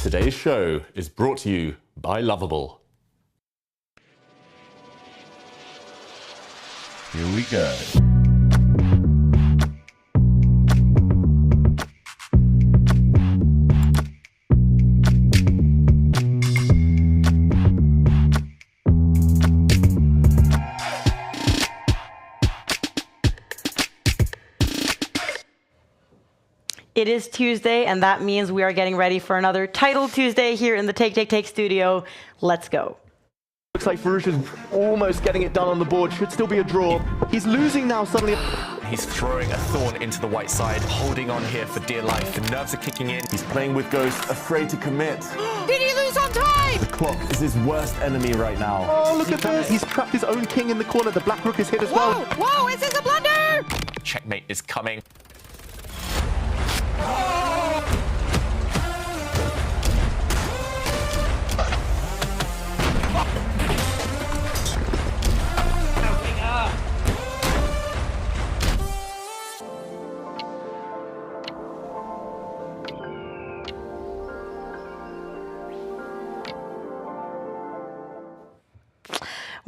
Today's show is brought to you by Lovable. Here we go. It is Tuesday, and that means we are getting ready for another Title Tuesday here in the Take studio. Let's go. Looks like Farouk is almost getting it done on the board. Should still be a draw. He's losing now suddenly. He's throwing a thorn into the white side, holding on here for dear life. The nerves are kicking in. He's playing with Ghost, afraid to commit. Did he lose on time? The clock is his worst enemy right now. Oh, look at this. He's trapped his own king in the corner. The black rook is hit as well. Whoa, is this a blunder? Checkmate is coming.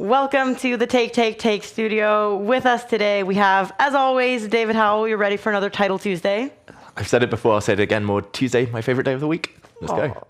Welcome to the Take studio. With us today, we have, as always, David Howell. You're ready for another Title Tuesday? I've said it before, I'll say it again more. Tuesday, my favorite day of the week. Let's go.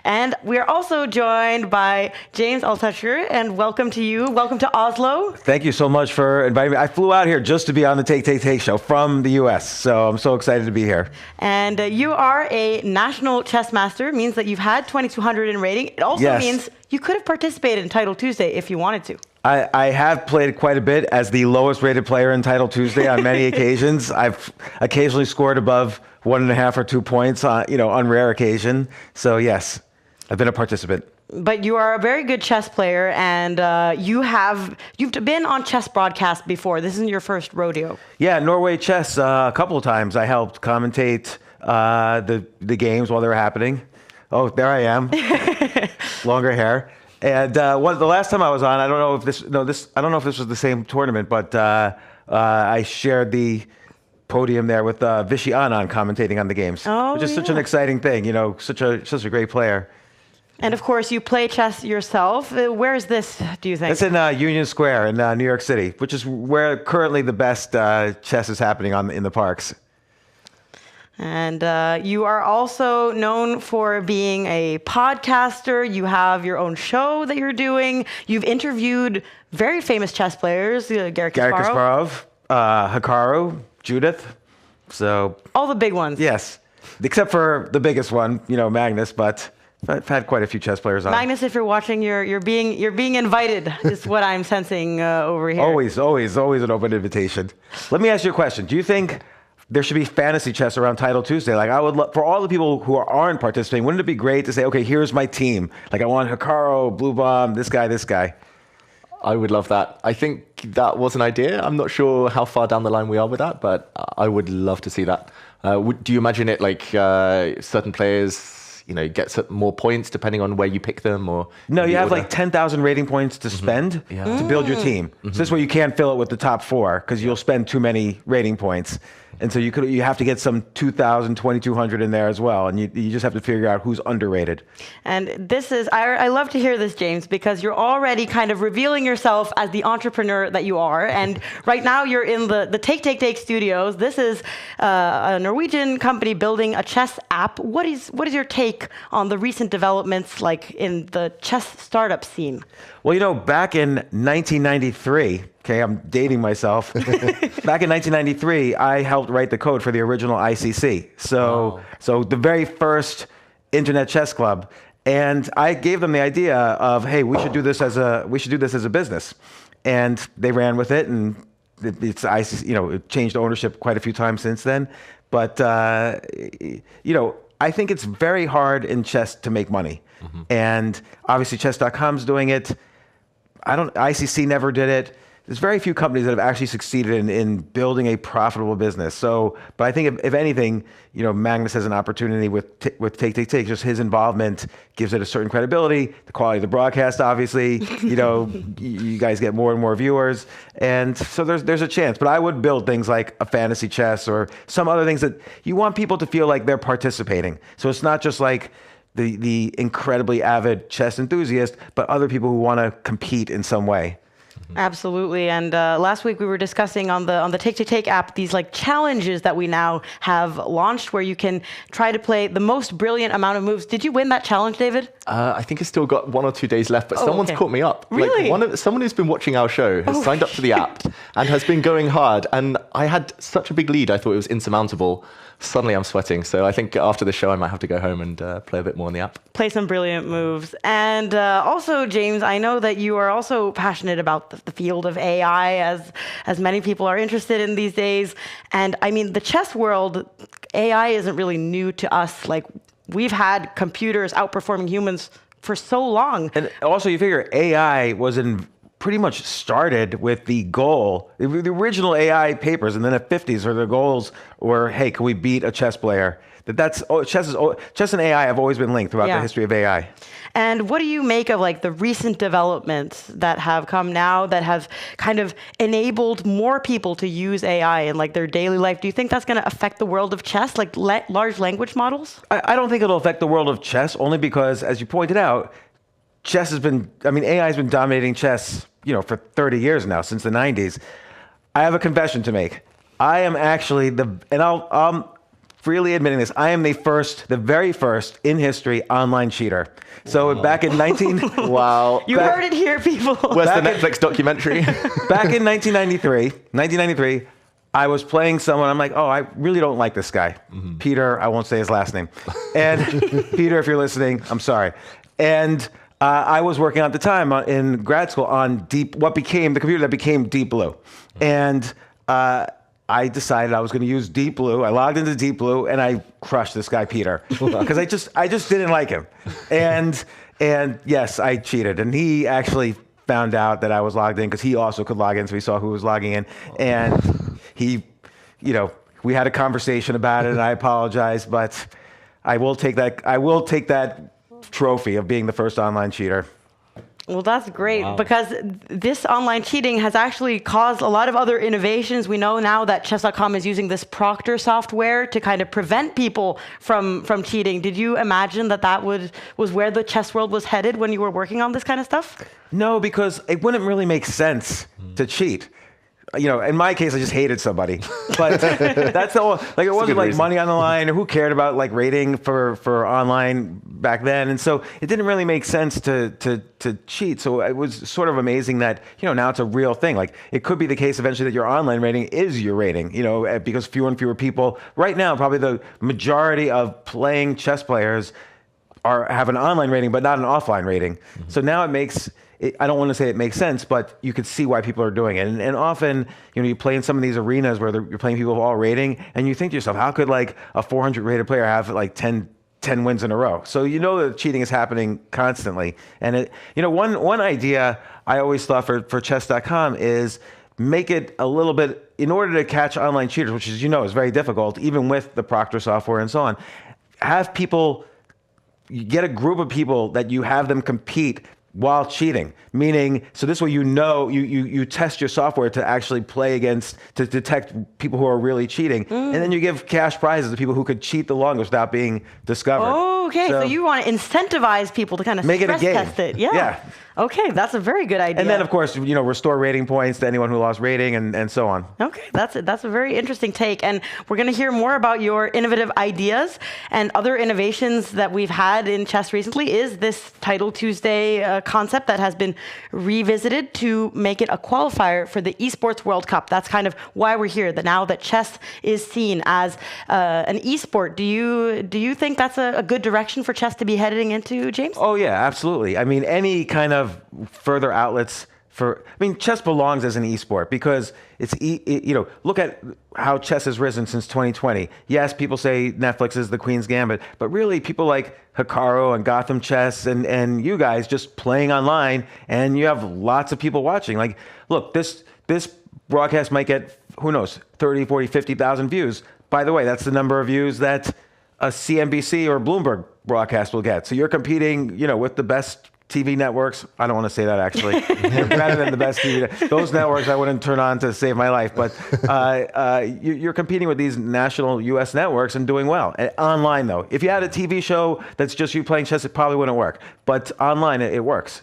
And we're also joined by James Altucher, and welcome to you. Welcome to Oslo. Thank you so much for inviting me. I flew out here just to be on the Take show from the US, so I'm so excited to be here. And you are a national chess master, means that you've had 2,200 in rating. It also means you could have participated in Title Tuesday if you wanted to. I have played quite a bit as the lowest rated player in Title Tuesday on many occasions. I've occasionally scored above 1.5 or 2 points on rare occasion. So yes, I've been a participant. But you are a very good chess player, and you've been on chess broadcast before. This isn't your first rodeo. Yeah, Norway Chess a couple of times. I helped commentate the games while they were happening. Oh, there I am, longer hair. And the last time I was on, I don't know if this was the same tournament, but I shared the podium there with Vishy Anand commentating on the games, which is such an exciting thing. Such a great player. And of course, you play chess yourself. Where is this, do you think? It's in Union Square in New York City, which is where currently the best chess is happening in the parks. And you are also known for being a podcaster. You have your own show that you're doing. You've interviewed very famous chess players, Garry Kasparov, Hikaru, Judith. So all the big ones. Yes, except for the biggest one, Magnus. But I've had quite a few chess players on. Magnus, if you're watching, you're being invited. Is what I'm sensing over here. Always an open invitation. Let me ask you a question. Do you think there should be fantasy chess around Title Tuesday? Like, I would for all the people who aren't participating, wouldn't it be great to say, okay, here's my team. Like, I want Hikaru, Blue Bomb, this guy. I would love that. I think that was an idea. I'm not sure how far down the line we are with that, but I would love to see that. Do you imagine it like certain players, get more points depending on where you pick them, or no? You have like 10,000 rating points to spend to build your team. So this way you can't fill it with the top 4 because you'll spend too many rating points. And so you have to get some 2,000, 2,200 in there as well. And you just have to figure out who's underrated. And this is, I love to hear this, James, because you're already kind of revealing yourself as the entrepreneur that you are. And right now you're in the Take studios. This is a Norwegian company building a chess app. What is your take on the recent developments like in the chess startup scene? Well, back in 1993, okay, I'm dating myself. Back in 1993, I helped write the code for the original ICC. So the very first internet chess club, and I gave them the idea of, hey, we should do this as a business, and they ran with it, and it's ICC, it changed ownership quite a few times since then. But I think it's very hard in chess to make money, and obviously Chess.com's doing it. ICC never did it. There's very few companies that have actually succeeded in building a profitable business. So, but I think if anything, Magnus has an opportunity with Take. Just his involvement gives it a certain credibility. The quality of the broadcast, obviously, you guys get more and more viewers, and so there's a chance. But I would build things like a fantasy chess or some other things that you want people to feel like they're participating. So it's not just like the incredibly avid chess enthusiast, but other people who want to compete in some way. Absolutely. And last week we were discussing on the Take Take Take app these like challenges that we now have launched where you can try to play the most brilliant amount of moves. Did you win that challenge, David? I think it's still got 1 or 2 days left, but someone's caught me up. Really? Someone who's been watching our show has signed up to the app and has been going hard. And I had such a big lead, I thought it was insurmountable. Suddenly I'm sweating. So I think after the show, I might have to go home and play a bit more in the app. Play some brilliant moves. And also, James, I know that you are also passionate about the field of AI, as many people are interested in these days. And I mean, the chess world, AI isn't really new to us. Like, we've had computers outperforming humans for so long. And also, you figure AI was pretty much started with the goal. The original AI papers in the 50s, or the goals were, hey, can we beat a chess player? Chess and AI have always been linked throughout the history of AI. And what do you make of like the recent developments that have come now that have kind of enabled more people to use AI in like their daily life? Do you think that's going to affect the world of chess, like large language models? I don't think it'll affect the world of chess, only because, as you pointed out, AI has been dominating chess, for 30 years now, since the 90s. I have a confession to make. I am actually I'm freely admitting this, I am the very first in history online cheater. So back in Wow. You heard it here, people. Where's the Netflix documentary? Back in 1993, I was playing someone. I'm like, oh, I really don't like this guy. Peter, I won't say his last name. And Peter, if you're listening, I'm sorry. And I was working at the time in grad school on the computer that became Deep Blue. And I decided I was going to use Deep Blue. I logged into Deep Blue and I crushed this guy, Peter, because I just didn't like him. And yes, I cheated. And he actually found out that I was logged in because he also could log in, so he saw who was logging in. And he, we had a conversation about it, and I apologized, but I will take that trophy of being the first online cheater. Well, that's great, because this online cheating has actually caused a lot of other innovations. We know now that Chess.com is using this Proctor software to kind of prevent people from cheating. Did you imagine that was where the chess world was headed when you were working on this kind of stuff? No, because it wouldn't really make sense to cheat. In my case, I just hated somebody. But that's all. Like, it wasn't like reason. Money on the line, or who cared about like rating for online back then. And so it didn't really make sense to cheat. So it was sort of amazing that now it's a real thing. Like, it could be the case eventually that your online rating is your rating. Because fewer and fewer people right now, probably the majority of playing chess players have an online rating, but not an offline rating. So now it makes. I don't want to say it makes sense, but you could see why people are doing it. And often, you play in some of these arenas where you're playing people of all rating, and you think to yourself, how could like a 400 rated player have like 10 wins in a row? So that cheating is happening constantly. And one idea I always thought for Chess.com is make it a little bit, in order to catch online cheaters, which is very difficult, even with the Proctor software and so on, you get a group of people that you have them compete while cheating, meaning, so this way you test your software to actually play against, to detect people who are really cheating, and then you give cash prizes to people who could cheat the longest without being discovered. Oh, okay, so you want to incentivize people to kind of make stress it a game. Test it. Yeah. Okay, that's a very good idea. And then, of course, restore rating points to anyone who lost rating, and so on. Okay, that's a very interesting take. And we're going to hear more about your innovative ideas and other innovations that we've had in chess recently. Is this Title Tuesday concept that has been revisited to make it a qualifier for the Esports World Cup? That's kind of why we're here, that now that chess is seen as an esport. Do you think that's a good direction for chess to be heading into, James? Oh, yeah, absolutely. I mean, any kind of further outlets chess belongs as an esport because look at how chess has risen since 2020. Yes, people say Netflix is the Queen's Gambit, but really people like Hikaru and Gotham Chess and you guys just playing online, and you have lots of people watching. Like, look, this broadcast might get, who knows, 30, 40, 50,000 views. By the way, that's the number of views that a CNBC or Bloomberg broadcast will get. So you're competing, with the best TV networks. I don't want to say that, actually. They're better than the best TV. Those networks I wouldn't turn on to save my life. But you're competing with these national U.S. networks and doing well. Online, though. If you had a TV show that's just you playing chess, it probably wouldn't work. But online, it works.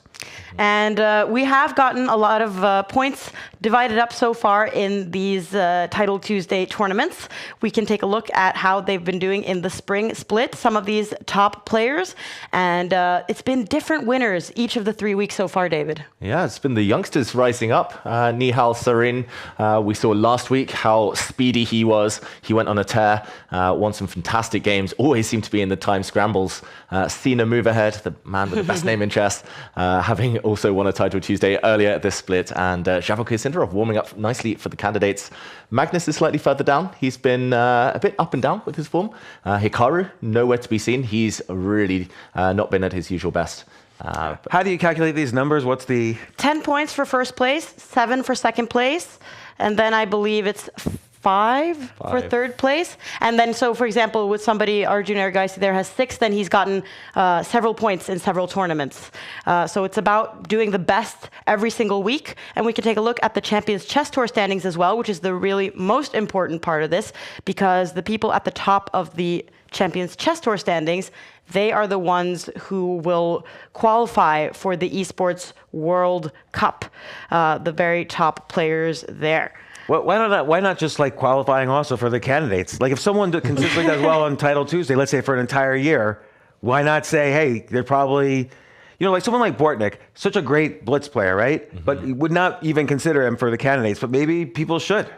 And we have gotten a lot of points divided up so far in these Title Tuesday tournaments. We can take a look at how they've been doing in the spring split, some of these top players. And it's been different winners each of the 3 weeks so far, David. Yeah, it's been the youngsters rising up. Nihal Sarin, we saw last week how speedy he was. He went on a tear, won some fantastic games, always seemed to be in the time scrambles. Sina Move Ahead, the man with the best name in chess, having also won a Title Tuesday earlier this split, and Javokir Sindarov warming up nicely for the candidates. Magnus is slightly further down. He's been a bit up and down with his form. Hikaru, nowhere to be seen. He's really not been at his usual best. How do you calculate these numbers? What's the... 10 points for first place, 7 for second place, and then I believe it's 5 for third place. And then, so for example, with somebody, Arjun Ergaisi there has 6, then he's gotten several points in several tournaments. So it's about doing the best every single week. And we can take a look at the Champions Chess Tour standings as well, which is the really most important part of this, because the people at the top of the Champions Chess Tour standings, they are the ones who will qualify for the Esports World Cup, the very top players there. Why not just like qualifying also for the candidates? Like if someone consistently does well on Title Tuesday, let's say for an entire year, why not say, hey, they're probably, like someone like Bortnik, such a great blitz player, right? Mm-hmm. But you would not even consider him for the candidates, but maybe people should.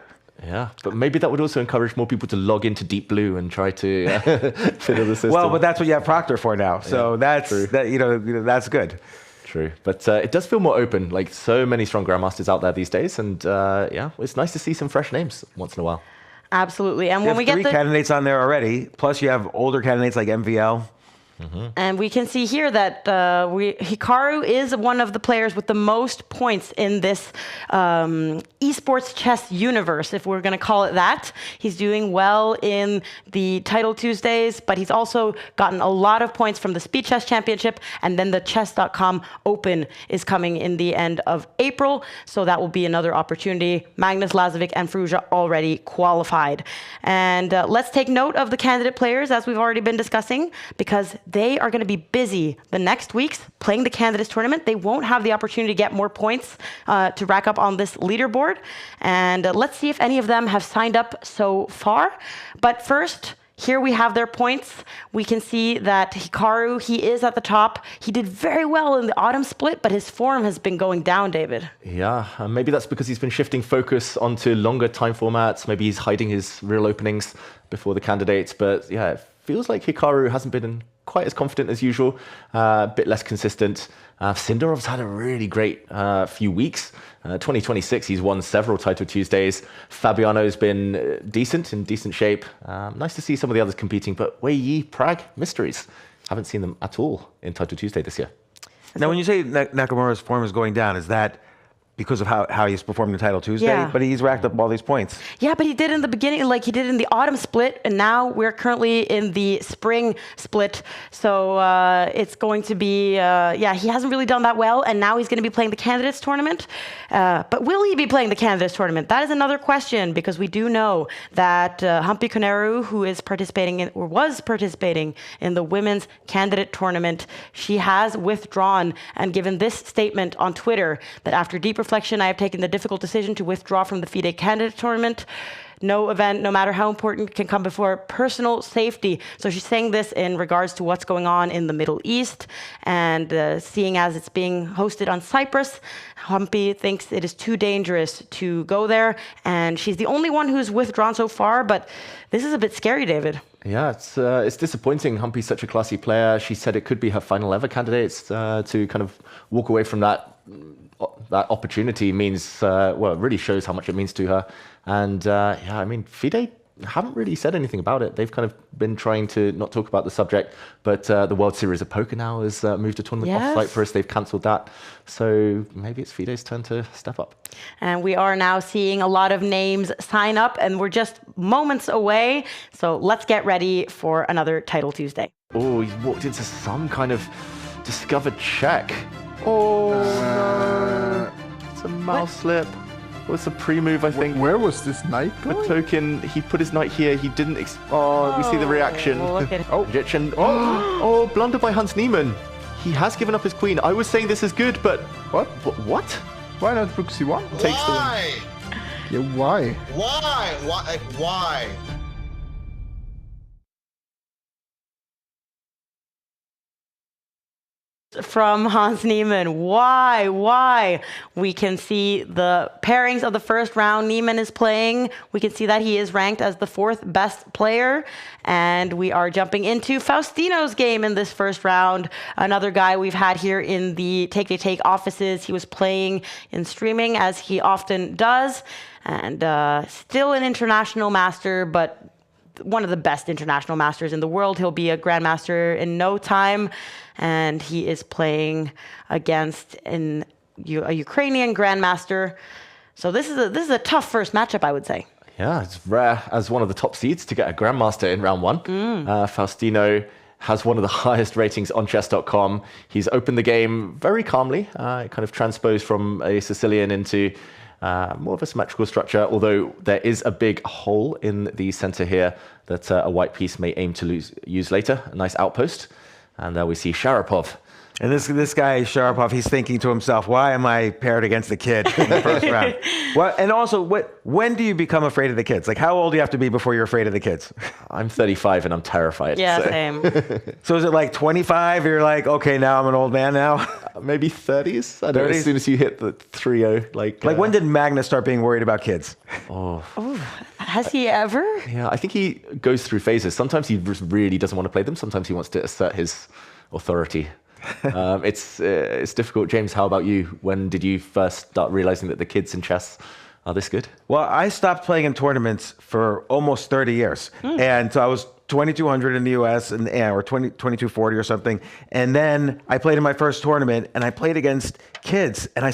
Yeah, but maybe that would also encourage more people to log into Deep Blue and try to fit in the system. Well, but that's what you have Proctor for now, so yeah, that's good. True, but it does feel more open. Like so many strong grandmasters out there these days, and it's nice to see some fresh names once in a while. Absolutely, and when we get 3 candidates on there already, plus you have older candidates like MVL. Mm-hmm. And we can see here that Hikaru is one of the players with the most points in this esports chess universe, if we're going to call it that. He's doing well in the Title Tuesdays, but he's also gotten a lot of points from the Speed Chess Championship, and then the Chess.com Open is coming in the end of April, so that will be another opportunity. Magnus, Lazovic, and Fruja already qualified. And let's take note of the candidate players, as we've already been discussing, because they are going to be busy the next weeks playing the candidates tournament. They won't have the opportunity to get more points to rack up on this leaderboard. And let's see if any of them have signed up so far. But first, here we have their points. We can see that Hikaru, he is at the top. He did very well in the autumn split, but his form has been going down, David. Yeah, maybe that's because he's been shifting focus onto longer time formats. Maybe he's hiding his real openings before the candidates. But yeah, it feels like Hikaru hasn't been quite as confident as usual, a bit less consistent. Sindarov's had a really great few weeks. 2026, he's won several Title Tuesdays. Fabiano's been decent, in decent shape. Nice to see some of the others competing, but Wei Yi, Prague, mysteries. Haven't seen them at all in Title Tuesday this year. Now, when you say Nakamura's form is going down, is that because of how he's performed in Title Tuesday? Yeah. But he's racked up all these points. Yeah, but he did in the beginning, like he did in the autumn split, and now we're currently in the spring split. So it's going to be, he hasn't really done that well, and now he's going to be playing the candidates tournament. But will he be playing the candidates tournament? That is another question, because we do know that Hampi Koneru, who is participating in, or was participating in the women's candidate tournament, she has withdrawn and given this statement on Twitter that after deep reflection, I have taken the difficult decision to withdraw from the FIDE candidate tournament. No event, no matter how important, can come before personal safety. So she's saying this in regards to what's going on in the Middle East, and seeing as it's being hosted on Cyprus, Hampi thinks it is too dangerous to go there, and she's the only one who's withdrawn so far, but this is a bit scary, David. Yeah, it's disappointing. Hampi's such a classy player. She said it could be her final ever candidates to kind of walk away from that opportunity means, it really shows how much it means to her. And FIDE haven't really said anything about it. They've kind of been trying to not talk about the subject, but the World Series of Poker now has moved a tournament off Cyprus. They've cancelled that. So maybe it's FIDE's turn to step up. And we are now seeing a lot of names sign up, and we're just moments away. So let's get ready for another Title Tuesday. Oh, he's walked into some kind of discovered check. Oh, no. It's a mouse slip. Well, it's a pre-move, I think. Where was this knight The going? token, he put his knight here. He didn't. We see the reaction. Look at Oh, Egyptian. Oh, blunder by Hans Niemann. He has given up his queen. I was saying this is good, but What? What? Why not rook c1? Takes the win. Why? Yeah, why? Why? Why? Why? from Hans Niemann. Why? We can see the pairings of the first round Niemann is playing. We can see that he is ranked as the 4th best player. And we are jumping into Faustino's game in this first round. Another guy we've had here in the Take offices. He was playing in streaming, as he often does. And still an international master, but one of the best international masters in the world. He'll be a grandmaster in no time. And he is playing against a Ukrainian grandmaster. So this is a tough first matchup, I would say. Yeah, it's rare as one of the top seeds to get a grandmaster in round 1. Faustino has one of the highest ratings on Chess.com. He's opened the game very calmly, kind of transposed from a Sicilian into more of a symmetrical structure, although there is a big hole in the center here that a white piece may aim to use later. A nice outpost. And there we see Sharapov. And this guy, Sharapov, he's thinking to himself, why am I paired against the kid in the first round? And also, when do you become afraid of the kids? Like, how old do you have to be before you're afraid of the kids? I'm 35 and I'm terrified. Yeah, so. same. So is it like 25? You're like, okay, now I'm an old man now? Maybe 30s? I don't know, 30s? as soon as you hit the 3-0. Like When did Magnus start being worried about kids? Has he ever? Yeah, I think he goes through phases. Sometimes he just really doesn't want to play them. Sometimes he wants to assert his authority. It's difficult. James, how about you? When did you first start realizing that the kids in chess are this good? Well, I stopped playing in tournaments for almost 30 years. And so I was 2,200 in the US or 2,240 or something. And then I played in my first tournament and I played against kids. And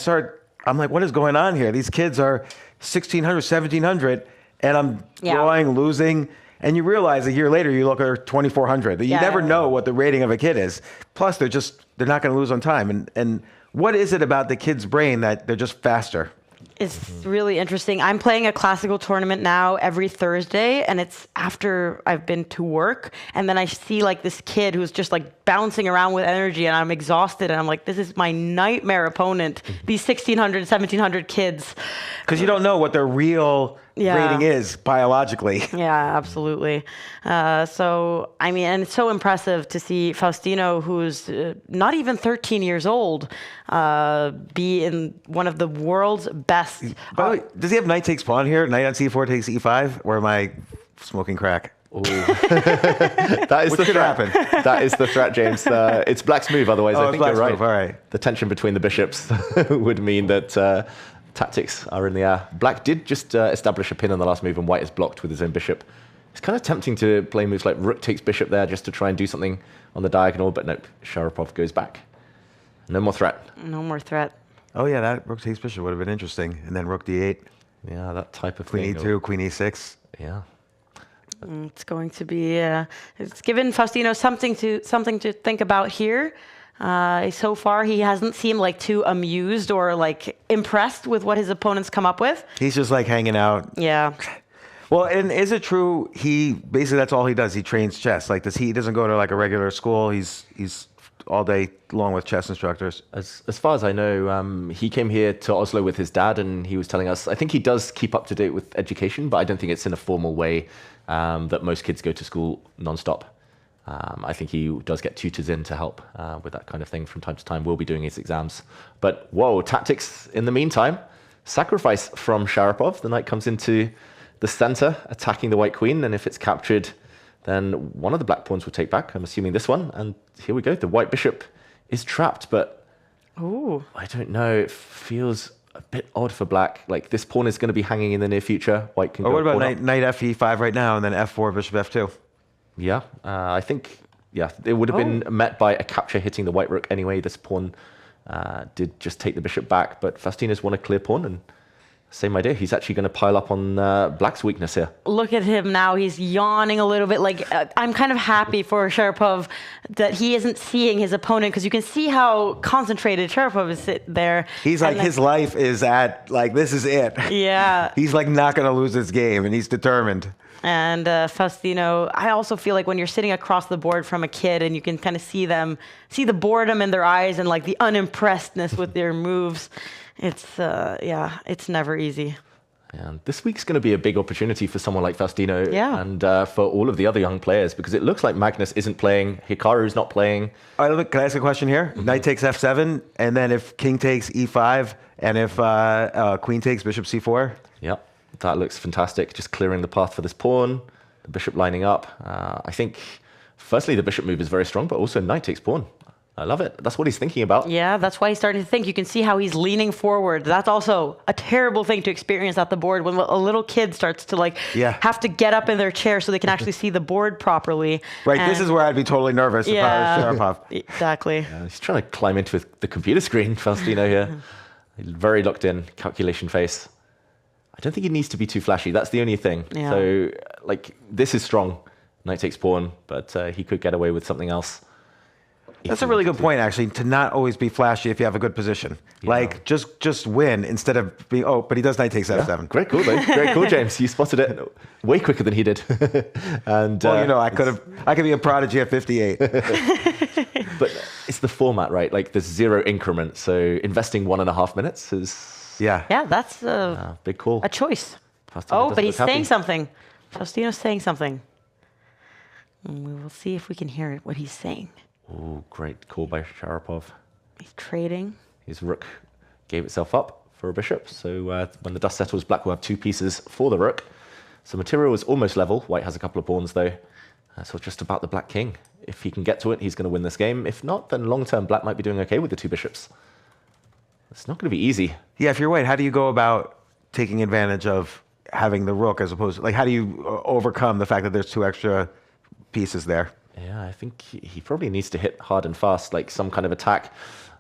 I'm like, what is going on here? These kids are 1,600, 1,700, and I'm drawing, losing. And you realize a year later, you look at 2,400. You never know what the rating of a kid is. Plus, they're not going to lose on time. And what is it about the kid's brain that they're just faster? It's really interesting. I'm playing a classical tournament now every Thursday, and it's after I've been to work. And then I see like this kid who's just like bouncing around with energy, and I'm exhausted. And I'm like, this is my nightmare opponent, these 1,600, 1,700 kids. Because you don't know what their real rating is biologically. Yeah, absolutely. So, I mean, and it's so impressive to see Faustino, who's not even 13 years old, be in one of the world's best. By the way, does he have knight takes pawn here? Knight on c4 takes e5? Or am I smoking crack? That is the threat. Happen? That is the threat, James. It's black's move, otherwise I think you're right. Move. All right. The tension between the bishops would mean that tactics are in the air. Black did just establish a pin on the last move, and white is blocked with his own bishop. It's kind of tempting to play moves like rook takes bishop there just to try and do something on the diagonal, but nope, Sharapov goes back. No more threat. No more threat. Oh, yeah, that rook takes bishop would have been interesting. And then rook d8. Yeah, that type of Queen thing. e2, queen e6. Yeah. It's going to be, it's given Faustino something to think about here. So far, he hasn't seemed like too amused or like impressed with what his opponents come up with. He's just like hanging out. Yeah. Well, and is it true he basically that's all he does? He trains chess. Like he doesn't go to like a regular school. He's all day long with chess instructors. As far as I know, he came here to Oslo with his dad, and he was telling us, I think he does keep up to date with education, but I don't think it's in a formal way that most kids go to school nonstop. I think he does get tutors in to help with that kind of thing from time to time. We'll be doing his exams. But whoa, tactics in the meantime. Sacrifice from Sharapov. The knight comes into the center, attacking the white queen, and if it's captured, then one of the black pawns will take back. I'm assuming this one, and here we go. The white bishop is trapped, but I don't know. It feels a bit odd for black. Like this pawn is going to be hanging in the near future. White can go. What about knight fe5 right now, and then f4, bishop f2? Yeah, I think it would have been met by a capture hitting the white rook anyway. This pawn did just take the bishop back, but Faustino's won a clear pawn, and Same idea. He's actually going to pile up on Black's weakness here. Look at him now. He's yawning a little bit. Like I'm kind of happy for Sharapov that he isn't seeing his opponent because you can see how concentrated Sharapov is sitting there. He's like, his life is at, like, this is it. Yeah. He's like not going to lose this game, and he's determined. And Faustino, I also feel like when you're sitting across the board from a kid and you can kind of see the boredom in their eyes and like the unimpressedness with their moves, it's never easy. And this week's going to be a big opportunity for someone like Faustino and for all of the other young players, because it looks like Magnus isn't playing, Hikaru's not playing. All right, look, can I ask a question here? Knight takes f7, and then if king takes e5, and if queen takes bishop c4? Yep, that looks fantastic. Just clearing the path for this pawn, the bishop lining up. I think, firstly, the bishop move is very strong, but also knight takes pawn. I love it. That's what he's thinking about. Yeah, that's why he's starting to think. You can see how he's leaning forward. That's also a terrible thing to experience at the board when a little kid starts to have to get up in their chair so they can actually see the board properly. Right, this is where I'd be totally nervous if I was Sharapov. Exactly. He's trying to climb into the computer screen, Faustino here. Very locked in, calculation face. I don't think he needs to be too flashy. That's the only thing. Yeah. So, this is strong. Knight takes pawn, but he could get away with something else. That's a really good point, actually, to not always be flashy if you have a good position. Yeah. Like, just win instead of being, but he does knight takes f7. Great call, though. Great call, James. You spotted it way quicker than he did. And well, I could be a prodigy at 58. But it's the format, right? Like, there's 0 increment, so investing 1.5 minutes is... Yeah, that's a big call. A choice. Faustino but he's saying something. Faustino's saying something. And we will see if we can hear it, what he's saying. Oh, great call by Sharapov. He's trading. His rook gave itself up for a bishop. So when the dust settles, black will have 2 pieces for the rook. So material is almost level. White has a couple of pawns, though. So just about the black king. If he can get to it, he's going to win this game. If not, then long-term, black might be doing okay with the 2 bishops. It's not going to be easy. Yeah, if you're white, how do you go about taking advantage of having the rook as opposed to, like, how do you overcome the fact that there's 2 extra pieces there? Yeah, I think he probably needs to hit hard and fast, like some kind of attack.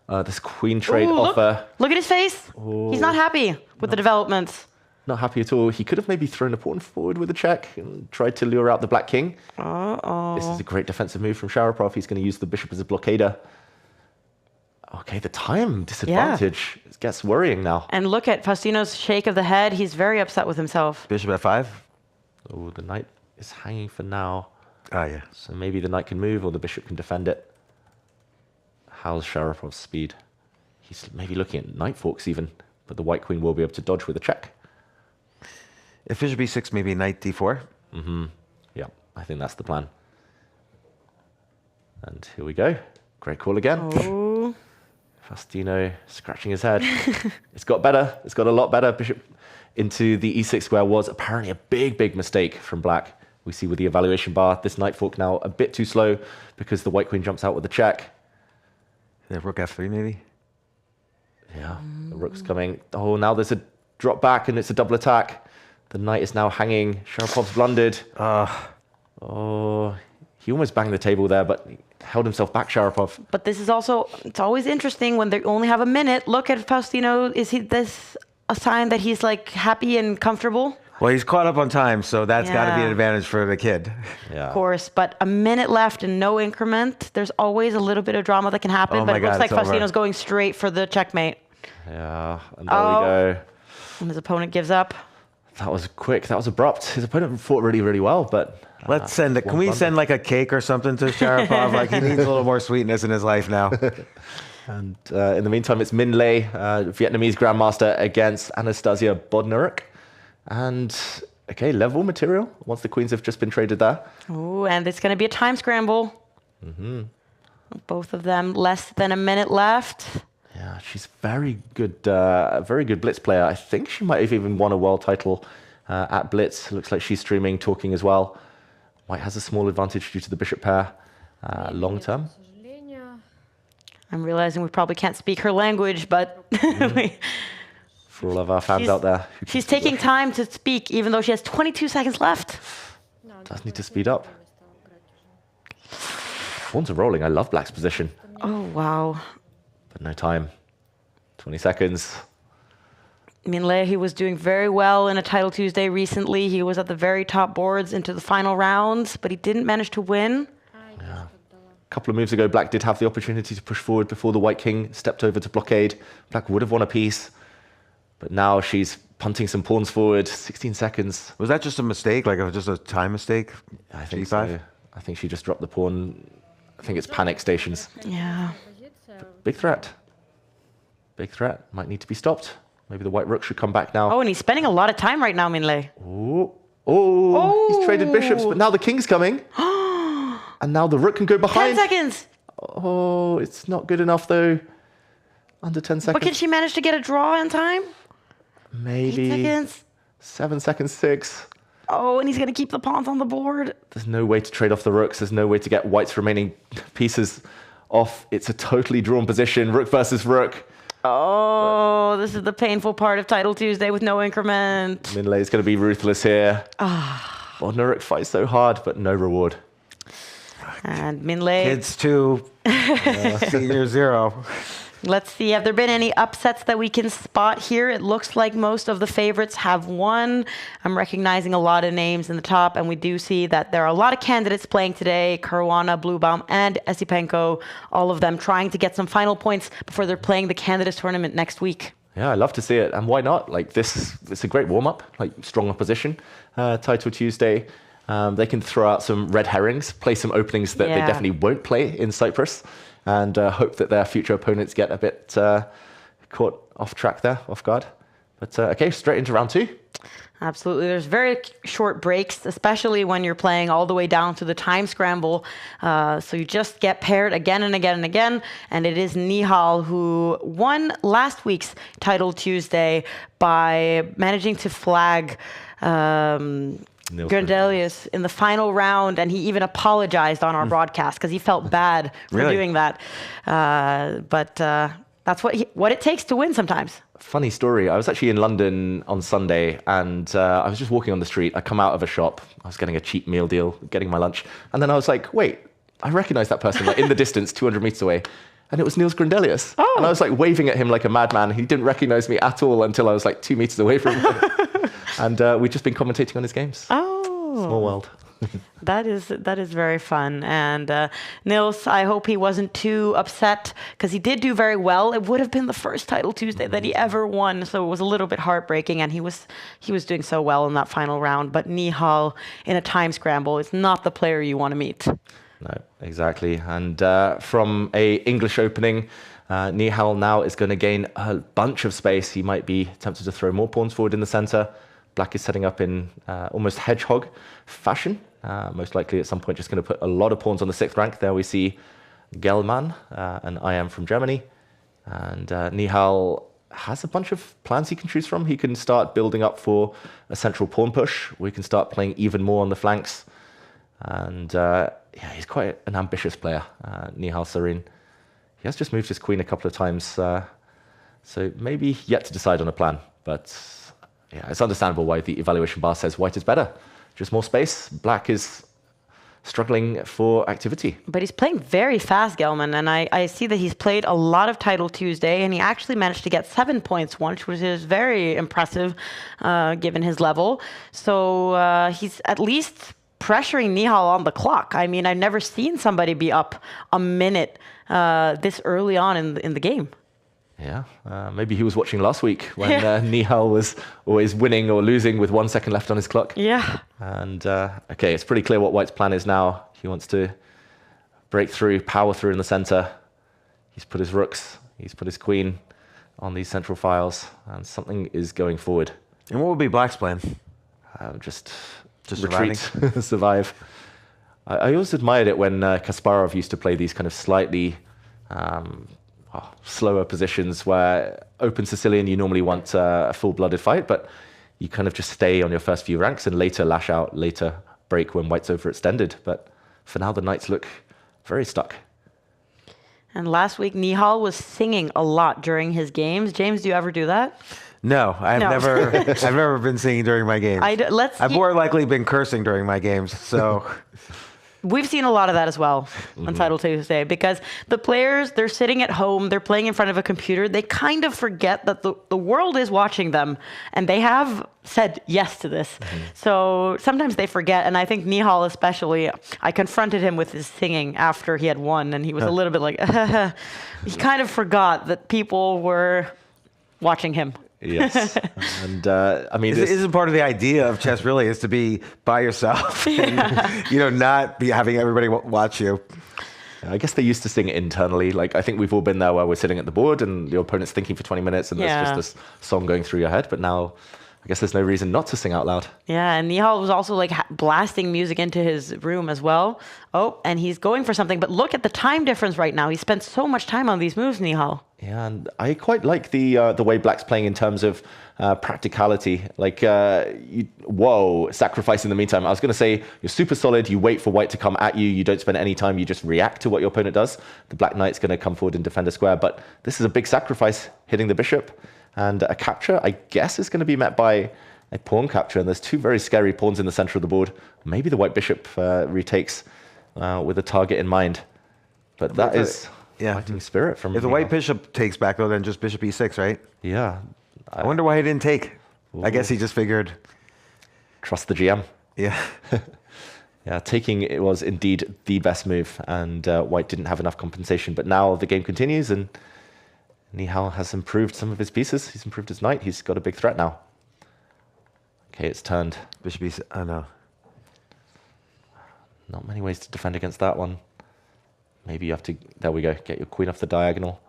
This queen trade offer. Look at his face. Ooh. He's not happy with the developments. Not happy at all. He could have maybe thrown a pawn forward with a check and tried to lure out the black king. This is a great defensive move from Sharapov. He's going to use the bishop as a blockader. Okay, the time disadvantage gets worrying now. And look at Faustino's shake of the head. He's very upset with himself. Bishop f5. Oh, the knight is hanging for now. Oh, yeah. So maybe the knight can move or the bishop can defend it. How's Sharapov's speed? He's maybe looking at knight forks even, but the white queen will be able to dodge with a check. If bishop b6, maybe knight d4. Yeah, I think that's the plan. And here we go. Great call again. Oh. Faustino scratching his head. It's got better. It's got a lot better. Bishop into the e6 square was apparently a big mistake from black. We see with the evaluation bar, this knight fork now a bit too slow because the white queen jumps out with a check. Yeah, rook f3 maybe? Yeah, the rook's coming. Oh, now there's a drop back and it's a double attack. The knight is now hanging. Sharapov's blundered. Oh, he almost banged the table there, but he held himself back, Sharapov. But this is also, it's always interesting when they only have a minute. Look at Faustino. Is this a sign that he's like happy and comfortable? Well, he's caught up on time, so that's got to be an advantage for the kid. Yeah. Of course, but a minute left and no increment. There's always a little bit of drama that can happen, but it looks like Faustino's going straight for the checkmate. Yeah, and there we go. And his opponent gives up. That was quick. That was abrupt. His opponent fought really well, but... Let's send it. Can we send like a cake or something to Sharapov? Like, he needs a little more sweetness in his life now. And in the meantime, it's Min Lei, Vietnamese grandmaster, against Anastasia Bodnaruk. And, okay, level material once the queens have just been traded there. Oh, and it's going to be a time scramble. Both of them, less than a minute left. Yeah, she's very good blitz player. I think she might have even won a world title at blitz. Looks like she's streaming, talking as well. White has a small advantage due to the bishop pair long term. I'm realizing we probably can't speak her language, but for all of our fans out there. She's taking time to speak, even though she has 22 seconds left. Does need to speed up. Pawns are rolling. I love black's position. Oh, wow. But no time. 20 seconds. Minle, he was doing very well in a Title Tuesday recently. He was at the very top boards into the final rounds, but he didn't manage to win. A couple of moves ago, Black did have the opportunity to push forward before the White King stepped over to blockade. Black would have won a piece, but now she's punting some pawns forward. 16 seconds. Was that just a mistake? Like, it was just a time mistake? I think G5? so. I think she just dropped the pawn. I think it's panic stations. Yeah. Big threat. Big threat. Might need to be stopped. Maybe the white rook should come back now. Oh, and he's spending a lot of time right now, Minle. Oh, he's traded bishops, but now the king's coming. And now the rook can go 10 behind. seconds. Oh, it's not good enough, though. Under 10 seconds. But can she manage to get a draw in time? Maybe. 8 seconds. 7 seconds, 6. Oh, and he's going to keep the pawns on the board. There's no way to trade off the rooks. There's no way to get white's remaining pieces off. It's a totally drawn position. Rook versus rook. Oh, this is the painful part of Title Tuesday with no increment. Minle is going to be ruthless here. Oh, Nuruk fights so hard, but no reward. And Minle. Kids 2, senior 0. Let's see, have there been any upsets that we can spot here? It looks like most of the favorites have won. I'm recognizing a lot of names in the top, and we do see that there are a lot of candidates playing today. Caruana, Bluebaum, and Esipenko, all of them trying to get some final points before they're playing the candidates tournament next week. Yeah, I love to see it. And why not? Like, it's a great warm-up, like strong opposition. Title Tuesday. They can throw out some red herrings, play some openings that they definitely won't play in Cyprus, and hope that their future opponents get a bit caught off track there, off guard. But okay, straight into round 2. Absolutely. There's very short breaks, especially when you're playing all the way down to the time scramble. So you just get paired again and again and again. And it is Nihal who won last week's Title Tuesday by managing to flag Grandelius in the final round, and he even apologized on our broadcast because he felt bad for doing that. But that's what it takes to win sometimes. Funny story. I was actually in London on Sunday, and I was just walking on the street. I come out of a shop. I was getting a cheap meal deal, getting my lunch, and then I was like, wait, I recognize that person like in the distance, 200 meters away. And it was Niels Grandelius. Oh. And I was like waving at him like a madman. He didn't recognize me at all until I was like 2 meters away from him. And we've just been commentating on his games. Oh. Small world. That is very fun. And Nils, I hope he wasn't too upset because he did do very well. It would have been the first Title Tuesday that he ever won, so it was a little bit heartbreaking. And he was doing so well in that final round. But Nihal in a time scramble is not the player you want to meet. No, exactly. And from a English opening, Nihal now is going to gain a bunch of space. He might be tempted to throw more pawns forward in the center. Black is setting up in almost hedgehog fashion. Most likely at some point just going to put a lot of pawns on the 6th rank. There we see Gelman, and I am from Germany. And Nihal has a bunch of plans he can choose from. He can start building up for a central pawn push. We can start playing even more on the flanks. And yeah, he's quite an ambitious player, Nihal Sarin. He has just moved his queen a couple of times, so maybe yet to decide on a plan. But yeah, it's understandable why the evaluation bar says white is better. Just more space. Black is struggling for activity. But he's playing very fast, Gelman, and I see that he's played a lot of Title Tuesday, and he actually managed to get 7 points once, which is very impressive given his level. So he's at least pressuring Nihal on the clock. I mean, I've never seen somebody be up a minute this early on in the game. Yeah, maybe he was watching last week when Nihal was always winning or losing with 1 second left on his clock. Yeah. And okay, it's pretty clear what White's plan is now. He wants to break through, power through in the center. He's put his rooks, he's put his queen on these central files, and something is going forward. And what would be Black's plan? Just retreat, survive. I always admired it when Kasparov used to play these kind of slightly slower positions where open Sicilian, you normally want a full-blooded fight, but you kind of just stay on your first few ranks and later lash out, later break when White's overextended. But for now, the Knights look very stuck. And last week, Nihal was singing a lot during his games. James, do you ever do that? No, I've never been singing during my games. I've more likely been cursing during my games. So We've seen a lot of that as well on Title Tuesday because the players, they're sitting at home, they're playing in front of a computer. They kind of forget that the world is watching them, and they have said yes to this. So sometimes they forget, and I think Nihal especially, I confronted him with his singing after he had won, and he was a little bit like, he kind of forgot that people were watching him. Yes. And I mean, Isn't part of the idea of chess really is to be by yourself and, not be having everybody watch you. I guess they used to sing it internally. Like, I think we've all been there where we're sitting at the board and your opponent's thinking for 20 minutes and there's just this song going through your head. But now I guess there's no reason not to sing out loud. Yeah, and Nihal was also like blasting music into his room as well. Oh, and he's going for something. But look at the time difference right now. He spent so much time on these moves, Nihal. Yeah, and I quite like the way Black's playing in terms of practicality. Like, sacrifice in the meantime. I was going to say, you're super solid. You wait for White to come at you. You don't spend any time. You just react to what your opponent does. The Black Knight's going to come forward and defend a square. But this is a big sacrifice, hitting the bishop. And a capture, I guess, is going to be met by a pawn capture. And there's two very scary pawns in the center of the board. Maybe the white bishop retakes with a target in mind. But that is fighting spirit from... If the white bishop takes back, though, then just bishop e6, right? Yeah. I wonder why he didn't take. Ooh. I guess he just figured... Trust the GM. Yeah. Yeah, taking it was indeed the best move. And white didn't have enough compensation. But now the game continues and... Nihal has improved some of his pieces. He's improved his knight. He's got a big threat now. Okay, it's turned. Bishop e6. Oh, no. Not many ways to defend against that one. Maybe you have to... There we go. Get your queen off the diagonal.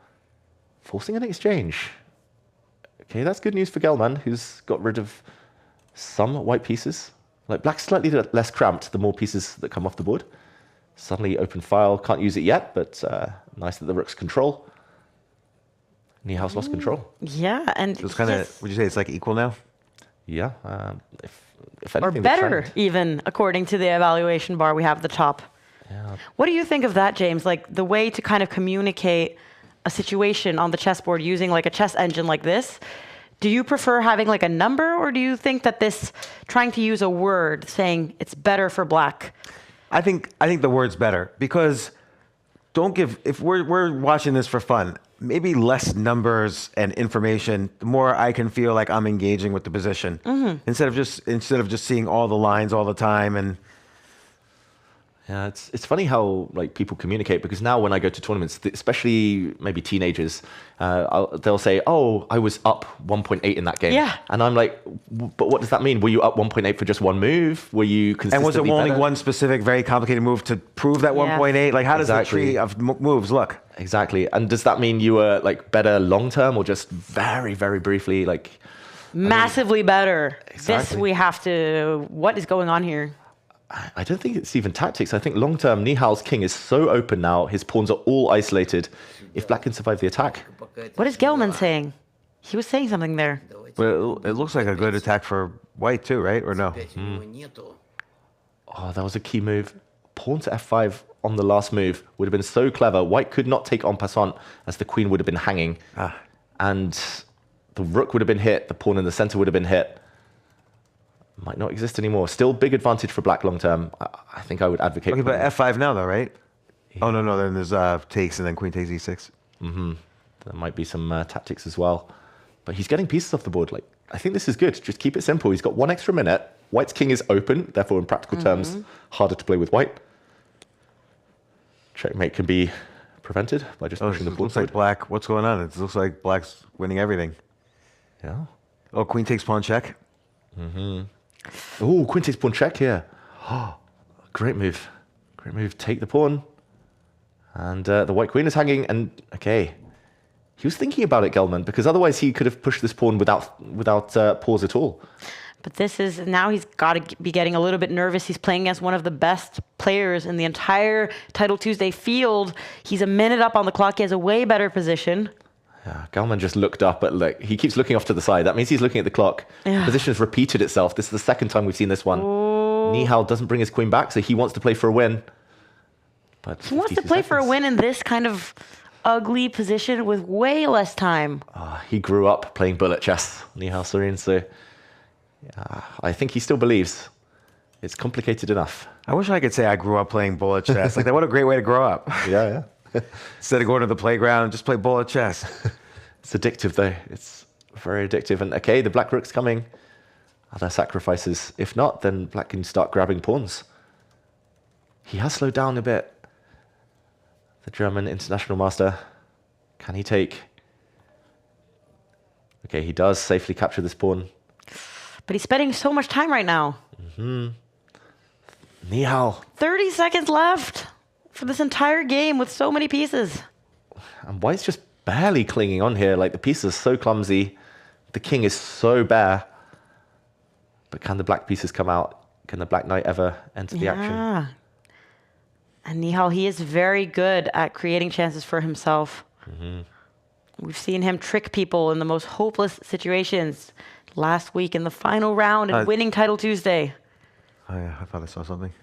Forcing an exchange. Okay, that's good news for Gelman, who's got rid of some white pieces. Like, black's slightly less cramped the more pieces that come off the board. Suddenly open file. Can't use it yet, but nice that the rook's control. Nihal's lost control. Yeah, and so it's kind of, would you say it's like equal now? Yeah. If anything, or better, even, according to the evaluation bar we have at the top. Yeah. What do you think of that, James? Like, the way to kind of communicate a situation on the chessboard using like a chess engine like this, do you prefer having like a number, or do you think that this, trying to use a word, saying it's better for black? I think the word's better, because if we're watching this for fun, maybe less numbers and information, the more I can feel like I'm engaging with the position instead of just seeing all the lines all the time. And yeah, it's funny how like people communicate, because now when I go to tournaments, especially maybe teenagers, they'll say, "Oh, I was up 1.8 in that game." Yeah. And I'm like, "But what does that mean? Were you up 1.8 for just one move? Were you consistently and was it only better?" one specific, very complicated move to prove that 1.8? Like, how does the tree of moves look? Exactly. And does that mean you were like better long term, or just very, very briefly? Like, massively better. Exactly. This we have to. What is going on here? I don't think it's even tactics. I think long term, Nihal's king is so open now. His pawns are all isolated. If black can survive the attack. What is Gelman saying? He was saying something there. But it looks like a good attack for white too, right? Or no? Oh, that was a key move. Pawn to f5 on the last move would have been so clever. White could not take en passant, as the queen would have been hanging. And the rook would have been hit. The pawn in the center would have been hit. Might not exist anymore. Still big advantage for black long term. I think I would advocate. Okay, but f5 now though, right? Yeah. Oh no, then there's takes and then queen takes e6. There might be some tactics as well. But he's getting pieces off the board. Like, I think this is good. Just keep it simple. He's got one extra minute. White's king is open, therefore in practical terms, harder to play with white. Checkmate can be prevented by just pushing the pawn. Looks like black. What's going on? It looks like black's winning everything. Yeah. Oh, queen takes pawn check. Oh, queen takes pawn check here. Oh, great move. Great move. Take the pawn. And the white queen is hanging. And, okay. He was thinking about it, Gelman, because otherwise he could have pushed this pawn without pause at all. But this is, now he's got to be getting a little bit nervous. He's playing against one of the best players in the entire Title Tuesday field. He's a minute up on the clock. He has a way better position. Yeah, Gelman just looked up at, like, he keeps looking off to the side. That means he's looking at the clock. Yeah. Position has repeated itself. This is the second time we've seen this one. Oh. Nihal doesn't bring his queen back, so he wants to play for a win. But he wants to play for a win in this kind of ugly position with way less time. He grew up playing bullet chess, Nihal Sarin, so I think he still believes. It's complicated enough. I wish I could say I grew up playing bullet chess. Like, what a great way to grow up. Yeah. Instead of going to the playground, just play bullet chess. It's addictive, though. It's very addictive. And okay, the black rook's coming. Are there sacrifices? If not, then black can start grabbing pawns. He has slowed down a bit. The German international master. Can he take? Okay, he does safely capture this pawn. But he's spending so much time right now. Nihal. 30 seconds left for this entire game with so many pieces. And White's just barely clinging on here. Like, the piece is so clumsy. The king is so bare. But can the black pieces come out? Can the black knight ever enter the action? And Nihal, he is very good at creating chances for himself. We've seen him trick people in the most hopeless situations. Last week in the final round and winning Title Tuesday. Oh, yeah, I thought I saw something.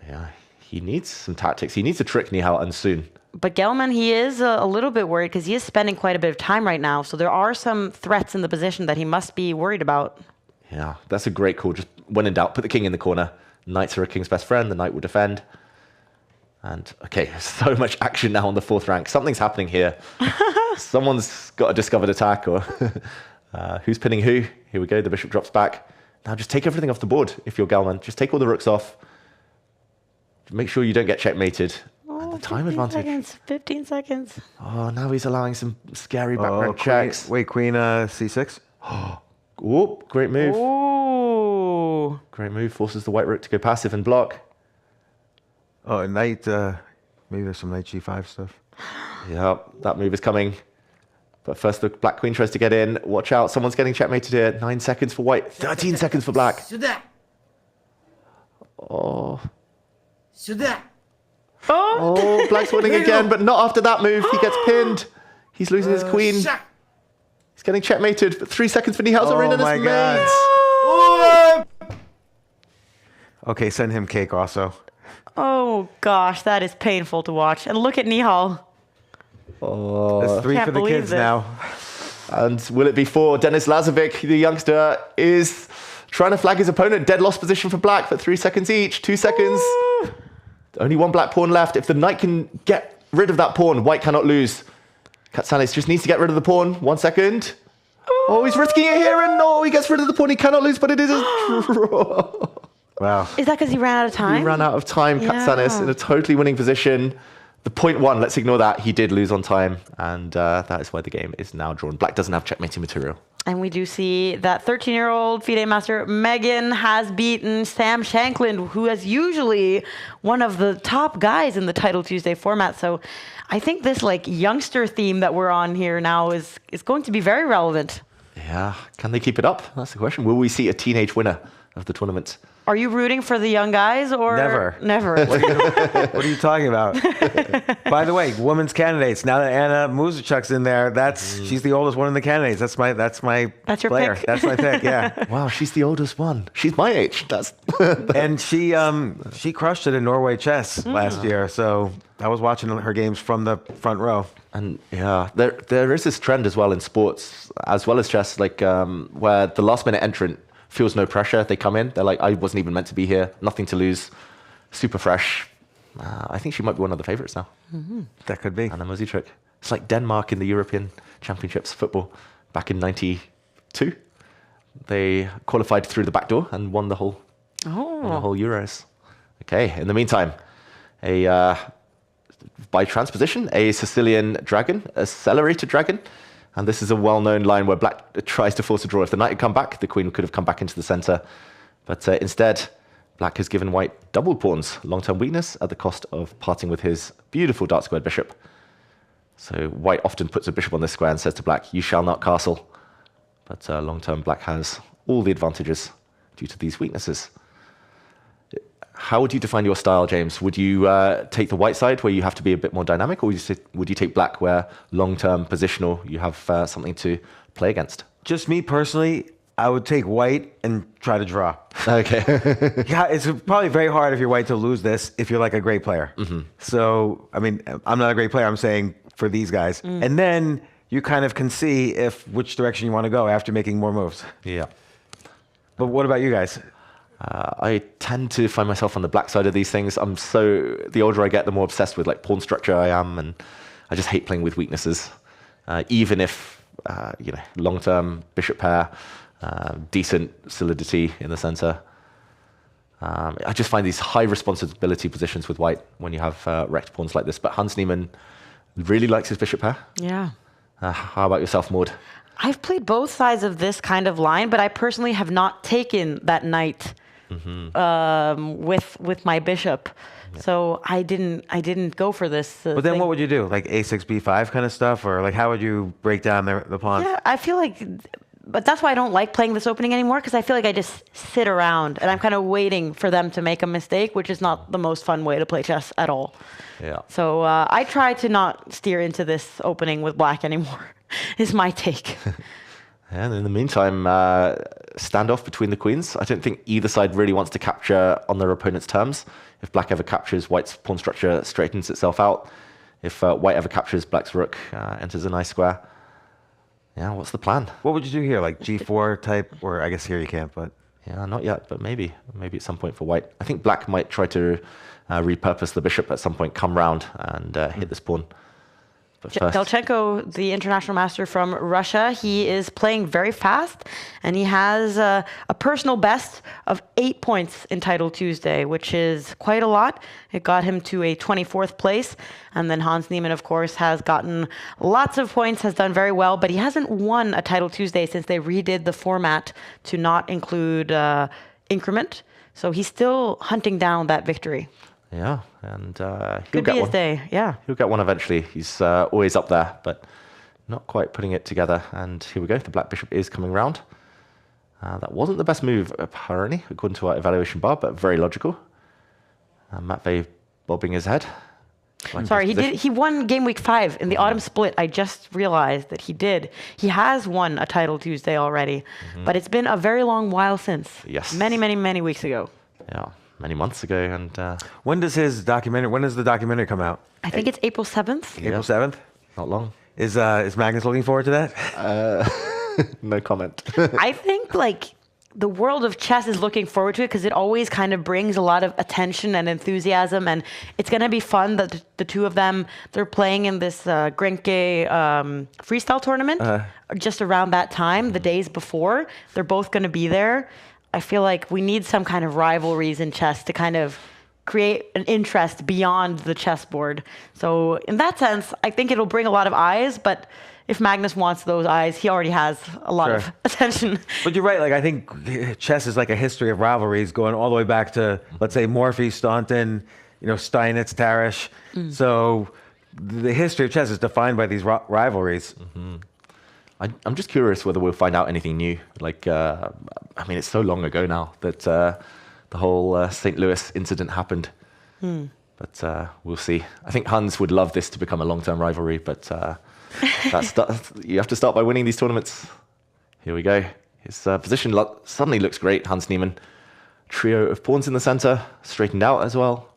Yeah, he needs some tactics. He needs to trick Nihal, and soon. But Gelman, he is a little bit worried because he is spending quite a bit of time right now. So there are some threats in the position that he must be worried about. Yeah, that's a great call. Just when in doubt, put the king in the corner. Knights are a king's best friend. The knight will defend. And, okay, so much action now on the 4th rank. Something's happening here. Someone's got a discovered attack, or who's pinning who? Here we go. The bishop drops back. Now just take everything off the board if you're Gelman. Just take all the rooks off. Make sure you don't get checkmated. And the time advantage. 15 seconds. Oh, now he's allowing some scary background checks. Wait, queen c6? Oh, great move. Ooh. Great move. Forces the white rook to go passive and block. Oh, knight, maybe there's some knight g5 stuff. Yeah, that move is coming. But first, the black queen tries to get in. Watch out, someone's getting checkmated here. 9 seconds for white, 13 seconds for black. Oh. Oh, black's winning again, but not after that move. He gets pinned. He's losing his queen. He's getting checkmated, but 3 seconds for Nihal's arena and his mate. Okay, send him cake also. Oh, gosh, that is painful to watch. And look at Nihal. Oh, that's 3 for the kids now. And will it be 4? Denis Lazovic, the youngster, is trying to flag his opponent. Dead loss position for black, but 3 seconds each. 2 seconds. Only 1 black pawn left. If the knight can get rid of that pawn, white cannot lose. Katsanis just needs to get rid of the pawn. 1 second. Oh, he's risking it here, and no, he gets rid of the pawn. He cannot lose, but it is a draw. Wow. Is that because he ran out of time? He ran out of time, Katsanis, in a totally winning position. The point 1, let's ignore that. He did lose on time, and that is why the game is now drawn. Black doesn't have checkmating material. And we do see that 13-year-old FIDE master Megan has beaten Sam Shanklin, who is usually one of the top guys in the Title Tuesday format. So I think this youngster theme that we're on here now is going to be very relevant. Yeah, can they keep it up? That's the question. Will we see a teenage winner of the tournament? Are you rooting for the young guys or never? What are you talking about? By the way, women's candidates. Now that Anna Muzachuk's in there, she's the oldest one in the candidates. That's your player. pick. That's my pick. Yeah. Wow, she's the oldest one. She's my age. And she crushed it in Norway chess last year. So I was watching her games from the front row. And yeah, there is this trend as well in sports, as well as chess, where the last minute entrant feels no pressure. They come in, they're like, I wasn't even meant to be here, nothing to lose, super fresh. I think she might be one of the favorites now. That could be. Anna Muzachuk. It's like Denmark in the European Championships football back in '92. They qualified through the back door and won the whole Euros. Okay, in the meantime, by transposition, a Sicilian dragon, accelerated dragon. And this is a well-known line where black tries to force a draw. If the knight had come back, the queen could have come back into the center. But instead, black has given white double pawns, long-term weakness at the cost of parting with his beautiful dark-squared bishop. So white often puts a bishop on this square and says to black, you shall not castle. But long-term, black has all the advantages due to these weaknesses. How would you define your style, James? Would you take the white side where you have to be a bit more dynamic, or would you take black where long-term positional, you have something to play against? Just me personally, I would take white and try to draw. Okay. Yeah, it's probably very hard if you're white to lose this if you're like a great player. So, I mean, I'm not a great player. I'm saying for these guys. And then you kind of can see which direction you want to go after making more moves. Yeah. But what about you guys? I tend to find myself on the black side of these things. The older I get, the more obsessed with like pawn structure I am, and I just hate playing with weaknesses. Even if, long-term bishop pair, decent solidity in the center. I just find these high responsibility positions with white when you have wrecked pawns like this. But Hans Niemann really likes his bishop pair. Yeah. How about yourself, Maud? I've played both sides of this kind of line, but I personally have not taken that knight with my bishop. Yeah. So I didn't go for this. But then what would you do? Like a6, b5 kind of stuff? Or like how would you break down the pawn? Yeah, I feel like... But that's why I don't like playing this opening anymore, because I feel like I just sit around and I'm kind of waiting for them to make a mistake, which is not the most fun way to play chess at all. Yeah. So I try to not steer into this opening with black anymore, is my take. And in the meantime, standoff between the queens. I don't think either side really wants to capture on their opponent's terms. If black ever captures, white's pawn structure straightens itself out. If white ever captures, black's rook enters a nice square. Yeah, what's the plan? What would you do here? Like g4 type? Or I guess here you can't, but... Yeah, not yet, but maybe at some point for white. I think black might try to repurpose the bishop at some point, come round and hit this pawn. But first... Delchenko, the international master from Russia, he is playing very fast, and he has a personal best of 8 points in Title Tuesday, which is quite a lot. It got him to a 24th place. And then Hans Niemann, of course, has gotten lots of points, has done very well, but he hasn't won a Title Tuesday since they redid the format to not include increment. So he's still hunting down that victory. Yeah, and could be his day. Yeah, he'll get one eventually. He's always up there, but not quite putting it together. And here we go. The black bishop is coming round. That wasn't the best move, apparently, according to our evaluation bar, but very logical. Matvey bobbing his head. Sorry, he won Game Week 5 in the autumn split. I just realized that he did. He has won a Title Tuesday already, but it's been a very long while since. Yes. Many weeks ago. Yeah, many months ago. And when does the documentary come out? I think it's April 7th. April 7th? Not long. Is Magnus looking forward to that? No comment. I think the world of chess is looking forward to it because it always kind of brings a lot of attention and enthusiasm, and it's going to be fun that the two of them, they're playing in this Grenke freestyle tournament just around that time, the days before. They're both going to be there. I feel like we need some kind of rivalries in chess to kind of create an interest beyond the chessboard. So in that sense, I think it'll bring a lot of eyes, but if Magnus wants those eyes, he already has a lot of attention. But you're right. I think chess is like a history of rivalries going all the way back to, let's say, Morphy, Staunton, Steinitz, Tarish. So the history of chess is defined by these rivalries. I'm just curious whether we'll find out anything new. It's so long ago now that the whole St. Louis incident happened. But we'll see. I think Hans would love this to become a long-term rivalry, but... you have to start by winning these tournaments. Here we go. His position suddenly looks great. Hans Niemann. Trio of pawns in the center, straightened out as well.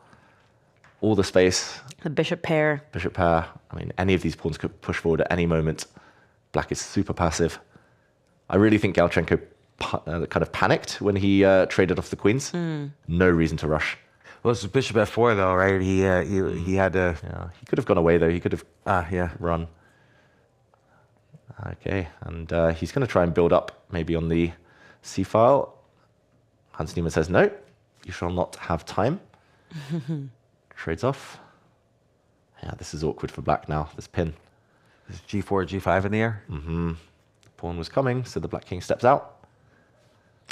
All the space. The bishop pair. Bishop pair. Any of these pawns could push forward at any moment. Black is super passive. I really think Galchenko kind of panicked when he traded off the queens. No reason to rush. Well, it's bishop f4 though, right? He had to. Yeah, he could have gone away though. He could have run. Okay, and he's going to try and build up maybe on the c-file. Hans Niemann says, no, you shall not have time. Trades off. Yeah, this is awkward for black now, this pin. Is g4, g5 in the air? The pawn was coming, so the black king steps out.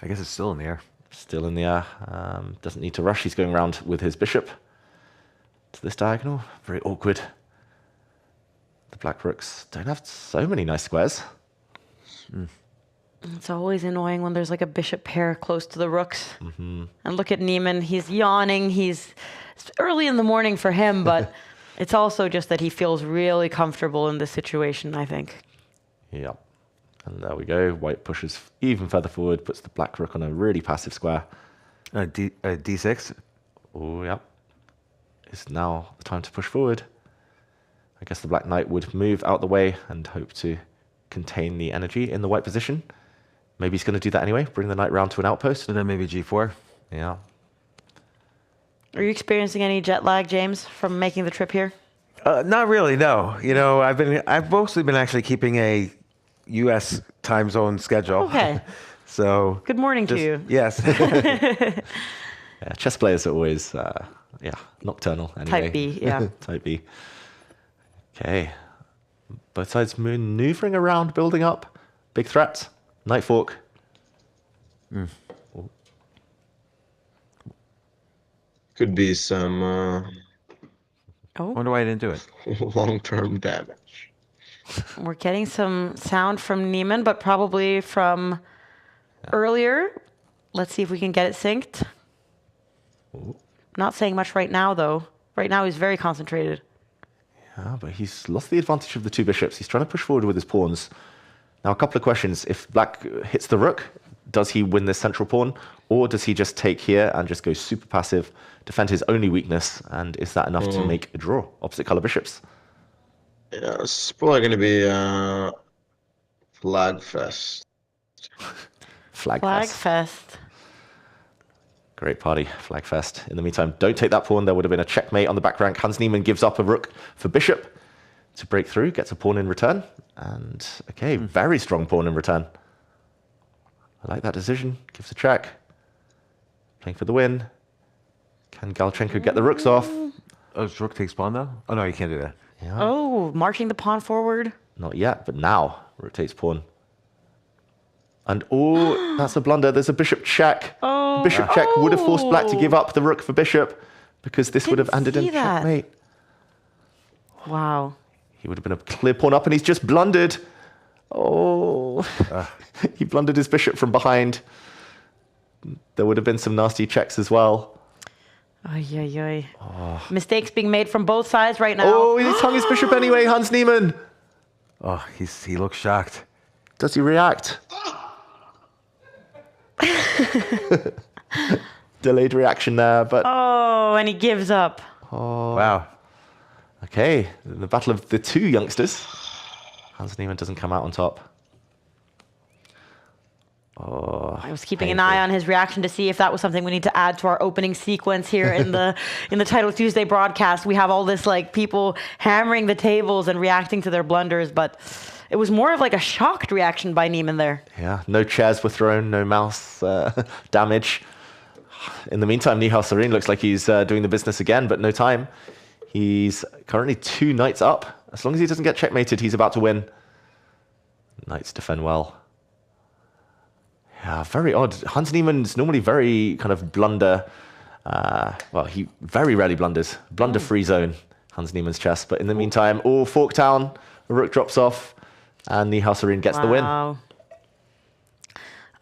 I guess it's still in the air. Still in the air. Doesn't need to rush. He's going around with his bishop to this diagonal. Very awkward. The black rooks don't have so many nice squares. It's always annoying when there's a bishop pair close to the rooks. And look at Niemann. He's yawning. It's early in the morning for him, but it's also just that he feels really comfortable in this situation, I think. Yeah. And there we go. White pushes even further forward, puts the black rook on a really passive square. d6. Oh, yeah. It's now the time to push forward. I guess the black knight would move out the way and hope to contain the energy in the white position. Maybe he's going to do that anyway, bring the knight round to an outpost. And then maybe g4. Yeah. Are you experiencing any jet lag, James, from making the trip here? Not really, no. You know, I've mostly been actually keeping a U.S. time zone schedule. Okay. So Good morning to you. Yes. Yeah, chess players are always, nocturnal anyway. Type B, yeah. Type B. Okay. Both sides maneuvering around, building up. Big threat. Knight fork. Could be some Oh, Wonder why I didn't do it. long-term damage. we're getting some sound from Neiman, but probably from earlier. Let's see if we can get it synced. Not saying much right now, though. Right now, he's very concentrated. Yeah, but he's lost the advantage of the two bishops. He's trying to push forward with his pawns. Now, a couple of questions. If black hits the rook, does he win this central pawn? Or does he just take here and just go super passive, defend his only weakness? And is that enough to make a draw? Opposite color bishops. Yeah, it's probably going to be flag fest. Flag Flag fest. fest. Great party, flag fest. In the meantime, don't take that pawn. There would have been a checkmate on the back rank. Hans Niemann gives up a rook for bishop to break through, gets a pawn in return. And, okay, very strong pawn in return. I like that decision. Gives a check. Playing for the win. Can Galchenko get the rooks off? Oh, rook takes pawn though? Oh no, you can't do that. Yeah. Oh, marching the pawn forward. Not yet, but now. Rook takes pawn. And oh, that's a blunder. There's a bishop check. Oh. Bishop check would have forced black to give up the rook for bishop because this would have Didn't ended in see that. checkmate. Wow. He would have been a clear pawn up and he's just blundered. Oh, he blundered his bishop from behind. There would have been some nasty checks as well. Ay, ay, ay. Mistakes being made from both sides right now. Oh, he's hung his bishop anyway, Hans Niemann. Oh, he looks shocked. Does he react? Delayed reaction there, but Oh, and he gives up. Wow. okay. The battle of the two youngsters. Hans Niemann doesn't come out on top. Oh, I was keeping an eye on his reaction to see if that was something we need to add to our opening sequence here in the Title Tuesday broadcast. We have all this like people hammering the tables and reacting to their blunders, but it was more of like a shocked reaction by Neiman there. yeah. No chairs were thrown, no mouse damage. In the meantime, Nihal Sarin looks like he's doing the business again, but no time. He's currently 2 knights up. As long as he doesn't get checkmated, he's about to win. Knights defend well. Yeah, very odd. Hans Niemann's normally very kind of blunder. Well, he very rarely blunders. Blunder-free zone, Hans Niemann's chess. But in the meantime, fork down, a rook drops off, and Nihal Sarin gets the win. Wow.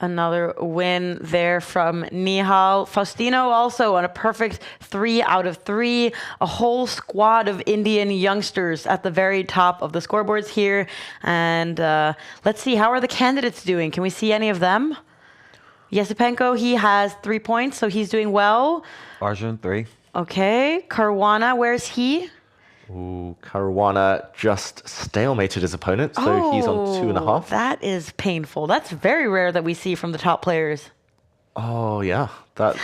Another win there from Nihal. Faustino also on a perfect 3 out of 3. A whole squad of Indian youngsters at the very top of the scoreboards here. And let's see, how are the candidates doing? Can we see any of them? Yesipenko, he has 3 points, so he's doing well. Arjun, 3. Okay. Caruana, where's he? Ooh, Caruana just stalemated his opponent, so he's on 2.5. That is painful. That's very rare that we see from the top players. Oh yeah, that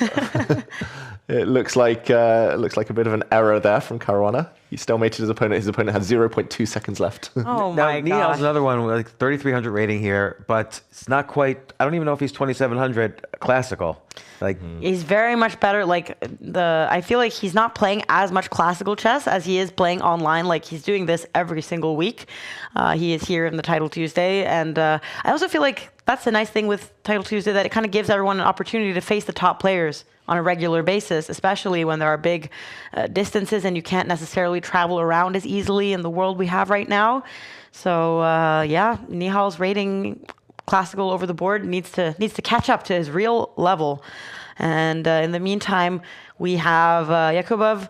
it looks like a bit of an error there from Caruana. He stalemated his opponent. His opponent had 0.2 seconds left. Oh Now, my Nihal's gosh. another one with like 3,300 rating here, but it's not quite. I don't even know if he's 2,700 classical. Like, He's very much better. Like I feel like he's not playing as much classical chess as he is playing online. Like he's doing this every single week. He is here in the Title Tuesday, and I also feel like that's the nice thing with Title Tuesday, that it kind of gives everyone an opportunity to face the top players on a regular basis, especially when there are big distances and you can't necessarily travel around as easily in the world we have right now. So yeah, Nihal's rating classical over the board needs to catch up to his real level. And in the meantime, we have Yakubov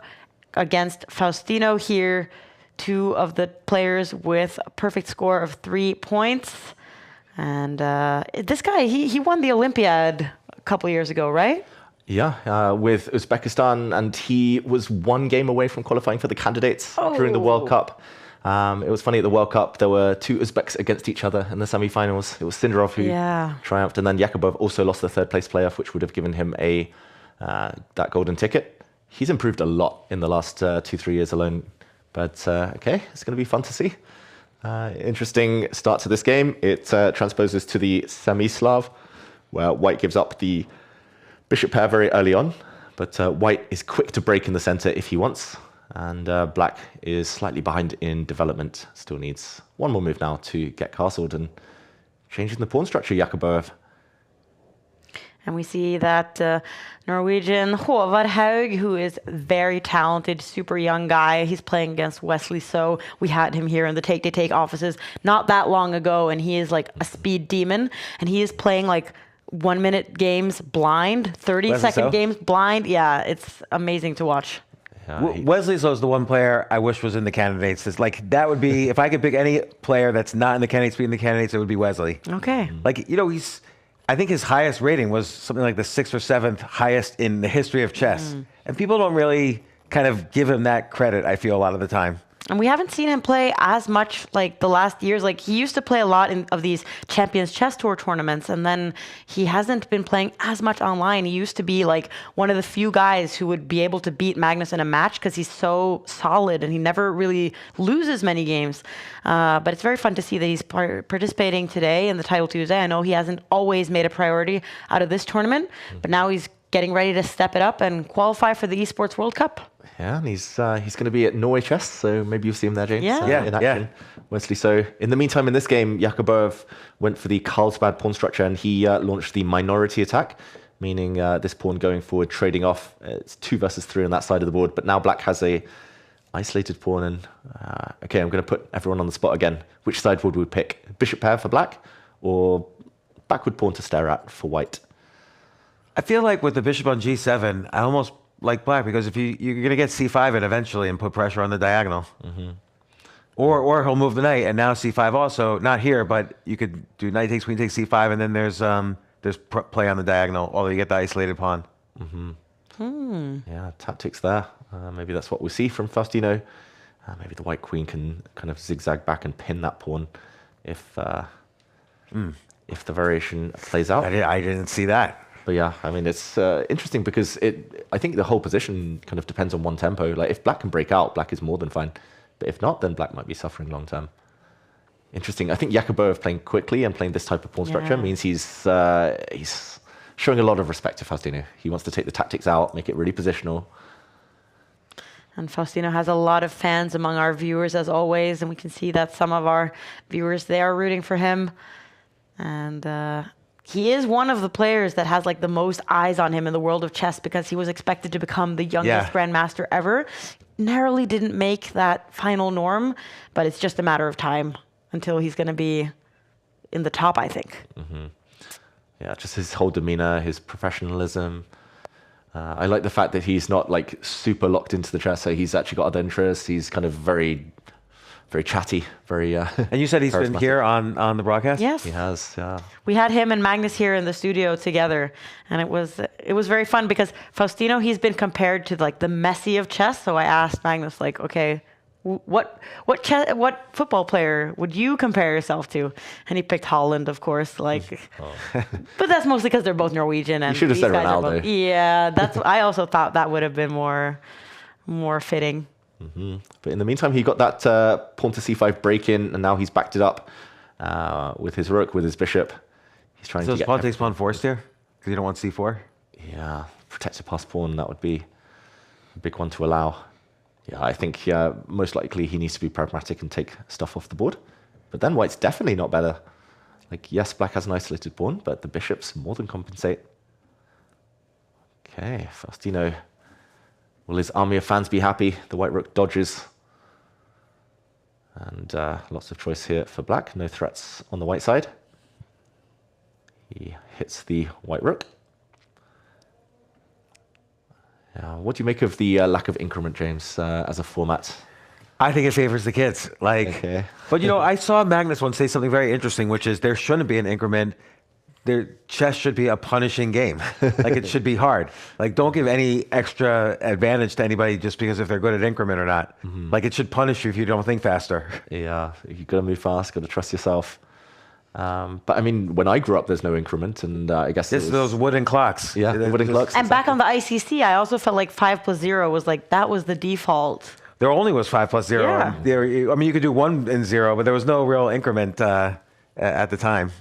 against Faustino here, 2 of the players with a perfect score of 3 points. And this guy, he won the Olympiad a couple years ago, right? Yeah, with Uzbekistan, and he was 1 game away from qualifying for the candidates during the World Cup. It was funny at the World Cup, there were 2 Uzbeks against each other in the semi-finals. It was Sindarov who triumphed, and then Yakubov also lost the 3rd place playoff, which would have given him a that golden ticket. He's improved a lot in the last 2-3 years alone. But okay, it's going to be fun to see. Interesting start to this game. It transposes to the semi-Slav, where white gives up the bishop pair very early on. But white is quick to break in the center if he wants. And black is slightly behind in development. Still needs one more move now to get castled and changing the pawn structure, Jakubov. And we see that Norwegian Håvard Haug, who is very talented, super young guy. He's playing against Wesley So. We had him here in the Take offices not that long ago, and he is like a speed demon. And he is playing like 1-minute games blind, 30-second games blind. Yeah, it's amazing to watch. Wesley So is the one player I wish was in the candidates. It's like that would be, if I could pick any player that's not in the candidates, be in the candidates, it would be Wesley. Okay. Like, you know, I think his highest rating was something like the 6th or 7th highest in the history of chess. And people don't really kind of give him that credit, I feel, a lot of the time. And we haven't seen him play as much like the last years. Like he used to play a lot of these Champions Chess Tour tournaments, and then he hasn't been playing as much online. He used to be like one of the few guys who would be able to beat Magnus in a match because he's so solid and he never really loses many games. But it's very fun to see that he's participating today in the Title Tuesday. I know he hasn't always made a priority out of this tournament, but now he's getting ready to step it up and qualify for the Esports World Cup. Yeah, and he's going to be at Norway Chess, so maybe you'll see him there, James. Yeah. In action. Wesley So. In the meantime, in this game, Jakubov went for the Carlsbad pawn structure, and he launched the minority attack, meaning this pawn going forward, trading off. It's 2 versus 3 on that side of the board, but now black has a isolated pawn, and okay, I'm going to put everyone on the spot again. Which side would we pick? Bishop pair for black, or backward pawn to stare at for white? I feel like with the bishop on g7, I almost like black, because if you're going to get c5 it eventually and put pressure on the diagonal. Or he'll move the knight, and now c5 also, not here, but you could do knight takes, queen takes c5, and then there's play on the diagonal, although you get the isolated pawn. Yeah, tactics there. Maybe that's what we see from Faustino. Maybe the white queen can kind of zigzag back and pin that pawn if the variation plays out. I didn't see that. But yeah, I mean, it's interesting because I think the whole position kind of depends on one tempo. Like if black can break out, black is more than fine. But if not, then black might be suffering long term. Interesting. I think Jakubov playing quickly and playing this type of pawn structure means he's showing a lot of respect to Faustino. He wants to take the tactics out, make it really positional. And Faustino has a lot of fans among our viewers, as always, and we can see that some of our viewers, they are rooting for him. And he is one of the players that has like the most eyes on him in the world of chess, because he was expected to become the youngest grandmaster ever. Narrowly didn't make that final norm, but it's just a matter of time until he's going to be in the top, I think. Yeah, just his whole demeanor, his professionalism. I like the fact that he's not like super locked into the chess. So he's actually got other interests. He's kind of very chatty, very. And you said he's been here on the broadcast? Yes. He has, yeah. We had him and Magnus here in the studio together, and it was very fun because Faustino, he's been compared to like the Messi of chess. So I asked Magnus, like, okay, what football player would you compare yourself to? And he picked Holland, of course. Like, but that's mostly because they're both Norwegian. And you should have said Ronaldo. Yeah, I also thought that would have been more fitting. But in the meantime, he got that pawn to c5 break in, and now he's backed it up with his rook, with his bishop. He's trying to get pawn takes pawn forced here because you don't want c4. Yeah, protect a pass pawn. That would be a big one to allow. Yeah, I think most likely he needs to be pragmatic and take stuff off the board. But then white's definitely not better. Like, yes, black has an isolated pawn, but the bishops more than compensate. Okay, Faustino. Will his army of fans be happy? The white rook dodges. And lots of choice here for black. No threats on the white side. He hits the white rook. What do you make of the lack of increment, James, as a format? I think it favors the kids. Like, but you know, I saw Magnus once say something very interesting, which is there shouldn't be an increment. Chess should be a punishing game. Like, it should be hard. Like, don't give any extra advantage to anybody just because if they're good at increment or not. Like, it should punish you if you don't think faster. Yeah, you got to move fast, got to trust yourself. But I mean, when I grew up, there's no increment, and I guess It's those wooden clocks. Yeah, the wooden clocks. And back on the ICC, I also felt like 5+0 was like, that was the default. There only was 5+0. Yeah. I mean, you could do 1 and 0, but there was no real increment at the time.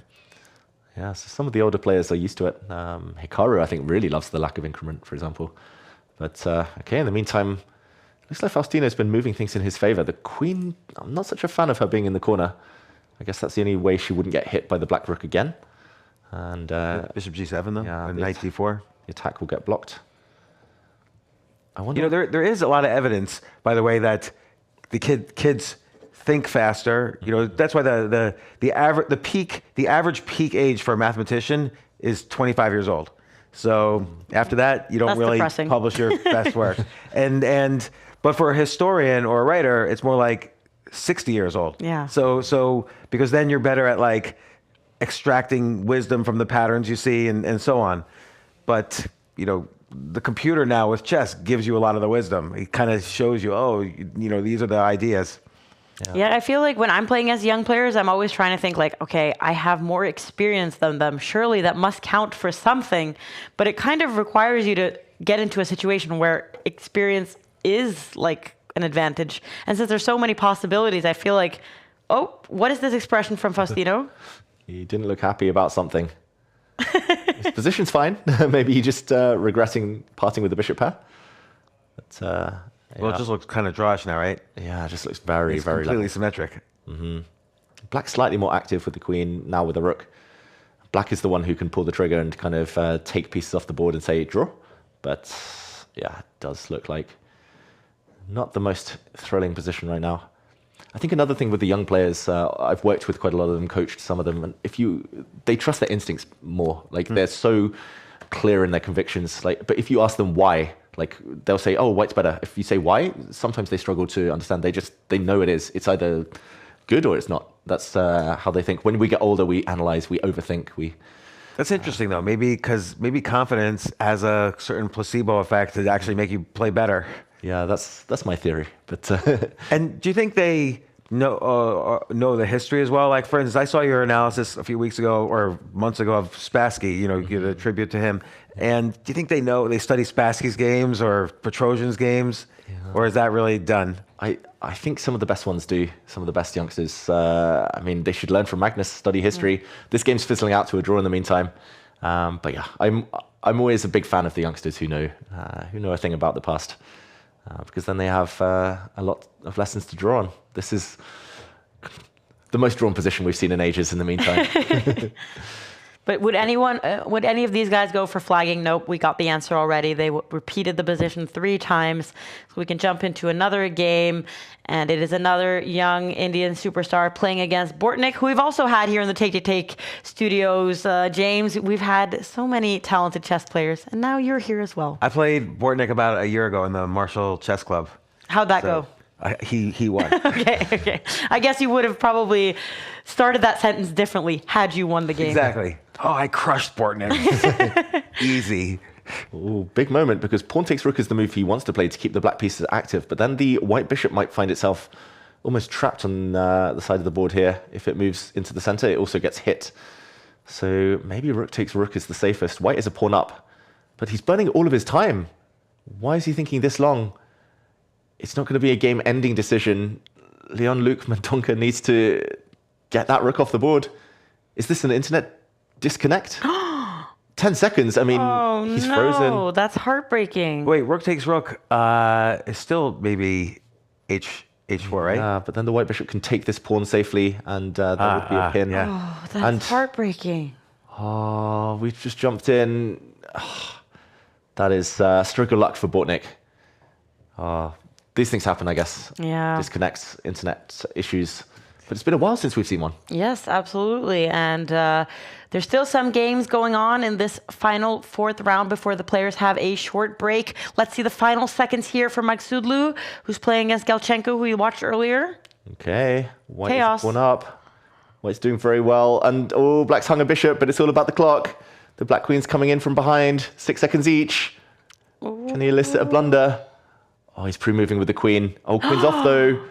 Yeah, so some of the older players are used to it. Hikaru, I think, really loves the lack of increment, for example. But okay, in the meantime, looks like Faustino's been moving things in his favor. The queen, I'm not such a fan of her being in the corner. I guess that's the only way she wouldn't get hit by the black rook again. And Bishop G7, though, yeah, and Knight D4. the attack will get blocked. I wonder. You know, there is a lot of evidence, by the way, that the kids think faster. You know, that's why the average peak age for a mathematician is 25 years old. So after that, you don't That's really depressing. publish your best work. But for a historian or a writer, it's more like 60 years old. Yeah. So because then you're better at like extracting wisdom from the patterns you see and so on. But you know, the computer now with chess gives you a lot of the wisdom. It kind of shows you, oh, you know, these are the ideas. Yeah, I feel like when I'm playing as young players, I'm always trying to think like, okay, I have more experience than them. Surely that must count for something. But it kind of requires you to get into a situation where experience is like an advantage. And since there's so many possibilities, I feel like, oh, what is this expression from Faustino? He didn't look happy about something. His position's fine. Maybe he just regretting parting with the bishop pair. But Well, it just looks kind of drawish now, right? yeah, it just looks very, It's very completely level. symmetric. Black's slightly more active with the queen, now with the rook. Black is the one who can pull the trigger and kind of take pieces off the board and say draw. But yeah, it does look like not the most thrilling position right now. I think another thing with the young players, I've worked with quite a lot of them, coached some of them, and they trust their instincts more. Like they're so clear in their convictions. Like, but if you ask them why, like they'll say, "Oh, white's better." If you say why, sometimes they struggle to understand. They know it is. It's either good or it's not. That's how they think. When we get older, we analyze, we overthink, That's interesting, though. Maybe confidence has a certain placebo effect to actually make you play better. Yeah, that's my theory. But And do you think they know the history as well? Like, for instance, I saw your analysis a few weeks ago or months ago of Spassky. You know, you did a tribute to him. And do you think they study Spassky's games or Petrosian's games, or is that really done? I think some of the best ones do. Some of the best youngsters. I mean, they should learn from Magnus, study history. This game's fizzling out to a draw in the meantime. But yeah, I'm always a big fan of the youngsters who know a thing about the past. Because then they have a lot of lessons to draw on. This is the most drawn position we've seen in ages in the meantime. But would any of these guys go for flagging? Nope, we got the answer already. They repeated the position 3 times. So we can jump into another game. And it is another young Indian superstar playing against Bortnik, who we've also had here in the Take studios. James, we've had so many talented chess players, and now you're here as well. I played Bortnik about a year ago in the Marshall Chess Club. How'd that go? He won. Okay. I guess you would have probably started that sentence differently had you won the game. Exactly. Oh, I crushed Bortnik. Easy. Ooh, big moment, because pawn takes rook is the move he wants to play to keep the black pieces active. But then the white bishop might find itself almost trapped on the side of the board here. If it moves into the center, it also gets hit. So maybe rook takes rook is the safest. White is a pawn up, but he's burning all of his time. Why is he thinking this long? It's not going to be a game-ending decision. Leon-Luc Mendonca needs to get that rook off the board. Is this an internet disconnect? 10 seconds. I mean, he's frozen. Oh, that's heartbreaking. Wait, rook takes rook is still maybe h4, right? Yeah, but then the white bishop can take this pawn safely, and that would be a pin. yeah. Oh, that's heartbreaking. Oh, we've just jumped in. That is stroke of luck for Bortnik. These things happen, I guess. Yeah. Disconnects, internet issues. But it's been a while since we've seen one. Yes, absolutely. And there's still some games going on in this final 4th round before the players have a short break. Let's see the final seconds here for Magsudlu, who's playing against Galchenko, who we watched earlier. Okay. White Chaos. is one up. White's doing very well. And, black's hung a bishop, but it's all about the clock. The black queen's coming in from behind. 6 seconds each. Can he elicit a blunder? Oh, he's pre-moving with the queen. Oh, queen's off, though.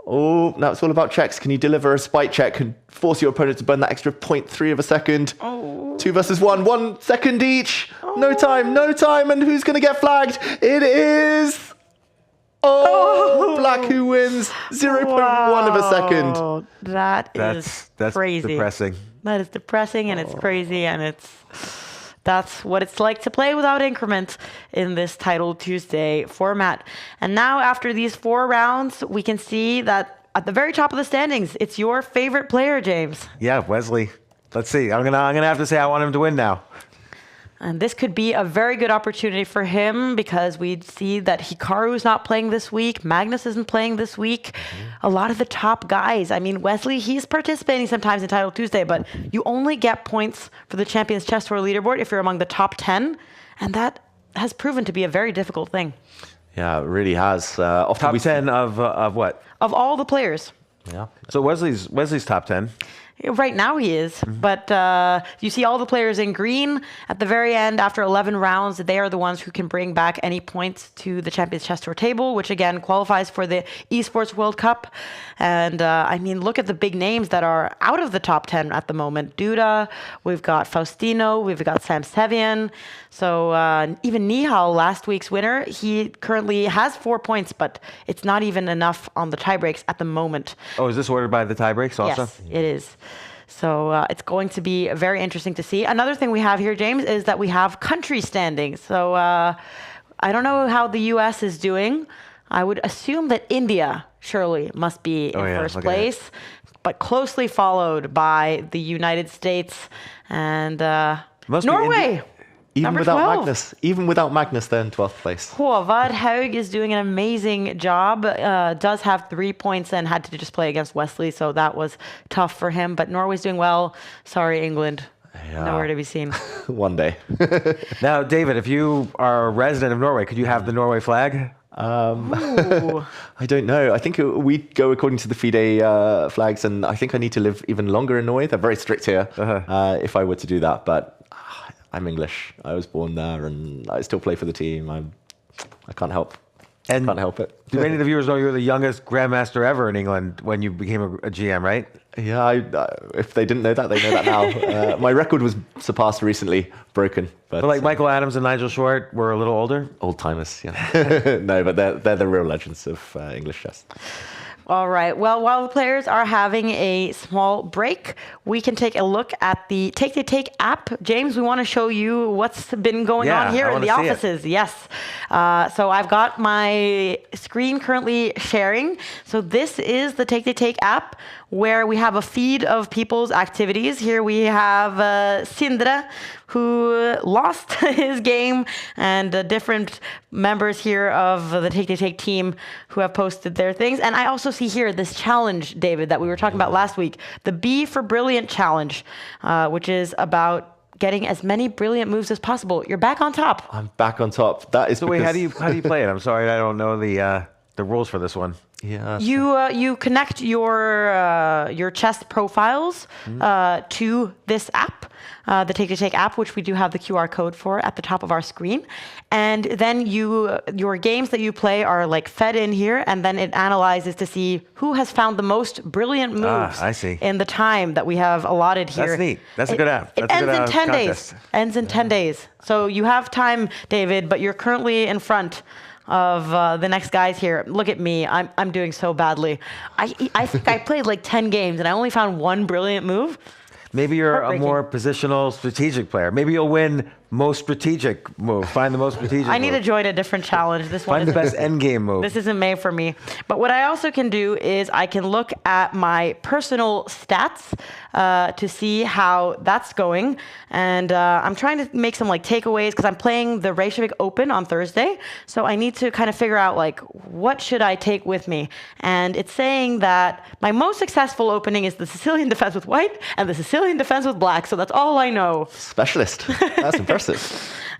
Oh, now it's all about checks. Can you deliver a spike check and force your opponent to burn that extra 0.3 of a second? 2 versus 1, 1 second each. No time. And who's going to get flagged? It is... Black who wins 0.1 of a second. That's crazy. Depressing. That is depressing, and it's crazy, and that's what it's like to play without increment in this Title Tuesday format. And now, after these 4 rounds, we can see that at the very top of the standings, it's your favorite player, James. Yeah, Wesley. Let's see. I'm gonna have to say I want him to win now. And this could be a very good opportunity for him because we see that Hikaru is not playing this week. Magnus isn't playing this week. A lot of the top guys. I mean, Wesley, he's participating sometimes in Title Tuesday, but you only get points for the Champions Chess Tour leaderboard if you're among the top 10. And that has proven to be a very difficult thing. Yeah, it really has. Top 10 of what? Of all the players. Yeah. So Wesley's top 10. Right now he is, but you see all the players in green at the very end after 11 rounds. They are the ones who can bring back any points to the Champions Chess Tour table, which again qualifies for the Esports World Cup. And I mean, look at the big names that are out of the top 10 at the moment. Duda, we've got Faustino, we've got Sam Sevian. So even Nihal, last week's winner, he currently has 4 points, but it's not even enough on the tiebreaks at the moment. Oh, is this ordered by the tiebreaks also? Yes, it is. So it's going to be very interesting to see. Another thing we have here, James, is that we have country standings. So I don't know how the U.S. is doing. I would assume that India surely must be in first place, but closely followed by the United States and Norway. Even Number without 12. Magnus. Even without Magnus, they're in 12th place. Håvard Haug is doing an amazing job. Does have 3 points and had to just play against Wesley, so that was tough for him. But Norway's doing well. Sorry, England. Yeah. Nowhere to be seen. One day. Now, David, if you are a resident of Norway, could you have the Norway flag? I don't know. I think we go according to the FIDE flags, and I think I need to live even longer in Norway. They're very strict here if I were to do that, but I'm English. I was born there, and I still play for the team. I can't help. Can't help it. Do many of the viewers know you're the youngest grandmaster ever in England when you became a GM, right? Yeah, if they didn't know that, they know that now. My record was surpassed recently, broken. But like Michael Adams and Nigel Short were a little older? Old timers, yeah. No, but they're the real legends of English chess. All right. Well, while the players are having a small break, we can take a look at the Take app. James, we want to show you what's been going on here in the offices. Yes. So I've got my screen currently sharing. So this is the Take app where we have a feed of people's activities. Here we have Sindre, who lost his game, and different members here of the Take team who have posted their things. And I also see here this challenge, David, that we were talking about last week, the B for Brilliant challenge, which is about getting as many brilliant moves as possible. You're back on top. I'm back on top. That is. So wait, how do you play it? I'm sorry, I don't know the rules for this one. Yeah. You connect your chess profiles to this app, the Take app, which we do have the QR code for at the top of our screen, and then your games that you play are like fed in here, and then it analyzes to see who has found the most brilliant moves. I see. In the time that we have allotted here. That's neat. That's a good app. It ends in 10 days. Ends in 10 days. So you have time, David, but you're currently in front of the next guys here. Look at me. I'm doing so badly. I think I played like 10 games and I only found one brilliant move. Maybe you're a more positional, strategic player. Maybe you'll win most strategic move. Find the most strategic I need move. to join a different challenge. This one Find the best endgame move. This isn't made for me. But what I also can do is I can look at my personal stats to see how that's going. And I'm trying to make some like takeaways because I'm playing the Reykjavik Open on Thursday. So I need to kind of figure out like what should I take with me. And it's saying that my most successful opening is the Sicilian defense with white and the Sicilian defense with black. So that's all I know. Specialist. That's impressive.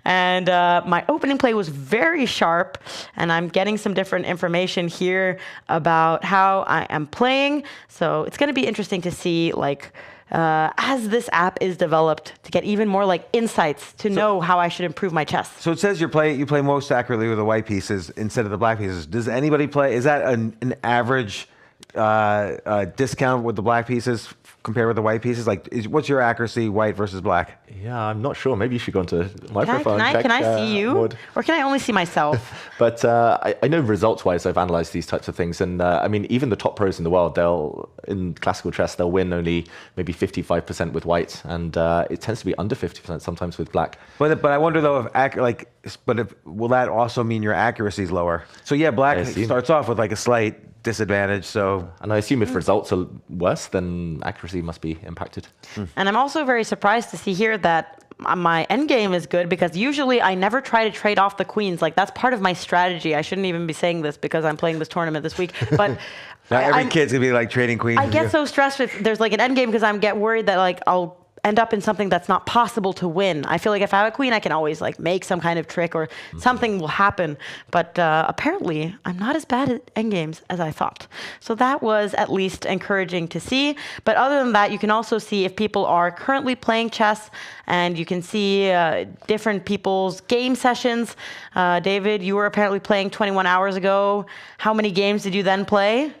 And my opening play was very sharp, and I'm getting some different information here about how I am playing. So it's going to be interesting to see, like, as this app is developed, to get even more like insights to know how I should improve my chess. So it says you play most accurately with the white pieces instead of the black pieces. Does anybody play? Is that an average discount with the black pieces compared with the white pieces? Like, what's your accuracy, white versus black? Yeah, I'm not sure. Maybe you should go onto my profile and check. Can I see you? Maud. Or can I only see myself? But I know results-wise, I've analyzed these types of things. And I mean, even the top pros in the world, in classical chess, they'll win only maybe 55% with white. And it tends to be under 50% sometimes with black. But I wonder, though, will that also mean your accuracy is lower? So, yeah, black starts off with like a slight disadvantage. So, and I assume if results are worse, then accuracy must be impacted. And I'm also very surprised to see here that my endgame is good, because usually I never try to trade off the queens. Like, that's part of my strategy. I shouldn't even be saying this because I'm playing this tournament this week. But now every kid's gonna be like trading queens. I get so stressed if there's like an endgame, because I get worried that like I'll end up in something that's not possible to win. I feel like if I have a queen, I can always like make some kind of trick or something will happen. But apparently, I'm not as bad at endgames as I thought. So that was at least encouraging to see. But other than that, you can also see if people are currently playing chess, and you can see different people's game sessions. David, you were apparently playing 21 hours ago. How many games did you then play?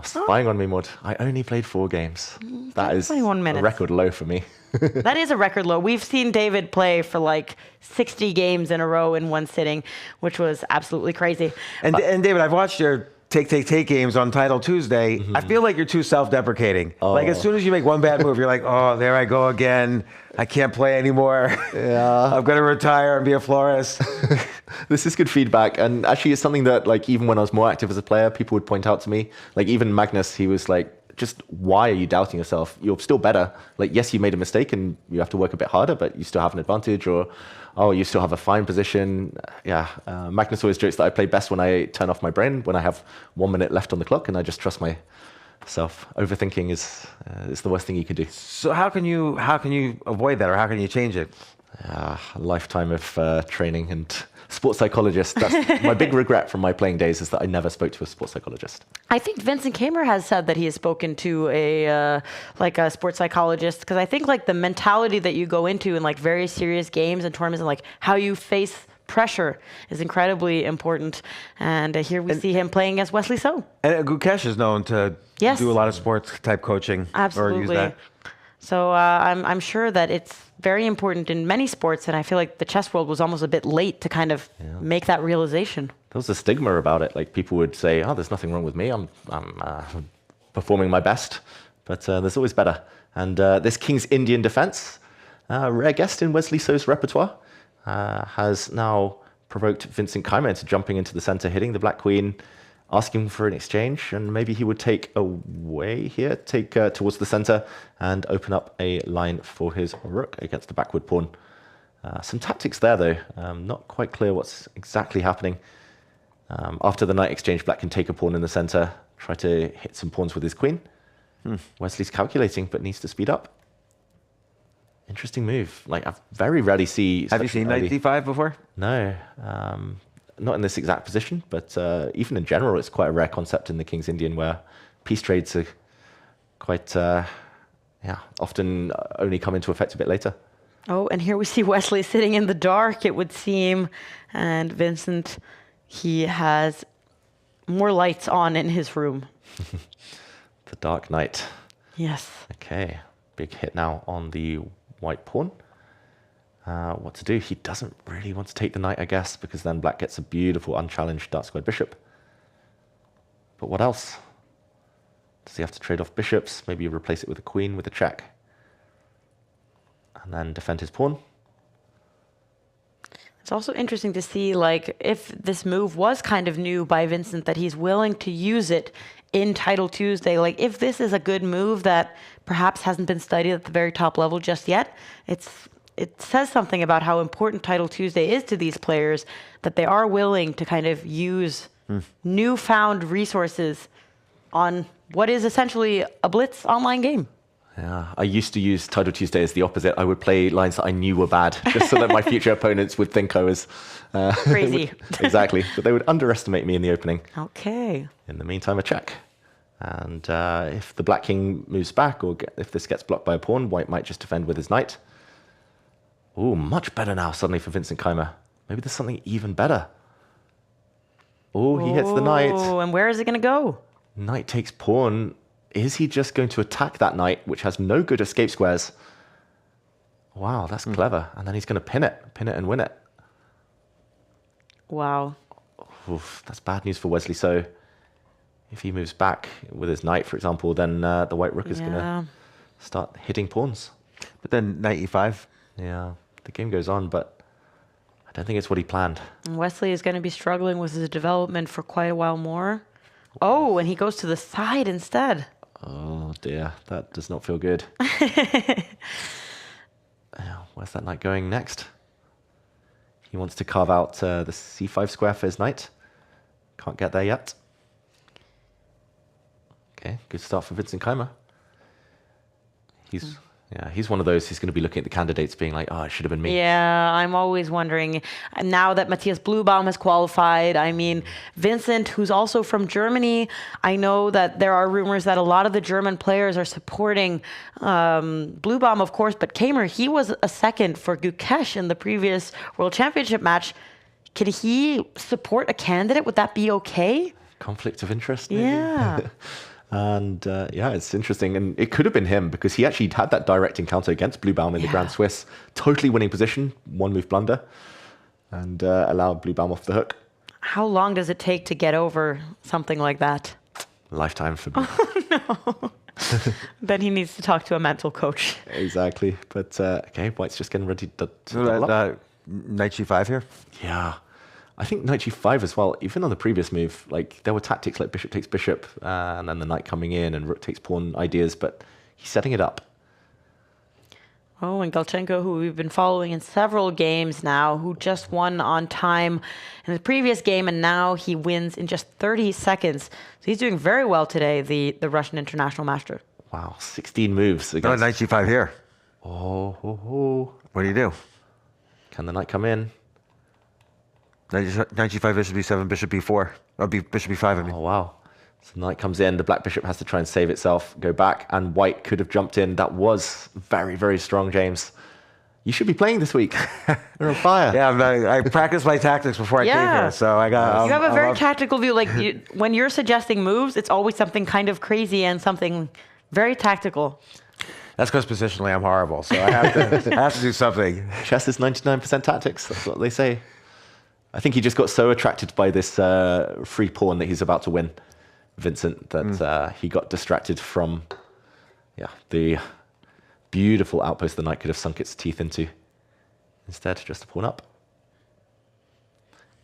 Spying on me, Maud. I only played 4 games. That is 21 minutes. A record low for me. That is a record low. We've seen David play for like 60 games in a row in one sitting, which was absolutely crazy. And David, I've watched your take games on Title Tuesday. I feel like you're too self-deprecating. Like, as soon as you make one bad move, you're like, oh, there I go again. I can't play anymore. Yeah. I'm going to retire and be a florist. This is good feedback. And actually, it's something that, like, even when I was more active as a player, people would point out to me. Like, even Magnus, he was like, just why are you doubting yourself? You're still better. Like, yes, you made a mistake and you have to work a bit harder, but you still have an advantage. Or, oh, you still have a fine position. Yeah. Magnus always jokes that I play best when I turn off my brain, when I have 1 minute left on the clock and I just trust myself. Overthinking is the worst thing you can do. So how can you avoid that, or how can you change it? A lifetime of training and sports psychologist. That's my big regret from my playing days, is that I never spoke to a sports psychologist. I think Vincent Kamer has said that he has spoken to a sports psychologist, because I think like the mentality that you go into in like very serious games and tournaments, and like how you face pressure is incredibly important. And here we see him playing against Wesley So. And Gukesh is known to do a lot of sports type coaching. Absolutely. Or use that. So I'm sure that it's very important in many sports, and I feel like the chess world was almost a bit late to kind of make that realization. There was a stigma about it. Like, people would say, oh, there's nothing wrong with me. I'm performing my best, but there's always better. And this King's Indian defense, rare guest in Wesley So's repertoire, has now provoked Vincent Keimer into jumping into the center, hitting the black queen, asking for an exchange, and maybe he would take away here, take towards the center, and open up a line for his rook against the backward pawn. Some tactics there, though. Not quite clear what's exactly happening. After the knight exchange, black can take a pawn in the center, try to hit some pawns with his queen. Wesley's calculating, but needs to speed up. Interesting move. Like, I very rarely see... Have you seen knight d5 before? No. Not in this exact position, but even in general, it's quite a rare concept in the King's Indian, where piece trades are quite, often only come into effect a bit later. Oh, and here we see Wesley sitting in the dark, it would seem. And Vincent, he has more lights on in his room. The Dark Knight. Yes. Okay, big hit now on the white pawn. What to do? He doesn't really want to take the knight, I guess, because then black gets a beautiful unchallenged dark squared bishop. But what else? Does he have to trade off bishops? Maybe replace it with a queen with a check. And then defend his pawn. It's also interesting to see, like, if this move was kind of new by Vincent, that he's willing to use it in Title Tuesday. Like, if this is a good move that perhaps hasn't been studied at the very top level just yet, it says something about how important Title Tuesday is to these players, that they are willing to kind of use newfound resources on what is essentially a blitz online game. Yeah, I used to use Title Tuesday as the opposite. I would play lines that I knew were bad, just so that my future opponents would think I was... crazy. Exactly. But they would underestimate me in the opening. Okay. In the meantime, a check. And if the black king moves back, or if this gets blocked by a pawn, white might just defend with his knight. Ooh, much better now suddenly for Vincent Keimer. Maybe there's something even better. Oh, he hits the knight. Oh, and where is it going to go? Knight takes pawn. Is he just going to attack that knight, which has no good escape squares? Wow, that's clever. And then he's going to pin it and win it. Wow. Oof, that's bad news for Wesley. So if he moves back with his knight, for example, then the white rook is going to start hitting pawns. But then knight e5. Yeah, the game goes on, but I don't think it's what he planned. And Wesley is going to be struggling with his development for quite a while more. Oh, and he goes to the side instead. Oh dear, that does not feel good. Where's that knight going next? He wants to carve out the c5 square for his knight. Can't get there yet. Okay, good start for Vincent Keimer. He's one of those who's going to be looking at the candidates being like, oh, it should have been me. Yeah, I'm always wondering, now that Matthias Bluebaum has qualified, I mean, Vincent, who's also from Germany, I know that there are rumors that a lot of the German players are supporting Bluebaum, of course, but Keimer, he was a second for Gukesh in the previous World Championship match. Can he support a candidate? Would that be okay? Conflict of interest, maybe? Yeah. And it's interesting. And it could have been him because he actually had that direct encounter against Bluebaum in the Grand Swiss. Totally winning position, one move blunder, and allowed Bluebaum off the hook. How long does it take to get over something like that? Lifetime for me. No. Then he needs to talk to a mental coach. Exactly. But okay, White's just getting ready to Knight g5 here? Yeah. I think knight g5 as well, even on the previous move, like there were tactics like bishop takes bishop and then the knight coming in and rook takes pawn ideas, but he's setting it up. Oh, and Galchenko, who we've been following in several games now, who just won on time in the previous game, and now he wins in just 30 seconds. So he's doing very well today, the Russian international master. Wow, 16 moves No, against... knight g5 here. Oh. What do you do? Can the knight come in? Knight g5, bishop b7, bishop b4. Or bishop b5, I mean. Oh, wow. So the knight comes in, the black bishop has to try and save itself, go back, and white could have jumped in. That was very, very strong, James. You should be playing this week. You're on fire. Yeah, I practiced my tactics before I came here, so I got... You have a very tactical view. Like when you're suggesting moves, it's always something kind of crazy and something very tactical. That's because positionally I'm horrible, so I have to do something. Chess is 99% tactics. That's what they say. I think he just got so attracted by this free pawn that he's about to win, Vincent, that he got distracted from the beautiful outpost the knight could have sunk its teeth into. Instead, just a pawn up.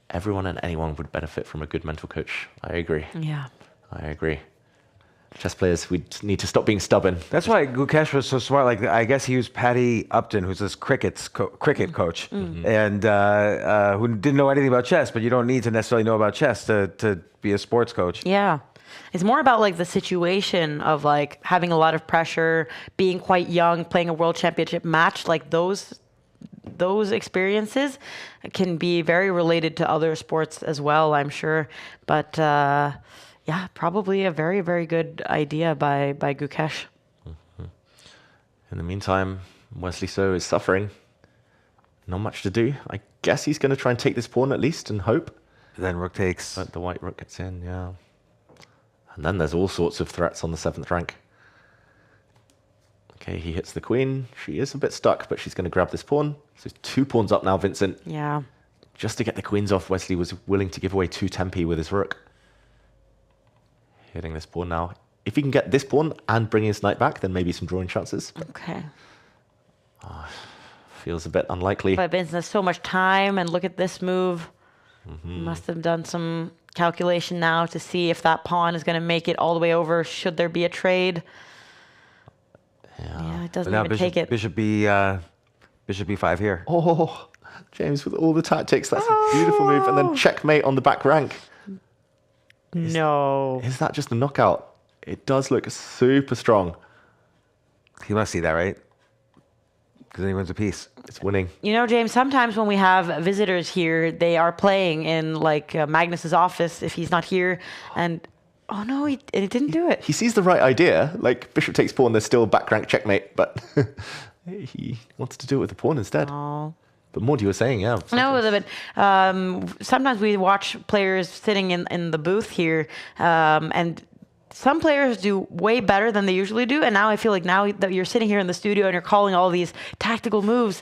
Everyone and anyone would benefit from a good mental coach. I agree. Yeah. I agree. Chess players, we need to stop being stubborn. That's why Gukesh was so smart. Like, I guess he used Paddy Upton, who's this cricket coach, and who didn't know anything about chess. But you don't need to necessarily know about chess to be a sports coach. Yeah. It's more about like the situation of like having a lot of pressure, being quite young, playing a world championship match. Like those experiences can be very related to other sports as well, I'm sure. But yeah, probably a very, very good idea by Gukesh. In the meantime, Wesley So is suffering. Not much to do. I guess he's going to try and take this pawn at least and hope. Then rook takes. But the white rook gets in, yeah. And then there's all sorts of threats on the 7th rank. Okay, he hits the queen. She is a bit stuck, but she's going to grab this pawn. So 2 pawns up now, Vincent. Yeah. Just to get the queens off, Wesley was willing to give away 2 tempi with his rook. Hitting this pawn now. If he can get this pawn and bring his knight back, then maybe some drawing chances. Okay. Feels a bit unlikely. But Vincent has so much time, and look at this move. Must have done some calculation now to see if that pawn is going to make it all the way over. Should there be a trade? Yeah, it doesn't even take it. Bishop b5 here. Oh, James with all the tactics. That's a beautiful move. And then checkmate on the back rank. No. Is that just a knockout? It does look super strong. He must see that, right? Because then he wins a piece. It's winning. You know, James, sometimes when we have visitors here, they are playing in like Magnus's office if he's not here. And oh no, it didn't do it. He sees the right idea. Like bishop takes pawn, there's still back rank checkmate, but he wants to do it with the pawn instead. Oh. But Maud, you were saying, yeah. No, but sometimes we watch players sitting in the booth here, and some players do way better than they usually do. And now I feel like now that you're sitting here in the studio and you're calling all these tactical moves,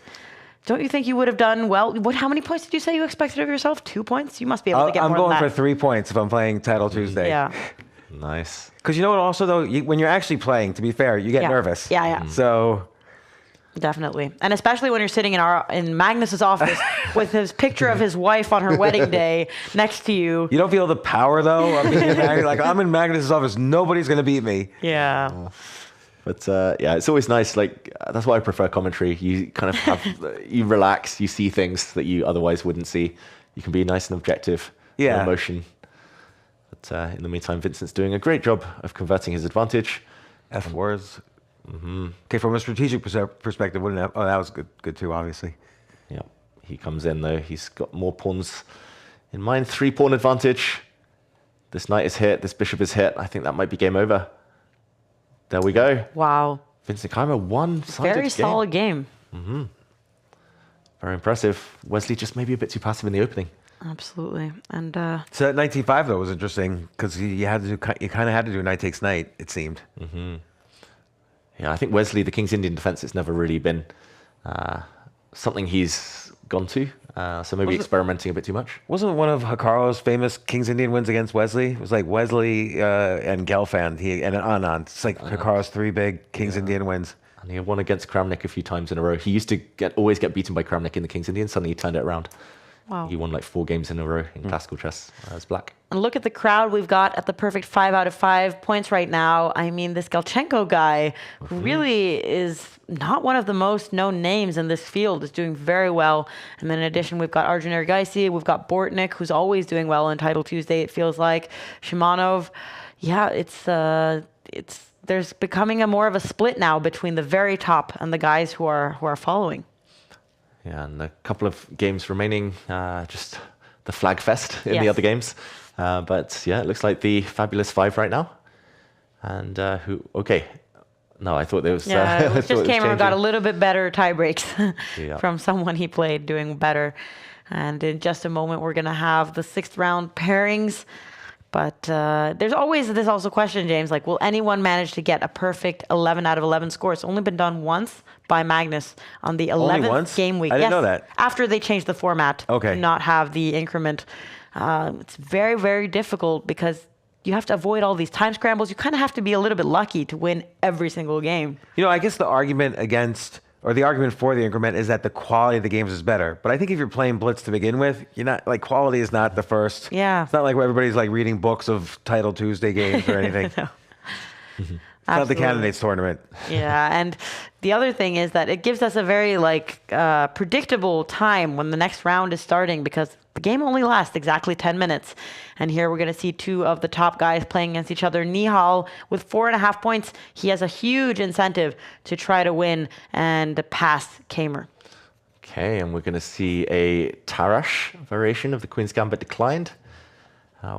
don't you think you would have done well? How many points did you say you expected of yourself? 2 points? You must be able to get I'm more going than for that. 3 points if I'm playing Title Tuesday. Yeah. Nice. Because you know what? Also, though, when you're actually playing, to be fair, you get nervous. Yeah, yeah. So Definitely. And especially when you're sitting in Magnus's office with his picture of his wife on her wedding day next to you. you don't feel the power, though, of being married. Like, I'm in Magnus's office. Nobody's going to beat me. Yeah. But yeah, it's always nice. Like that's why I prefer commentary. You kind of have, you relax, you see things that you otherwise wouldn't see. You can be nice and objective, no emotion. But in the meantime, Vincent's doing a great job of converting his advantage. F4s. Okay, from a strategic perspective, wouldn't that? Oh, that was good too, obviously. Yeah, he comes in though. He's got more pawns in mind. 3-pawn advantage. This knight is hit. This bishop is hit. I think that might be game over. There we go. Wow. Vincent Keimer, one-sided Very solid game. Very impressive. Wesley just maybe a bit too passive in the opening. Absolutely. And So that 19-5 though was interesting because you kind of had to do a knight takes knight. It seemed. Yeah, I think Wesley, the King's Indian defense, it's never really been something he's gone to. So maybe experimenting a bit too much. Wasn't one of Hikaru's famous King's Indian wins against Wesley? It was like Wesley and Gelfand. And on. It's like Hikaru's 3 big King's Indian wins. And he won against Kramnik a few times in a row. He used to always get beaten by Kramnik in the King's Indian. Suddenly he turned it around. wow. He won like 4 games in a row in classical chess as black. And look at the crowd we've got at the perfect 5 out of 5 points right now. I mean, this Galchenko guy who really is not one of the most known names in this field is doing very well. And then in addition, we've got Arjun Erigaisi, we've got Bortnik, who's always doing well in Title Tuesday, it feels like. Shimanov. Yeah, there's becoming a more of a split now between the very top and the guys who are following. Yeah, and a couple of games remaining, just the flag fest in the Yes. other games. But yeah, it looks like the Fabulous 5 right now. And okay. No, I thought there was... Yeah, I it thought just was came and got a changing. little bit better tie breaks Yeah. from someone he played doing better. And in just a moment, we're going to have the 6th round pairings. But there's always this also question, James, like, will anyone manage to get a perfect 11 out of 11 score? It's only been done once by Magnus on the 11th once? game week. I didn't know that. After they changed the format Okay. to not have the increment. It's very, very difficult because you have to avoid all these time scrambles. You kind of have to be a little bit lucky to win every single game. You know, I guess the argument against, or the argument for the increment is that the quality of the games is better. But I think if you're playing Blitz to begin with, you're not, like, quality is not the first. Yeah. It's not like where everybody's like reading books of Title Tuesday games or anything. No. It's not the Absolutely. candidates tournament. Yeah, and the other thing is that it gives us a very predictable time when the next round is starting because the game only lasts exactly 10 minutes. And here we're going to see 2 of the top guys playing against each other. Nihal with 4.5 points. He has a huge incentive to try to win and pass Kamer. Okay, and we're going to see a Tarash variation of the Queen's Gambit declined.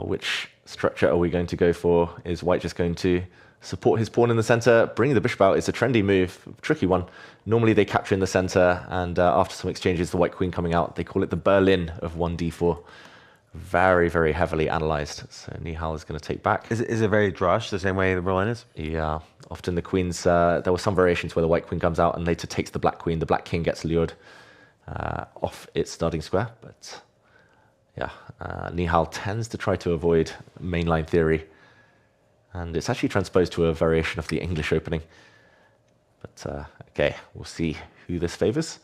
Which structure are we going to go for? Is White just going to support his pawn in the center, bring the bishop out? It's a trendy move, tricky one. Normally they capture in the center, and after some exchanges, the White Queen coming out. They call it the Berlin of 1d4. Very, very heavily analyzed. So Nihal is going to take back. Is it very drush, the same way the Berlin is? Yeah, often the queens, there were some variations where the White Queen comes out and later takes the Black Queen. The Black King gets lured off its starting square, but yeah, Nihal tends to try to avoid mainline theory. And it's actually transposed to a variation of the English opening. But okay, we'll see who this favors.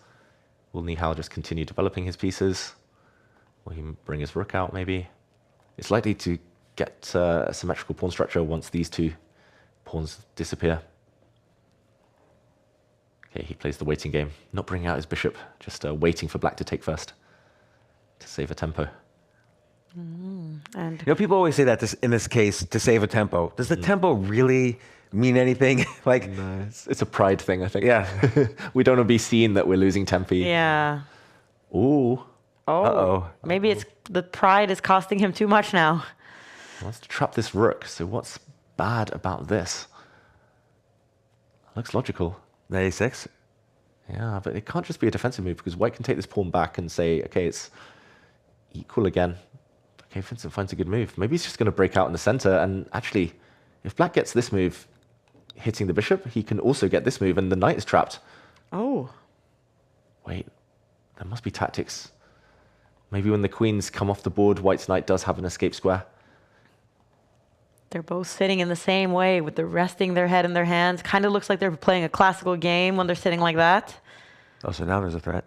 Will Nihal just continue developing his pieces? Will he bring his rook out, maybe? It's likely to get a symmetrical pawn structure once these 2 pawns disappear. Okay, he plays the waiting game, not bringing out his bishop, just waiting for black to take first to save a tempo. And You know, people always say that in this case, to save a tempo. Does the tempo really mean anything? Like, No, it's a pride thing, I think. yeah. We don't want to be seen that we're losing tempi. yeah. Ooh, Oh, Uh-oh. maybe it's the pride is costing him too much now. he wants to trap this rook. So what's bad about this? Looks logical. 96. Yeah, but it can't just be a defensive move because White can take this pawn back and say, okay, it's equal again. Okay, Vincent finds a good move. Maybe he's just going to break out in the center, and actually, If black gets this move, hitting the bishop, he can also get this move, and the knight is trapped. Oh. Wait, there must be tactics. Maybe when the queens come off the board, white's knight does have an escape square. They're both sitting in the same way with the resting their head in their hands. Kind of looks like they're playing a classical game when they're sitting like that. Oh, so now there's a threat.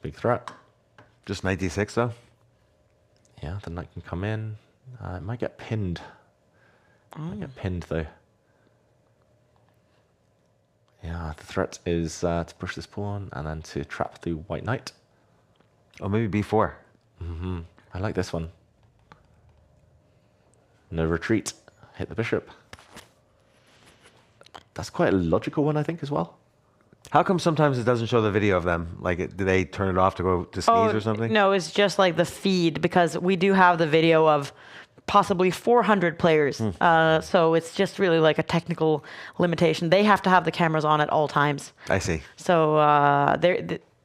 Big threat. Just knight d6 though. Yeah, the knight can come in. It might get pinned. Might get pinned though. Yeah, the threat is to push this pawn and then to trap the white knight. Oh, maybe b4. I like this one. No retreat. Hit the bishop. That's quite a logical one, I think, as well. How come sometimes it doesn't show the video of them? Like, do they turn it off to go to sneeze or something? No, it's just like the feed, because we do have the video of possibly 400 players. So it's just really like a technical limitation. They have to have the cameras on at all times. I see. So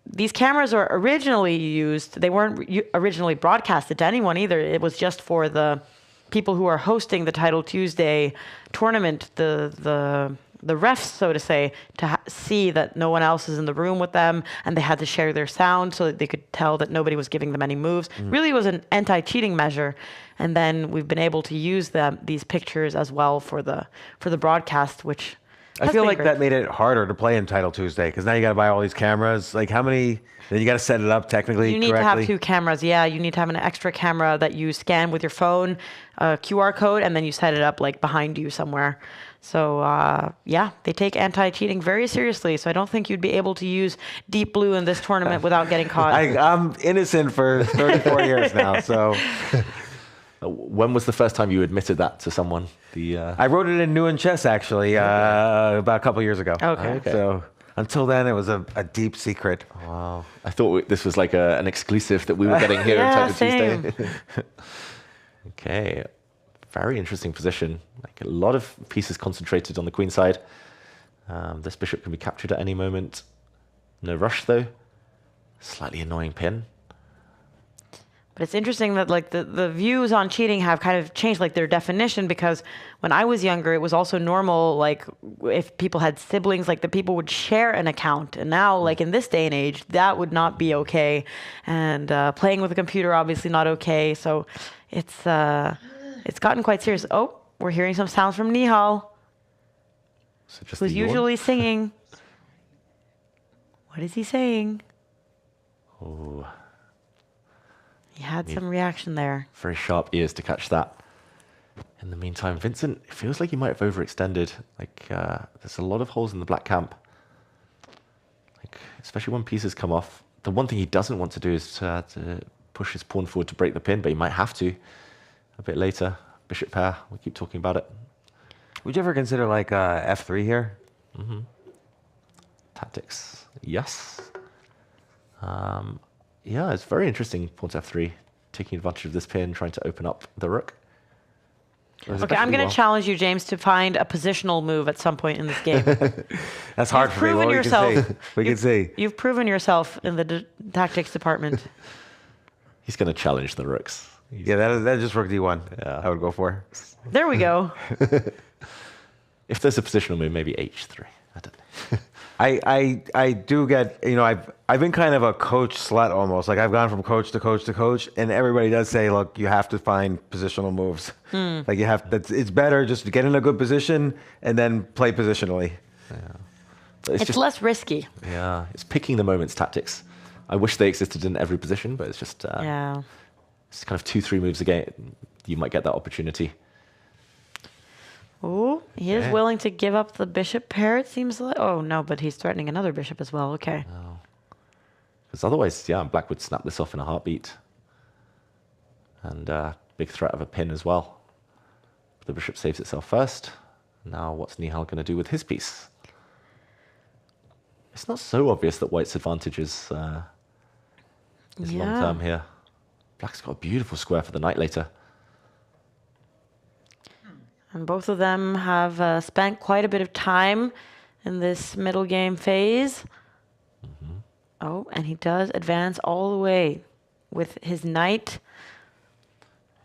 these cameras are originally used. They weren't originally broadcasted to anyone either. It was just for the people who are hosting the Title Tuesday tournament, the refs, so to say, to see that no one else is in the room with them, and they had to share their sound so that they could tell that nobody was giving them any moves. Really was an anti-cheating measure, and then we've been able to use these pictures as well for the broadcast, which I feel like that made it harder to play in Title Tuesday because now you got to buy all these cameras. Like how many? Then you got to set it up technically. You need to have 2 cameras. Yeah, you need to have an extra camera that you scan with your phone, QR code, and then you set it up like behind you somewhere. So yeah, they take anti-cheating very seriously. So I don't think you'd be able to use Deep Blue in this tournament without getting caught. I'm innocent for 34 years now. So When was the first time you admitted that to someone? I wrote it in New in Chess actually about a couple years ago. Okay. So until then, it was a deep secret. Wow. I thought this was like an exclusive that we were getting here Yeah, in Title Tuesday. Okay. Very interesting position. Like a lot of pieces concentrated on the queen side. This bishop can be captured at any moment. No rush though. Slightly annoying pin. But it's interesting that like the views on cheating have kind of changed like their definition, because when I was younger, it was also normal, like if people had siblings, like the people would share an account. And now, like in this day and age, that would not be okay. And playing with a computer, obviously not okay. So it's gotten quite serious. Oh, we're hearing some sounds from Nihal, So just who's the yawn. usually singing. What is he saying? Oh, He had some reaction there. very sharp ears to catch that. In the meantime, Vincent, it feels like he might have overextended. Like there's a lot of holes in the black camp. Like especially when pieces come off. The one thing he doesn't want to do is to push his pawn forward to break the pin, but he might have to a bit later. Bishop pair, we keep talking about it. Would you ever consider like f3 here? Tactics, yes. Yeah, it's very interesting, pawn to f3, taking advantage of this pin, trying to open up the rook. Okay, I'm going to challenge you, James, to find a positional move at some point in this game. That's hard for me. proven Well, yourself. We can see. You've proven yourself in the tactics department. He's going to challenge the rooks. Yeah, that's just rook d1. Yeah. I would go for. There we go. If there's a positional move, maybe h3. I don't know. I do get, I've been kind of a coach slut almost. Like I've gone from coach to coach to coach, and everybody does say, look, you have to find positional moves. Like it's better just to get in a good position and then play positionally. But It's less risky. Yeah, it's picking the moments tactics. I wish they existed in every position, but it's just Yeah. it's kind of 2-3 moves a game. You might get that opportunity. Ooh, he is willing to give up the bishop pair, it seems like. Oh, no, but he's threatening another bishop as well. Okay. Because otherwise, yeah, black would snap this off in a heartbeat. And big threat of a pin as well. The bishop saves itself first. Now what's Nihal going to do with his piece? It's not so obvious that white's advantage is long term here. Black's got a beautiful square for the knight later. And both of them have spent quite a bit of time in this middle game phase. Oh, and he does advance all the way with his knight.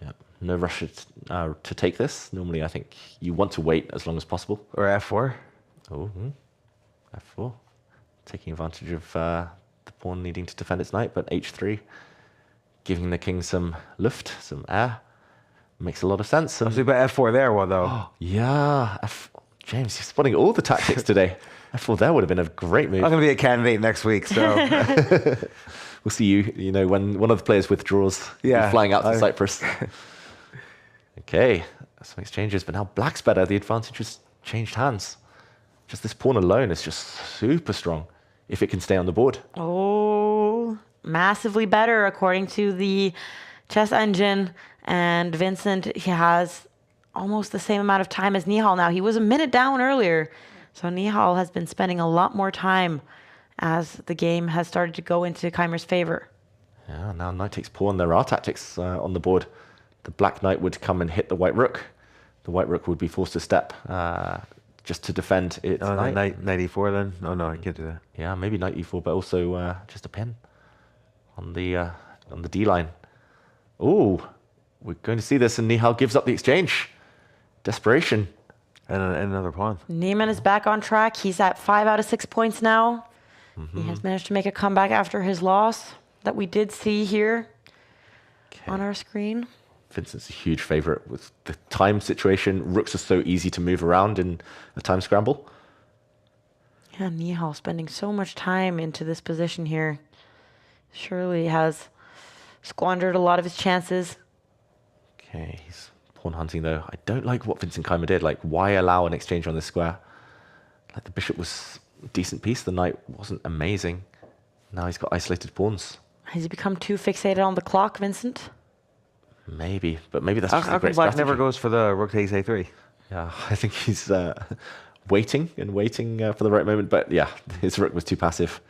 Yeah. No rush to take this. Normally, I think you want to wait as long as possible. Or F4. Oh, F4. Taking advantage of the pawn needing to defend its knight, but H3. Giving the king some luft, some air. Makes a lot of sense. I was thinking about F4 there, though. Yeah. James, you're spotting all the tactics today. F4 there would have been a great move. I'm going to be a candidate next week, so. We'll see you, when one of the players withdraws, you're flying out to Cyprus. Okay, some exchanges, but now black's better. The advantage has changed hands. Just this pawn alone is just super strong if it can stay on the board. Oh, massively better according to the chess engine. And Vincent, he has almost the same amount of time as Nihal now. He was a minute down earlier. So Nihal has been spending a lot more time as the game has started to go into Keimer's favor. Yeah, now knight takes pawn. There are tactics on the board. The black knight would come and hit the white rook. The white rook would be forced to step just to defend its knight. Knight e4 then? Oh, no, I can't do that. Yeah, maybe knight e4, but also just a pin on the D line. Oh, we're going to see this, and Nihal gives up the exchange. Desperation. And another pawn. Niemann is back on track. He's at 5 out of 6 points now. He has managed to make a comeback after his loss that we did see here on our screen. Vincent's a huge favorite with the time situation. Rooks are so easy to move around in a time scramble. Yeah, Nihal spending so much time into this position here. Surely has squandered a lot of his chances. Okay, he's pawn hunting though. I don't like what Vincent Keimer did. Like, why allow an exchange on this square? Like, the bishop was a decent piece. The knight wasn't amazing. Now he's got isolated pawns. Has he become too fixated on the clock, Vincent? Maybe, but maybe that's How just a come great black strategy. never goes for the rook takes a3? Yeah, I think he's waiting for the right moment. But yeah, his rook was too passive.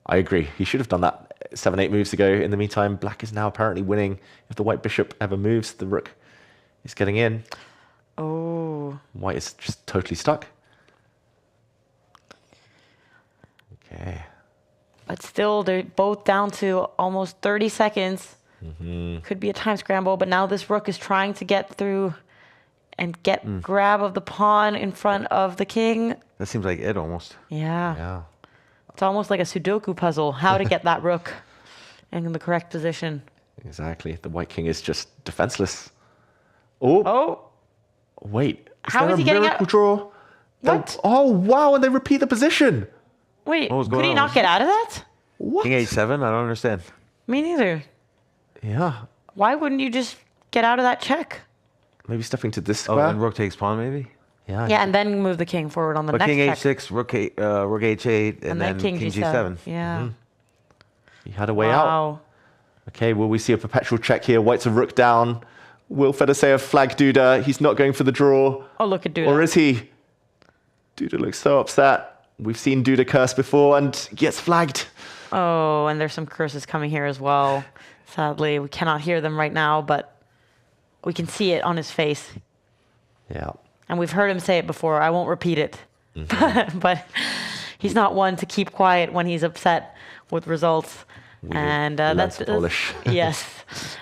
I agree. He should have done that 7-8 moves ago. In the meantime, black is now apparently winning. If the white bishop ever moves, the rook is getting in. Oh. White is just totally stuck. Okay. But still, they're both down to almost 30 seconds. Could be a time scramble, but now this rook is trying to get through and get grab of the pawn in front of the king. That seems like it almost. Yeah. Yeah. It's almost like a Sudoku puzzle, how to get that rook in the correct position. Exactly. The white king is just defenseless. Oh. Oh, Wait. How there is he a getting miracle out? draw? What? Oh, wow. And they repeat the position. wait, What was could going he on? not get out of that? What? King h7? I don't understand. Me neither. Yeah. Why wouldn't you just get out of that check? Maybe stepping to this Oh, square. and rook takes pawn maybe? Yeah. Yeah, and then move the king forward on the But next king check. h6, rook h8, and then king g7. Yeah. He had a way out. Wow. Okay, will we see a perpetual check here? White's a rook down. Will Fedosseyev flag Duda? He's not going for the draw. Oh, look at Duda. Or is he? Duda looks so upset. We've seen Duda curse before and gets flagged. Oh, and there's some curses coming here as well. Sadly, we cannot hear them right now, but we can see it on his face. Yeah. And we've heard him say it before. I won't repeat it. But he's not one to keep quiet when he's upset with results. And that's Polish. yes.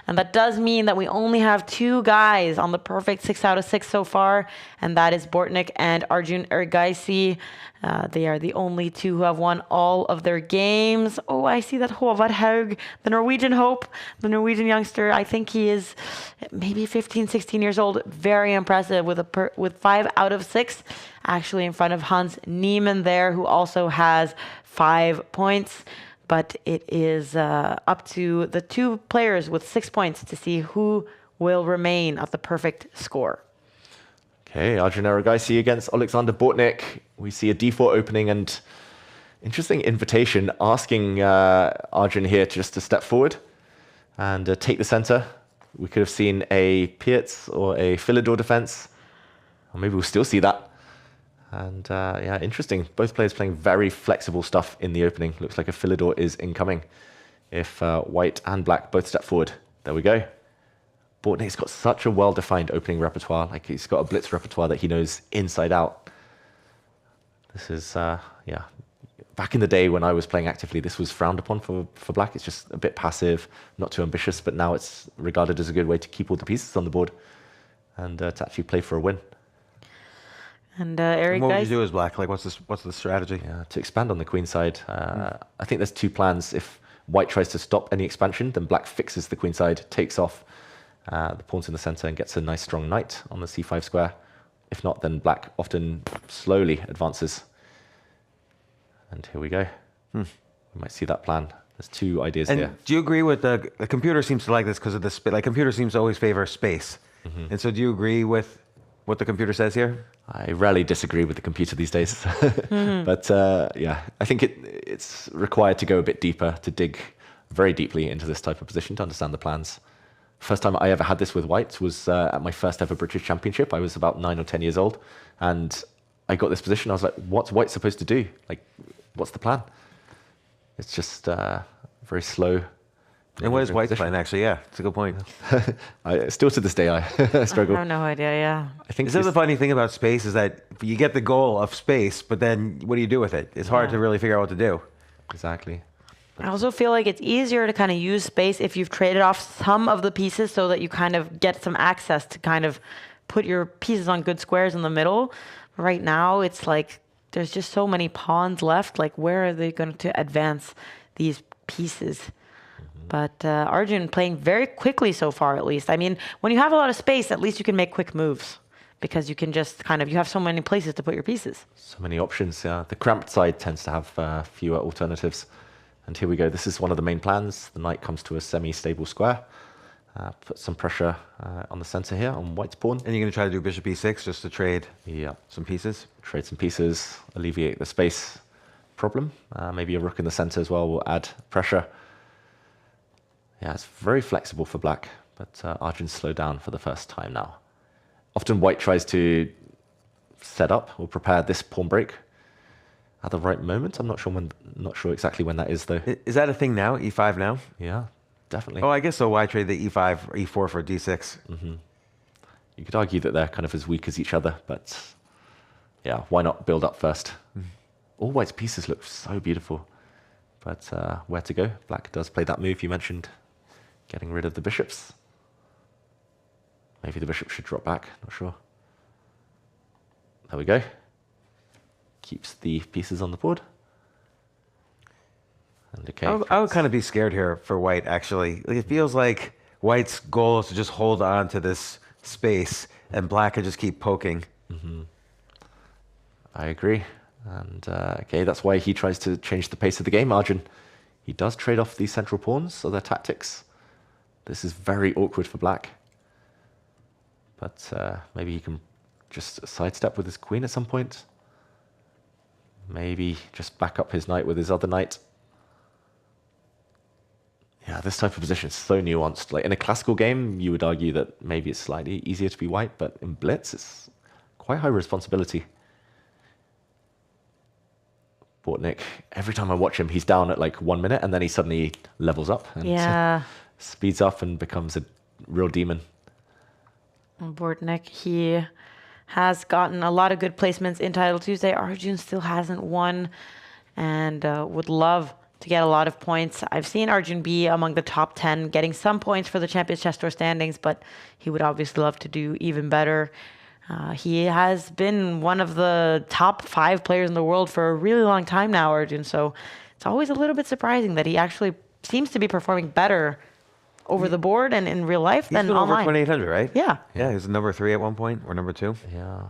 And that does mean that we only have 2 guys on the perfect 6 out of 6 so far, and that is Bortnik and Arjun Ergaisi. They are the only 2 who have won all of their games. Oh, I see that Håvard Haug, the Norwegian hope, the Norwegian youngster. I think he is maybe 15, 16 years old. Very impressive with 5 out of 6, actually in front of Hans Niemann there, who also has 5 points. But it is up to the 2 players with 6 points to see who will remain at the perfect score. Okay, Arjun Ergaisi against Alexander Bortnik. We see a d4 opening and interesting invitation asking Arjun here just to step forward and take the center. We could have seen a Pietz or a Philidor defense. Or maybe we'll still see that. And yeah, interesting. Both players playing very flexible stuff in the opening. Looks like a Philidor is incoming. If white and black both step forward. There we go. Bortnik's got such a well-defined opening repertoire. Like, he's got a blitz repertoire that he knows inside out. This is, yeah, back in the day when I was playing actively, this was frowned upon for black. It's just a bit passive, not too ambitious, but now it's regarded as a good way to keep all the pieces on the board and to actually play for a win. And Eric, What would guys? you do as black? Like, what's the strategy? Yeah, to expand on the queen side, I think there's two plans. If white tries to stop any expansion, then black fixes the queen side, takes off the pawns in the center and gets a nice strong knight on the c5 square. If not, then black often slowly advances. And here we go. We might see that plan. There's two ideas And here. do you agree with the computer seems to like this because of the like computer seems to always favor space. And so do you agree with what the computer says here? I rarely disagree with the computer these days. But yeah, I think it's required to go a bit deeper, to dig very deeply into this type of position to understand the plans. First time I ever had this with white was at my first ever British Championship. I was about 9 or 10 years old, and I got this position. I was like, what's white supposed to do? Like, what's the plan? It's just very slow. And what is white's plan, actually? Yeah, it's a good point. Still to this day, I struggle. I have no idea, yeah. I think This is the funny thing about space is that you get the goal of space, but then what do you do with it? It's hard to really figure out what to do. Exactly. I also feel like it's easier to kind of use space if you've traded off some of the pieces so that you kind of get some access to kind of put your pieces on good squares in the middle. Right now, it's like there's just so many pawns left. Like, where are they going to advance these pieces? But Arjun playing very quickly so far, at least. I mean, when you have a lot of space, at least you can make quick moves because you can just kind of, you have so many places to put your pieces. So many options. Yeah. The cramped side tends to have fewer alternatives. And here we go. This is one of the main plans. The knight comes to a semi-stable square. Put some pressure on the center here on white's pawn. And you're going to try to do bishop e6 just to trade some pieces? Trade some pieces, alleviate the space problem. Maybe a rook in the center as well will add pressure. Yeah, it's very flexible for black, but Arjun's slowed down for the first time now. Often white tries to set up or prepare this pawn break at the right moment. I'm not sure exactly when that is, though. Is that a thing now? E5 now? Yeah, definitely. Oh, I guess so. Why trade the e5 or e4 for d6? You could argue that they're kind of as weak as each other, but yeah, why not build up first? All white's pieces look so beautiful, but where to go? Black does play that move you mentioned, getting rid of the bishops. Maybe the bishop should drop back, not sure. There we go. Keeps the pieces on the board. And okay. I would kind of be scared here for white, actually. Like, it feels like white's goal is to just hold on to this space, and black could just keep poking. I agree. And okay, that's why he tries to change the pace of the game, Arjun. He does trade off these central pawns, so their tactics. This is very awkward for black. But maybe he can just sidestep with his queen at some point. Maybe just back up his knight with his other knight. Yeah, this type of position is so nuanced. Like in a classical game, you would argue that maybe it's slightly easier to be white, but in blitz, it's quite high responsibility. Bortnik, every time I watch him, he's down at like 1 minute, and then he suddenly levels up and speeds up and becomes a real demon. Bortnik, he has gotten a lot of good placements in Title Tuesday. Arjun still hasn't won and would love to get a lot of points. I've seen Arjun be among the top 10, getting some points for the Champions Chess Tour standings, but he would obviously love to do even better. He has been one of the top 5 players in the world for a really long time now, Arjun, so it's always a little bit surprising that he actually seems to be performing better over the board and in real life than been online. over 2800, right? Yeah. Yeah, he was number 3 at one point, or number 2. Yeah.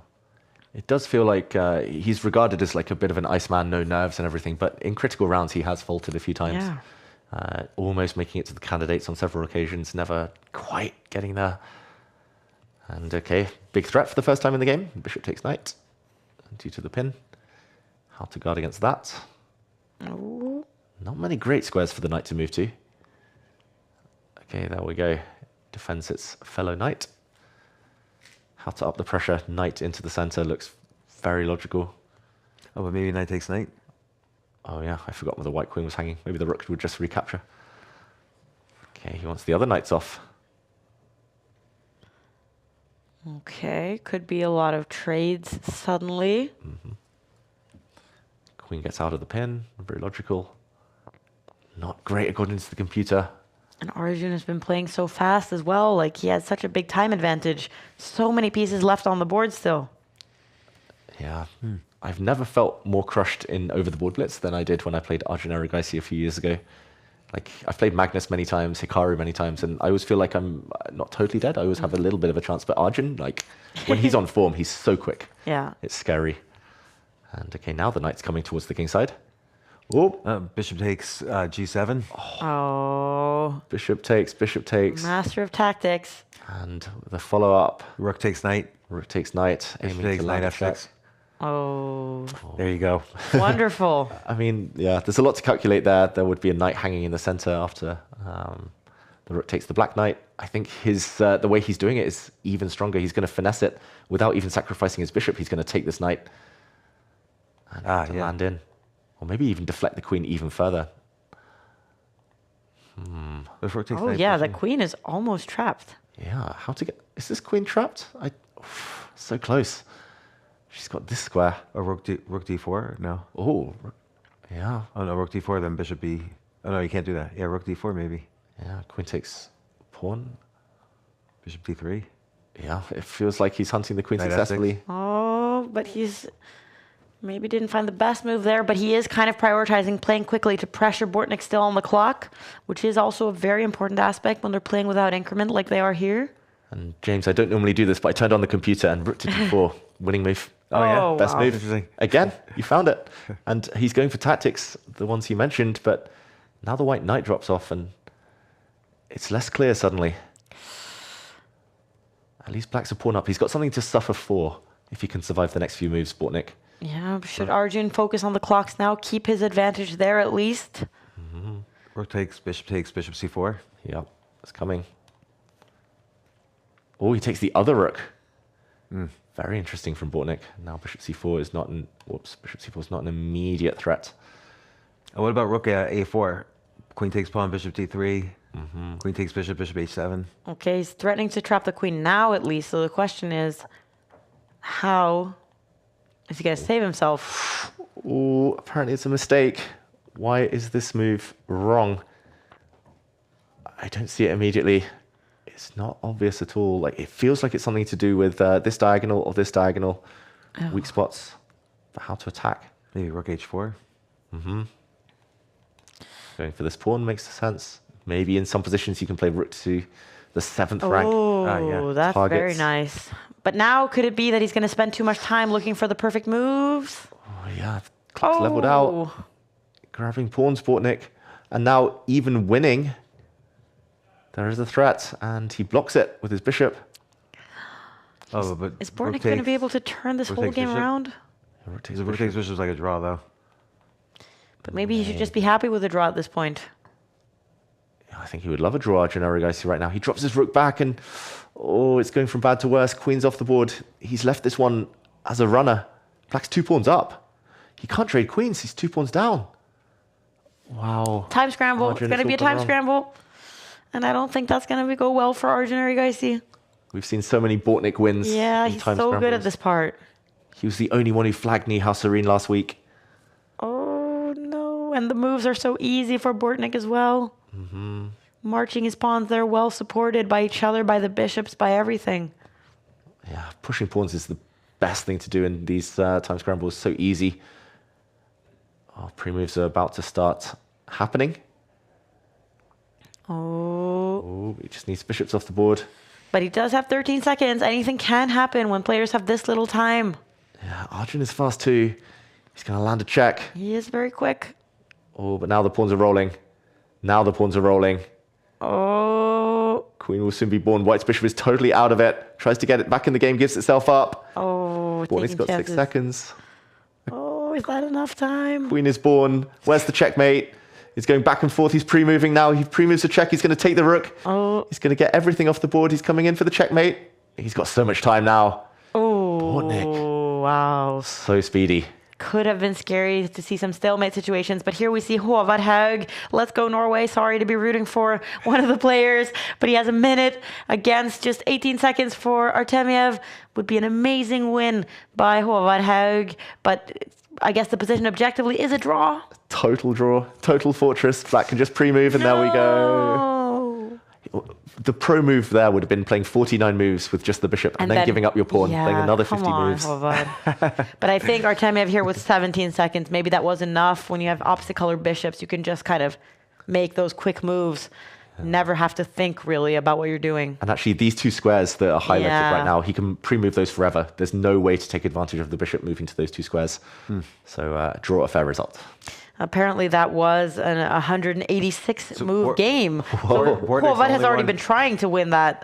It does feel like he's regarded as like a bit of an Iceman, no nerves and everything, but in critical rounds he has faltered a few times. Yeah. Almost making it to the candidates on several occasions, never quite getting there. And okay, big threat for the first time in the game. Bishop takes knight due to the pin. How to guard against that? Ooh. Not many great squares for the knight to move to. Okay, there we go. Defends its fellow knight. How to up the pressure. Knight into the center looks very logical. Oh, but maybe knight takes knight. Oh yeah, I forgot where the white queen was hanging. Maybe the rook would just recapture. Okay, he wants the other knights off. Okay, could be a lot of trades suddenly. Queen gets out of the pin. Very logical. Not great according to the computer. And Arjun has been playing so fast as well. Like, he has such a big time advantage. So many pieces left on the board still. Yeah. I've never felt more crushed in Over the Board Blitz than I did when I played Arjun Erigaisi a few years ago. Like, I've played Magnus many times, Hikaru many times, and I always feel like I'm not totally dead. I always have a little bit of a chance. But Arjun, like, when he's on form, he's so quick. Yeah. It's scary. And okay, now the knight's coming towards the king side. Oh, Bishop takes G7. Oh. bishop takes, Master of tactics. and the follow-up. Rook takes knight. Rook takes knight, Bishop aiming takes to knight land a check. F6. Oh. There you go. Wonderful. I mean, yeah, there's a lot to calculate there. There would be a knight hanging in the center after the rook takes the black knight. I think his the way he's doing it is even stronger. He's going to finesse it without even sacrificing his bishop. He's going to take this knight and land in. Or maybe even deflect the queen even further. If rook takes Oh, knight yeah, the pushing. queen is almost trapped. Yeah, how to get... Is this queen trapped? So close. She's got this square. Or rook D4? No. Oh, yeah. Oh, no, rook D4, then bishop B. Oh, no, you can't do that. Yeah, rook D4 maybe. Yeah, queen takes pawn. Bishop D3. Yeah, it feels like he's hunting the queen Knight F6. successfully. Oh, but he's maybe didn't find the best move there, but he is kind of prioritizing playing quickly to pressure Bortnik still on the clock, which is also a very important aspect when they're playing without increment like they are here. And James, I don't normally do this, but I turned on the computer and rook to d4, winning move. Oh, yeah? Oh, Best wow. move. Interesting. Again, you found it. And he's going for tactics, the ones he mentioned, but now the white knight drops off and it's less clear suddenly. At least black's a pawn up. He's got something to suffer for if he can survive the next few moves, Bortnik. Yeah, should Arjun focus on the clocks now, keep his advantage there at least? Rook takes bishop C4. Yeah, it's coming. Oh, he takes the other rook. Very interesting from Bortnik. Now bishop c4 is not an... Whoops, bishop c4 is not an immediate threat. Oh, what about rook A4? Queen takes pawn, bishop D3. Queen takes bishop H7. Okay, he's threatening to trap the queen now at least, so the question is, how is he going to save himself? Oh, apparently it's a mistake. Why is this move wrong? I don't see it immediately. It's not obvious at all. Like, it feels like it's something to do with this diagonal or this diagonal. Weak spots. But how to attack? Maybe rook H4. Going for this pawn makes sense. Maybe in some positions you can play rook to the 7th rank. Oh, yeah. that's very Targets. nice. But now, could it be that he's going to spend too much time looking for the perfect moves? Oh, yeah, clock's leveled out. Grabbing pawns, Bortnik. And now, even winning, there is a threat. And he blocks it with his bishop. Oh, but Is rook Bortnik going to be takes- able to turn this rook whole takes game bishop. around? Rook takes The rook takes bishop is like a draw, though. But maybe he should just be happy with a draw at this point. I think he would love a draw, Gennaro Gaisi, right now. He drops his rook back and, oh, it's going from bad to worse. Queen's off the board. He's left this one as a runner. Black's 2 pawns up. He can't trade queens. He's 2 pawns down. Wow. Time scramble. Arjun, It's going to it's be a all gone time wrong. scramble. And I don't think that's going to go well for Arjun Erigaisi. We've seen so many Bortnik wins. Yeah, in he's time so good at scrambles. this part. He was the only one who flagged Nihal Serene last week. Oh, no. And the moves are so easy for Bortnik as well. Marching his pawns, they're well supported by each other, by the bishops, by everything. Yeah, pushing pawns is the best thing to do in these time scrambles. So easy. Oh, pre-moves are about to start happening. Oh. Oh, he just needs bishops off the board. But he does have 13 seconds. Anything can happen when players have this little time. Yeah, Arjun is fast too. He's going to land a check. He is very quick. Oh, but now the pawns are rolling. Now the pawns are rolling. Oh. Queen will soon be born. White's bishop is totally out of it. Tries to get it back in the game, gives itself up. Oh. Bortnik's taking got 6 chances. seconds. Oh, is that enough time? Queen is born. Where's the checkmate? He's going back and forth. He's pre-moving now. He pre-moves a check. He's going to take the rook. Oh. He's going to get everything off the board. He's coming in for the checkmate. He's got so much time now. Oh. Bortnik. Wow. So speedy. Could have been scary to see some stalemate situations, but here we see Håvard Haug. Let's go Norway. Sorry to be rooting for one of the players, but he has a minute against just 18 seconds for Artemiev. Would be an amazing win by Håvard Haug, but I guess the position objectively is a draw. Total draw, total fortress. Black can just pre-move, and there we go. The pro move there would have been playing 49 moves with just the bishop, and then giving up your pawn, playing another 50 moves. But I think Artemiev here with 17 seconds, maybe that was enough. When you have opposite color bishops, you can just kind of make those quick moves. Never have to think really about what you're doing. And actually, these two squares that are highlighted right now, he can pre-move those forever. There's no way to take advantage of the bishop moving to those two squares. So draw a fair result. Apparently, that was an 186 move game. So Horvat has already been trying to win that.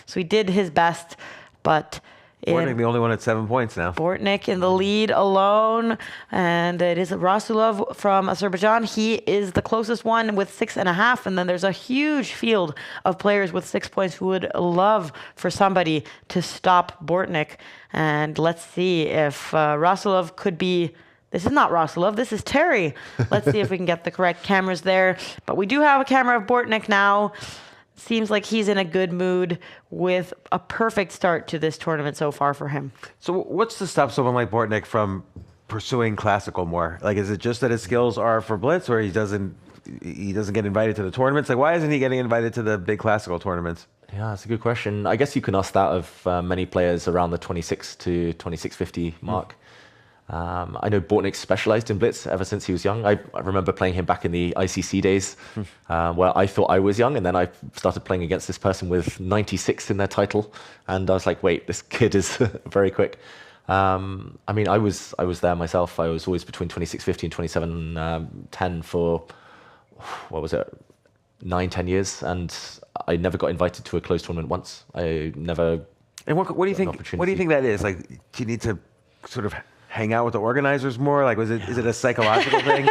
So he did his best, but Bortnik, the only one at 7 points now. Bortnik in the lead alone. And it is Rasulov from Azerbaijan. He is the closest one with 6.5. And then there's a huge field of players with 6 points who would love for somebody to stop Bortnik. And let's see if Rasulov could be... This is not Rasulov, this is Terry. Let's see if we can get the correct cameras there. But we do have a camera of Bortnik now. Seems like he's in a good mood with a perfect start to this tournament so far for him. So what's to stop someone like Bortnik from pursuing classical more? Like, is it just that his skills are for blitz, or he doesn't get invited to the tournaments? Like, why isn't he getting invited to the big classical tournaments? Yeah, that's a good question. I guess you can ask that of many players around the 26 to 2650 mark. I know Bortnik specialized in blitz ever since he was young. I remember playing him back in the ICC days, where I thought I was young, and then I started playing against this person with 96 in their title, and I was like, wait, this kid is very quick. I mean, I was there myself. I was always between 2650 and 2710 for, what was it, 9-10 years, and I never got invited to a closed tournament once. I never. And what do you think? What do you think that is? Like, do you need to sort of hang out with the organizers more? Like, is it a psychological thing?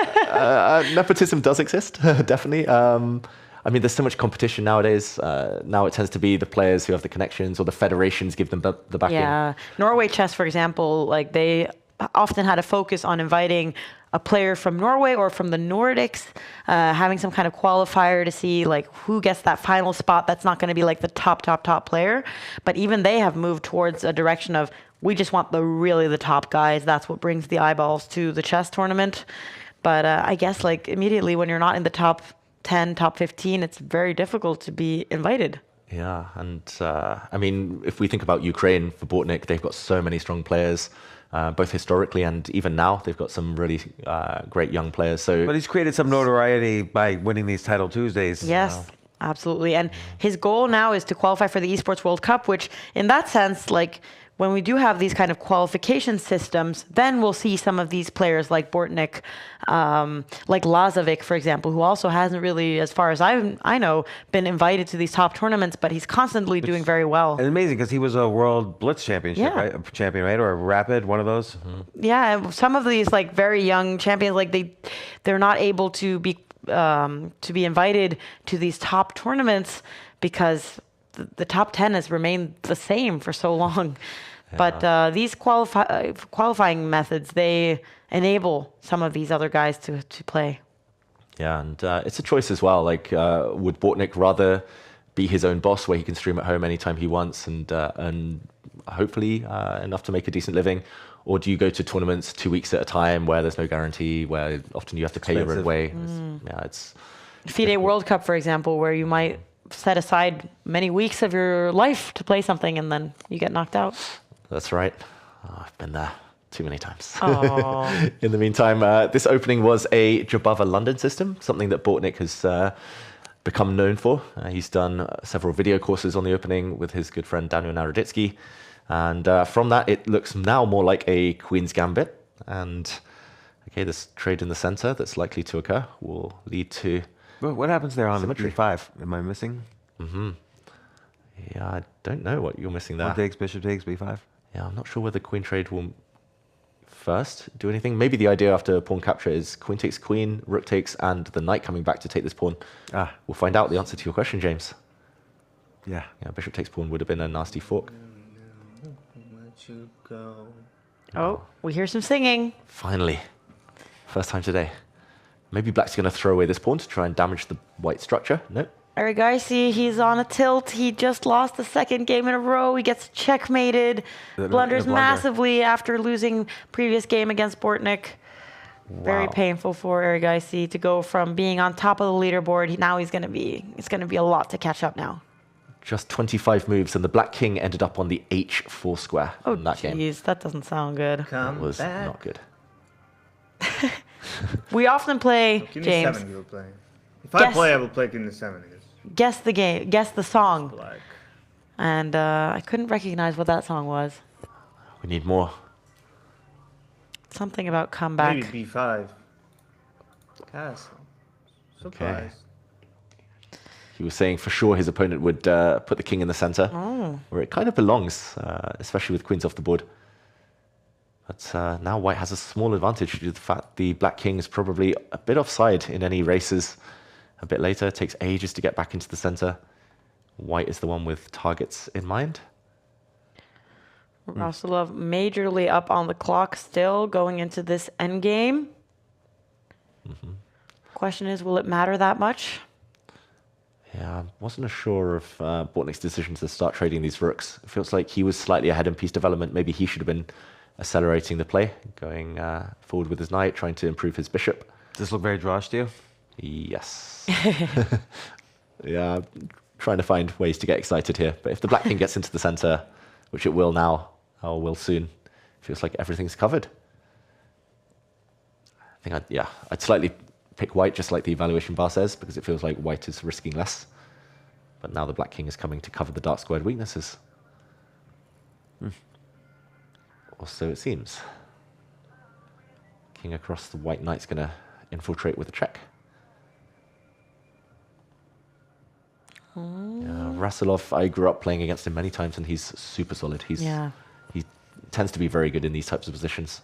Nepotism does exist, definitely. I mean, there's so much competition nowadays. Now it tends to be the players who have the connections, or the federations give them the backing. Yeah, Norway Chess, for example, like they often had a focus on inviting a player from Norway or from the Nordics, having some kind of qualifier to see like who gets that final spot. That's not going to be like the top player, but even they have moved towards a direction of, we just want the top guys. That's what brings the eyeballs to the chess tournament. But I guess like immediately when you're not in the top 10, top 15, it's very difficult to be invited. Yeah, and I mean, if we think about Ukraine for Bortnik, they've got so many strong players, both historically and even now. They've got some really great young players. So, but he's created some notoriety by winning these Title Tuesdays. Yes. Absolutely. And his goal now is to qualify for the Esports World Cup, which in that sense, like when we do have these kind of qualification systems, then we'll see some of these players like Bortnik, like Lazovic, for example, who also hasn't really, as far as I know, been invited to these top tournaments, but he's constantly doing very well. It's amazing because he was a World Blitz Championship, right? A champion, right? Or a Rapid, one of those. Yeah, some of these like very young champions, like they're not able to be invited to these top tournaments because the top 10 has remained the same for so long. Yeah. But these qualifying methods, they enable some of these other guys to play. Yeah, and it's a choice as well. Like, would Bortnik rather be his own boss, where he can stream at home anytime he wants and earn hopefully enough to make a decent living? Or do you go to tournaments 2 weeks at a time where there's no guarantee, where often you have to pay your own way? It's FIDE World Cup, for example, where you might set aside many weeks of your life to play something and then you get knocked out. That's right. I've been there too many times. Oh. In the meantime, this opening was a Jabava London system, something that Bortnik has become known for. He's done several video courses on the opening with his good friend Daniel Naroditsky. And from that, it looks now more like a Queen's Gambit. And okay, this trade in the center that's likely to occur will lead to... What happens there on symmetry. E5? Am I missing? Yeah, I don't know what you're missing there. Pawn takes, bishop takes, b5. Yeah, I'm not sure whether queen trade will first do anything. Maybe the idea after pawn capture is queen takes queen, rook takes, and the knight coming back to take this pawn. We'll find out the answer to your question, James. Yeah, bishop takes pawn would have been a nasty fork. Oh, we hear some singing. Finally. First time today. Maybe black's going to throw away this pawn to try and damage the white structure. Nope. Erigaisi, he's on a tilt. He just lost the second game in a row. He gets checkmated. Blunders massively after losing previous game against Bortnik. Very painful for Erigaisi to go from being on top of the leaderboard. Now it's going to be a lot to catch up now. Just 25 moves, and the Black King ended up on the H4 square in that game. Jeez, that doesn't sound good. That was not good. We often play, King James. 7 you were playing. If I play, I will play King 7. Guess the game. Guess the song. Black. And I couldn't recognize what that song was. We need more. Something about comeback. Maybe B5. Castle. Surprise. He was saying for sure his opponent would put the king in the center, where it kind of belongs, especially with queens off the board. But now white has a small advantage due to the fact the black king is probably a bit offside in any races. A bit later, it takes ages to get back into the center. White is the one with targets in mind. Rasulov majorly up on the clock still going into this endgame. Question is, will it matter that much? Yeah, I wasn't sure of Bortnik's decision to start trading these rooks. It feels like he was slightly ahead in piece development. Maybe he should have been accelerating the play, going forward with his knight, trying to improve his bishop. Does this look very drawish to you? Yes. Yeah, I'm trying to find ways to get excited here. But if the black king gets into the center, which it will now, or will soon, feels like everything's covered. I think I'd slightly pick white, just like the evaluation bar says, because it feels like white is risking less. But now the black king is coming to cover the dark squared weaknesses. Or so it seems. King across, the white knight's going to infiltrate with a check. Rasulov, I grew up playing against him many times, and he's super solid. He tends to be very good in these types of positions.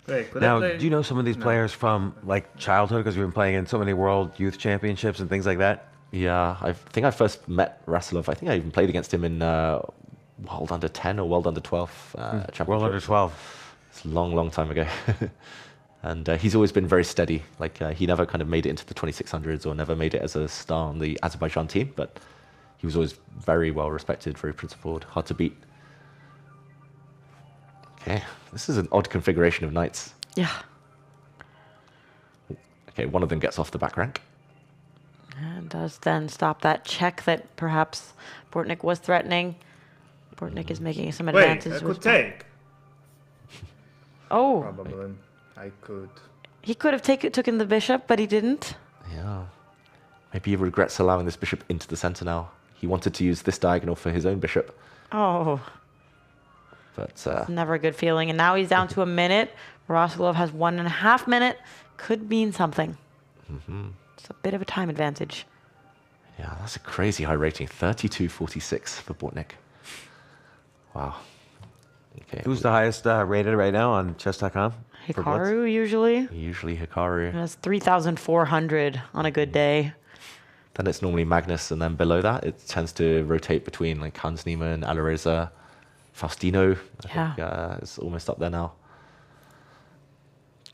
Wait, Now, do you know some of these players from like childhood because you've been playing in so many World Youth Championships and things like that? Yeah, I think I first met Rasulov. I think I even played against him in World Under 10 or World Under 12 championship. World Under 12. It's a long, long time ago. And he's always been very steady. Like he never kind of made it into the 2600s or never made it as a star on the Azerbaijan team, but he was always very well respected, very principled, hard to beat. Okay, this is an odd configuration of knights. Yeah. Okay, one of them gets off the back rank. And does then stop that check that perhaps Bortnik was threatening. Bortnik is making some advances. Wait, I could take. Oh. Probably. I could. He could have taken the bishop, but he didn't. Yeah. Maybe he regrets allowing this bishop into the center now. He wanted to use this diagonal for his own bishop. Oh. But never a good feeling. And now he's down to a minute. Rasulov has 1.5 minutes. Could mean something. It's a bit of a time advantage. yeah, that's a crazy high rating. 32.46 for Bortnik. Wow. Okay. Who's the highest rated right now on Chess.com? Hikaru usually. Usually Hikaru. That's 3,400 on a good day. Then it's normally Magnus, and then below that it tends to rotate between like Hans Niemann, Alireza, Faustino. I think it's almost up there now.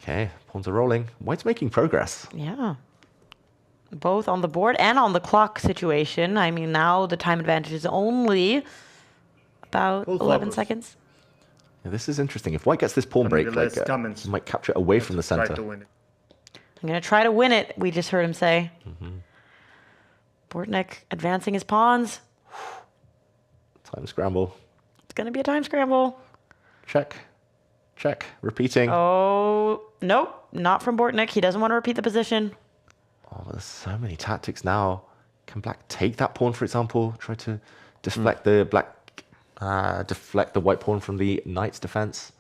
Okay, pawns are rolling. White's making progress. Yeah. Both on the board and on the clock situation. I mean, now the time advantage is only about 11 seconds. Yeah, this is interesting. If White gets this pawn break, like, he might capture it away from the center. I'm going to try to win it, we just heard him say. Bortnik advancing his pawns. Time scramble. It's going to be a time scramble. Check. Check. Repeating. Oh, nope. Not from Bortnik. He doesn't want to repeat the position. Oh, there's so many tactics now. Can black take that pawn, for example? Try to deflect the black... deflect the white pawn from the knight's defense.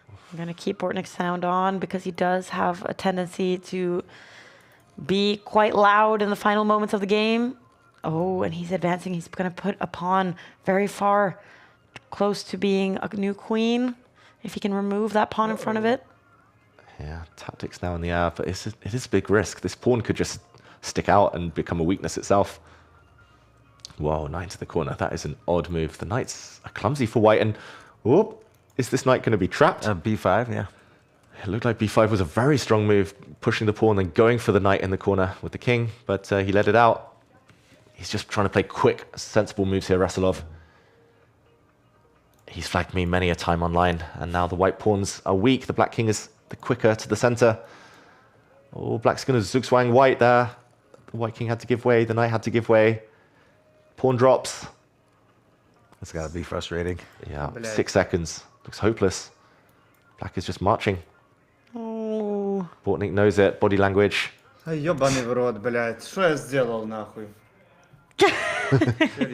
I'm going to keep Bortnik's sound on because he does have a tendency to be quite loud in the final moments of the game. Oh, and he's advancing. He's going to put a pawn very far, close to being a new queen. If he can remove that pawn in front of it. Yeah, tactics now in the air, but it is a big risk. This pawn could just stick out and become a weakness itself. Whoa, knight to the corner. That is an odd move. The knights are clumsy for white, and whoop, is this knight going to be trapped? B5, yeah. It looked like b5 was a very strong move, pushing the pawn and going for the knight in the corner with the king, but he let it out. He's just trying to play quick, sensible moves here, Rasulov. He's flagged me many a time online, and now the white pawns are weak. The black king is the quicker to the center. Oh, black's going to zugzwang white there. The white king had to give way. The knight had to give way. Pawn drops. That's got to be frustrating. Yeah, 6 seconds. Looks hopeless. Black is just marching. Oh. Bortnik knows it. Body language. Ёбаный в рот, блядь. Что я сделал, нахуй?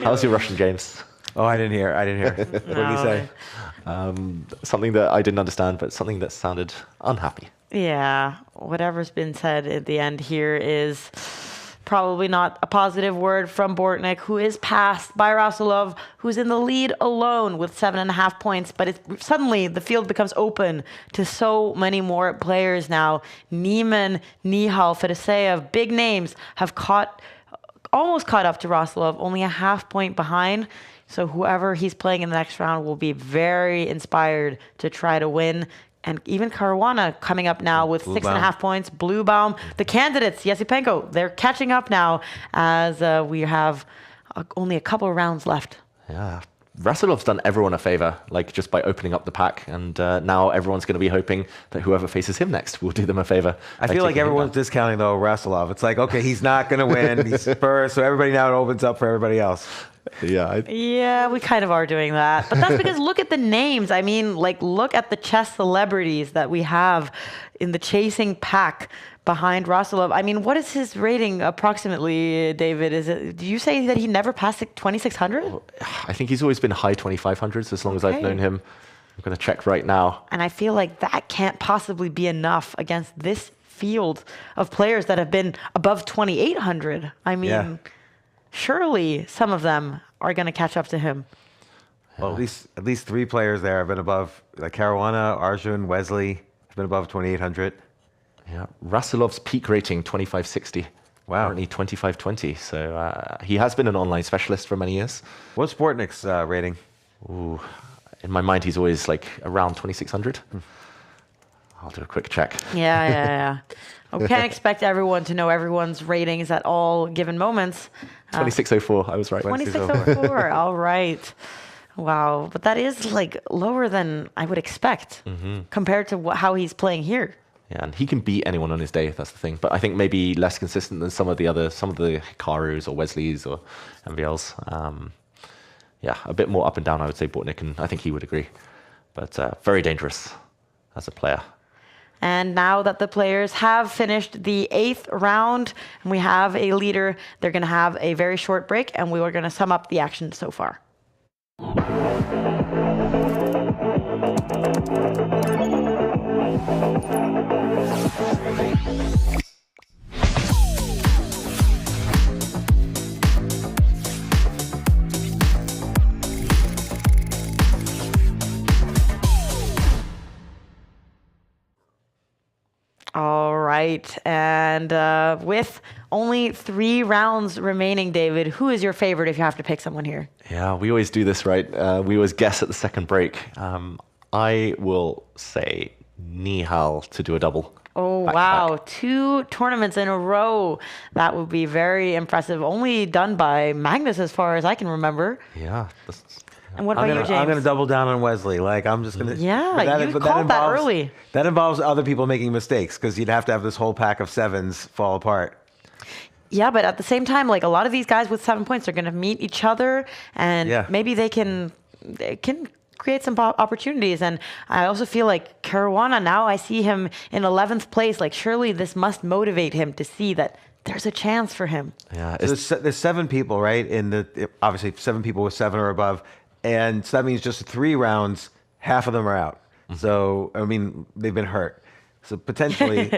How's your Russian games? Oh, I didn't hear. What did he say? Something that I didn't understand, but something that sounded unhappy. Yeah, whatever's been said at the end here is probably not a positive word from Bortnik, who is passed by Rasulov, who's in the lead alone with 7.5 points. But suddenly the field becomes open to so many more players now. Niemann, Nihal, Fedoseev, big names have almost caught up to Rasulov, only a half point behind. So whoever he's playing in the next round will be very inspired to try to win. And even Caruana coming up now with 6.5 points. Bluebaum, the candidates, Yasipenko, they're catching up now as we have only a couple of rounds left. Yeah. Rasulov's done everyone a favor, like just by opening up the pack. And now everyone's going to be hoping that whoever faces him next will do them a favor. I feel like everyone's discounting, though, Rasulov. It's like, okay, he's not going to win. He's first, so everybody now opens up for everybody else. Yeah, we kind of are doing that. But that's because look at the names. I mean, like, look at the chess celebrities that we have in the chasing pack behind Rasulov. I mean, what is his rating approximately, David? Do you say that he never passed 2,600? I think he's always been high 2,500s as long as I've known him. I'm going to check right now. And I feel like that can't possibly be enough against this field of players that have been above 2,800. I mean, surely some of them are going to catch up to him. Well, at least 3 players there have been above, like Caruana, Arjun, Wesley, have been above 2,800. Yeah, Rasulov's peak rating 2560. Wow. Currently 2520. So he has been an online specialist for many years. What's Bortnik's rating? Ooh, in my mind, he's always like around 2600. I'll do a quick check. Yeah. We can't expect everyone to know everyone's ratings at all given moments. 2604, I was right. 2604, all right. Wow, but that is like lower than I would expect compared to how he's playing here. Yeah, and he can beat anyone on his day, that's the thing. But I think maybe less consistent than some of the Hikarus or Wesleys or MVLs. Yeah, a bit more up and down, I would say, Bortnik, and I think he would agree. But very dangerous as a player. And now that the players have finished the 8th round and we have a leader, they're going to have a very short break and we are going to sum up the action so far. All right. And with only 3 rounds remaining, David, who is your favorite if you have to pick someone here? Yeah, we always do this, right? We always guess at the second break. I will say Nihal to do a double. Oh, wow. 2 tournaments in a row. That would be very impressive. Only done by Magnus as far as I can remember. Yeah. And what about you, James? I'm going to double down on Wesley. Like, I'm just going to... Yeah, you called that early. That involves other people making mistakes because you'd have to have this whole pack of 7s fall apart. Yeah, but at the same time, like a lot of these guys with 7 points are going to meet each other and maybe they can create some opportunities. And I also feel like Caruana, now I see him in 11th place. Like, surely this must motivate him to see that there's a chance for him. Yeah, so there's 7 people, right? Obviously 7 people with 7 or above. And so that means just 3 rounds, half of them are out. So, I mean, they've been hurt. So potentially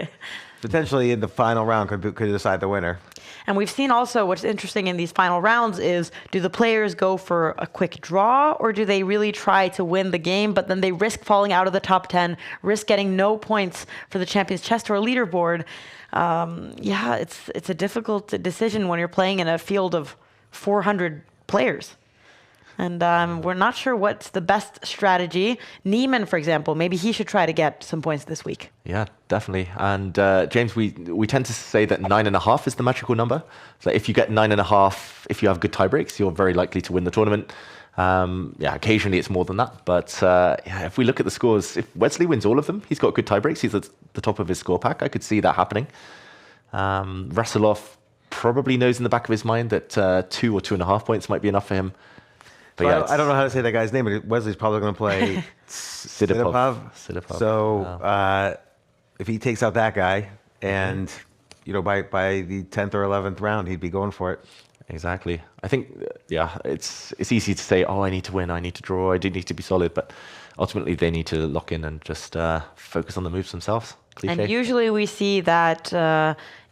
in the final round could decide the winner. And we've seen also what's interesting in these final rounds is, do the players go for a quick draw or do they really try to win the game, but then they risk falling out of the top 10, risk getting no points for the Champions Chess Tour leaderboard? Yeah, it's a difficult decision when you're playing in a field of 400 players. And we're not sure what's the best strategy. Neiman, for example, maybe he should try to get some points this week. Yeah, definitely. And James, we tend to say that 9.5 is the magical number. So if you get 9.5, if you have good tie breaks, you're very likely to win the tournament. Occasionally it's more than that. But if we look at the scores, if Wesley wins all of them, he's got good tie breaks. He's at the top of his score pack. I could see that happening. Rasulov probably knows in the back of his mind that 2 or 2.5 points might be enough for him. But so I don't know how to say that guy's name, but Wesley's probably going to play Sidipov. So if he takes out that guy, and by the 10th or 11th round, he'd be going for it. Exactly. I think, it's easy to say, I need to win, I need to draw, I do need to be solid, but ultimately they need to lock in and just focus on the moves themselves. Cliche. And usually we see that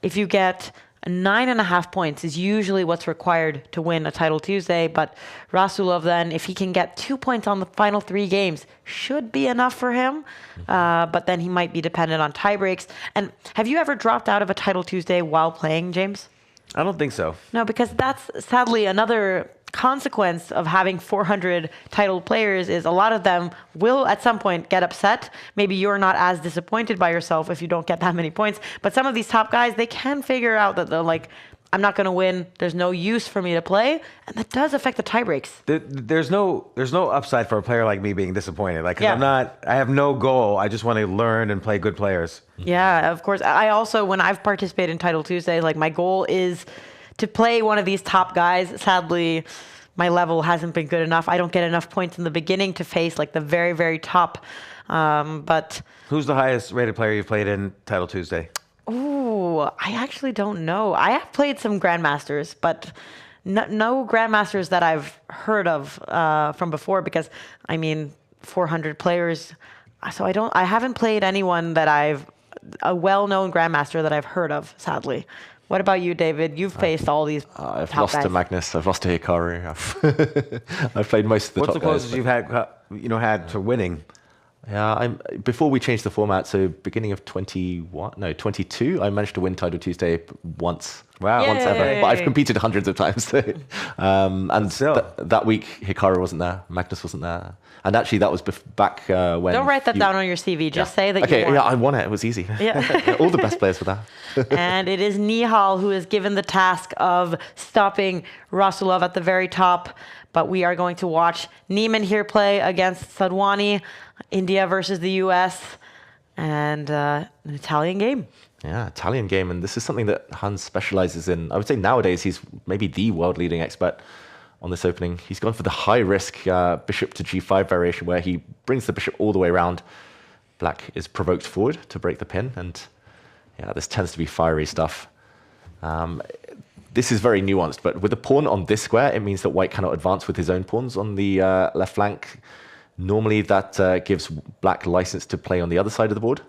if you get 9.5 points is usually what's required to win a Title Tuesday, but Rasulov then, if he can get 2 points on the final 3 games, should be enough for him, but then he might be dependent on tie breaks. And have you ever dropped out of a Title Tuesday while playing, James? I don't think so. No, because that's sadly another consequence of having 400 titled players is a lot of them will at some point get upset. Maybe you're not as disappointed by yourself if you don't get that many points, but some of these top guys, they can figure out that they're like, I'm not going to win. There's no use for me to play, and that does affect the tie breaks. There's no upside for a player like me being disappointed. Like, 'cause I have no goal. I just want to learn and play good players. Yeah, of course. I also, when I've participated in Title Tuesday, like my goal is to play one of these top guys. Sadly, my level hasn't been good enough. I don't get enough points in the beginning to face like the very, very top. But who's the highest rated player you've played in Title Tuesday? Ooh, I actually don't know. I have played some Grandmasters, but no Grandmasters that I've heard of from before, because 400 players. So I haven't played anyone that a well-known Grandmaster that I've heard of, sadly. What about you, David? You've faced all these I've top lost guys. to Magnus. I've lost to Hikaru. I've played most of the What's top the closest guys. you've had to winning? Yeah, before we changed the format, so beginning of 22, I managed to win Title Tuesday once. Wow. Once ever. Yay. But I've competed hundreds of times. So, and still. that week, Hikaru wasn't there. Magnus wasn't there. And actually, that was back when... Don't write that down on your CV. Just say that okay, you won. I won it. It was easy. Yeah. All the best players were there. And it is Nihal who is given the task of stopping Rasulov at the very top. But we are going to watch Neiman here play against Sadwani, India versus the US, and an Italian game. Yeah, Italian game. And this is something that Hans specializes in. I would say nowadays he's maybe the world-leading expert on this opening. He's gone for the high-risk bishop to g5 variation, where he brings the bishop all the way around. Black is provoked forward to break the pin, and this tends to be fiery stuff. This is very nuanced, but with the pawn on this square, it means that white cannot advance with his own pawns on the left flank. Normally, that gives black license to play on the other side of the board.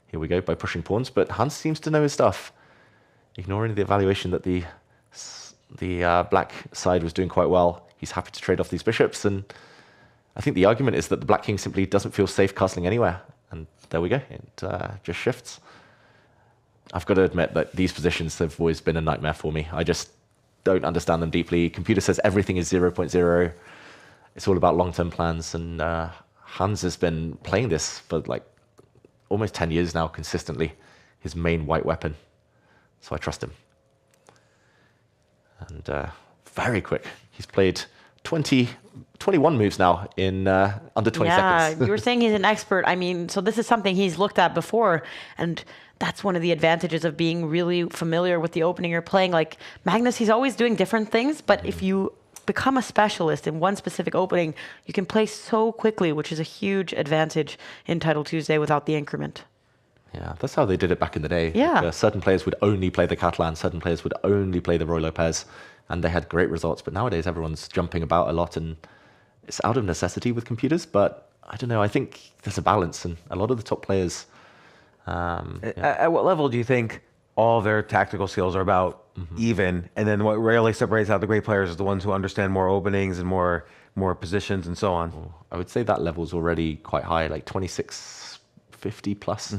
Here we go, by pushing pawns, but Hans seems to know his stuff, ignoring the evaluation that the black side was doing quite well. He's happy to trade off these bishops, and I think the argument is that the black king simply doesn't feel safe castling anywhere. And there we go, it just shifts. I've got to admit that these positions have always been a nightmare for me. I just don't understand them deeply. Computer says everything is 0.0. It's all about long-term plans, and Hans has been playing this for like almost 10 years now consistently, his main white weapon. So I trust him. And very quick. He's played 21 moves now in under 20 seconds. Yeah, you were saying he's an expert. So this is something he's looked at before, and that's one of the advantages of being really familiar with the opening you're playing. Like Magnus, he's always doing different things, but if you become a specialist in one specific opening, you can play so quickly, which is a huge advantage in Title Tuesday without the increment. Yeah, that's how they did it back in the day. Yeah. Like, certain players would only play the Catalan, certain players would only play the Roy Lopez, and they had great results. But nowadays, everyone's jumping about a lot, and it's out of necessity with computers. But I don't know, I think there's a balance, and a lot of the top players... At what level do you think all their tactical skills are about even, and then what really separates out the great players is the ones who understand more openings and more positions and so on? I would say that level's already quite high, like 26 50 plus.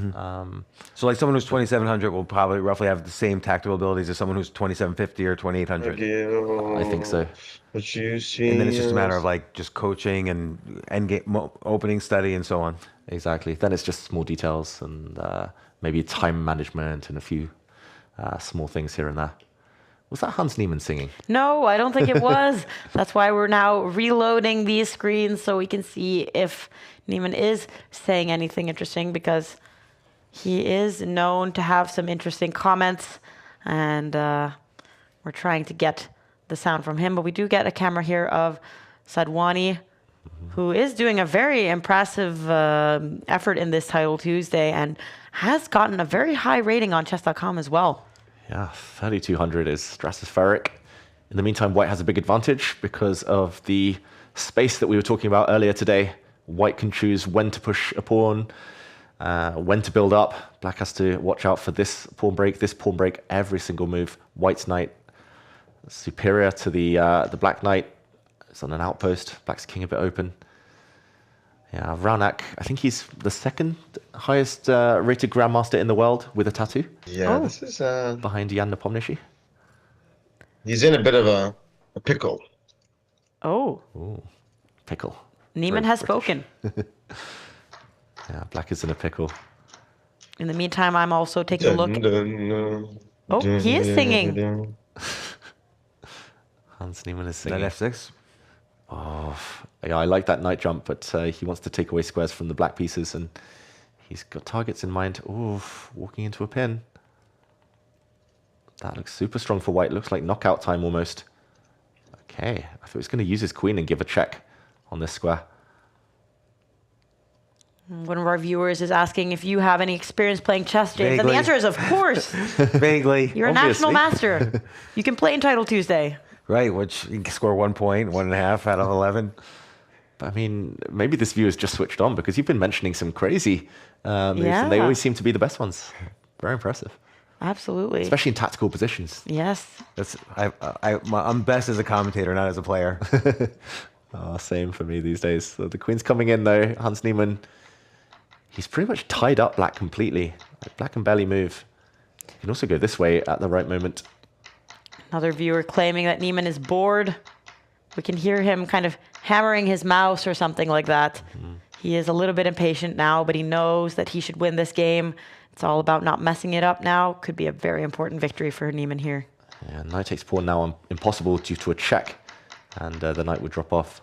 So like someone who's 2700 will probably roughly have the same tactical abilities as someone who's 2750 or 2800. I think so. What you see? And then it's just a matter of like just coaching and end game opening study and so on. Exactly. Then it's just small details and maybe time management and a few small things here and there. Was that Hans Niemann singing? No, I don't think it was. That's why we're now reloading these screens so we can see if Niemann is saying anything interesting, because he is known to have some interesting comments, and we're trying to get the sound from him. But we do get a camera here of Sadwani, who is doing a very impressive effort in this Title Tuesday and has gotten a very high rating on Chess.com as well. Yeah, 3,200 is stratospheric. In the meantime, White has a big advantage because of the space that we were talking about earlier today. White can choose when to push a pawn, when to build up. Black has to watch out for this pawn break, every single move. White's knight superior to the black knight. It's on an outpost. Black's king a bit open. Yeah, Raunak, I think he's the second highest rated grandmaster in the world with a tattoo. Yeah, this is behind Jan Nepomniachtchi. He's in a bit of a pickle. Oh. Ooh, pickle. Niemann has spoken. Yeah, Black is in a pickle. In the meantime, I'm also taking a look. Oh, he is singing. Hans Niemann is singing. Knight f6. Oh, yeah, I like that knight jump, but he wants to take away squares from the black pieces, and he's got targets in mind. Oh, walking into a pin. That looks super strong for White. Looks like knockout time almost. Okay, I thought he was going to use his queen and give a check on this square. One of our viewers is asking if you have any experience playing chess, James. And the Vaguely. answer is, of course. Vaguely. You're a national master. You can play in Title Tuesday. Right, which you can score 1 point, 1.5 out of 11. But I mean, maybe this view is just switched on because you've been mentioning some crazy moves, and they always seem to be the best ones. Very impressive. Absolutely. Especially in tactical positions. Yes. I'm best as a commentator, not as a player. Same for me these days. So the queen's coming in though. Hans Niemann, he's pretty much tied up Black completely. Black can barely move. He can also go this way at the right moment. Another viewer claiming that Niemann is bored. We can hear him kind of hammering his mouse or something like that. He is a little bit impatient now, but he knows that he should win this game. It's all about not messing it up now. Could be a very important victory for Niemann here. Yeah, knight takes pawn now impossible due to a check, and the knight would drop off.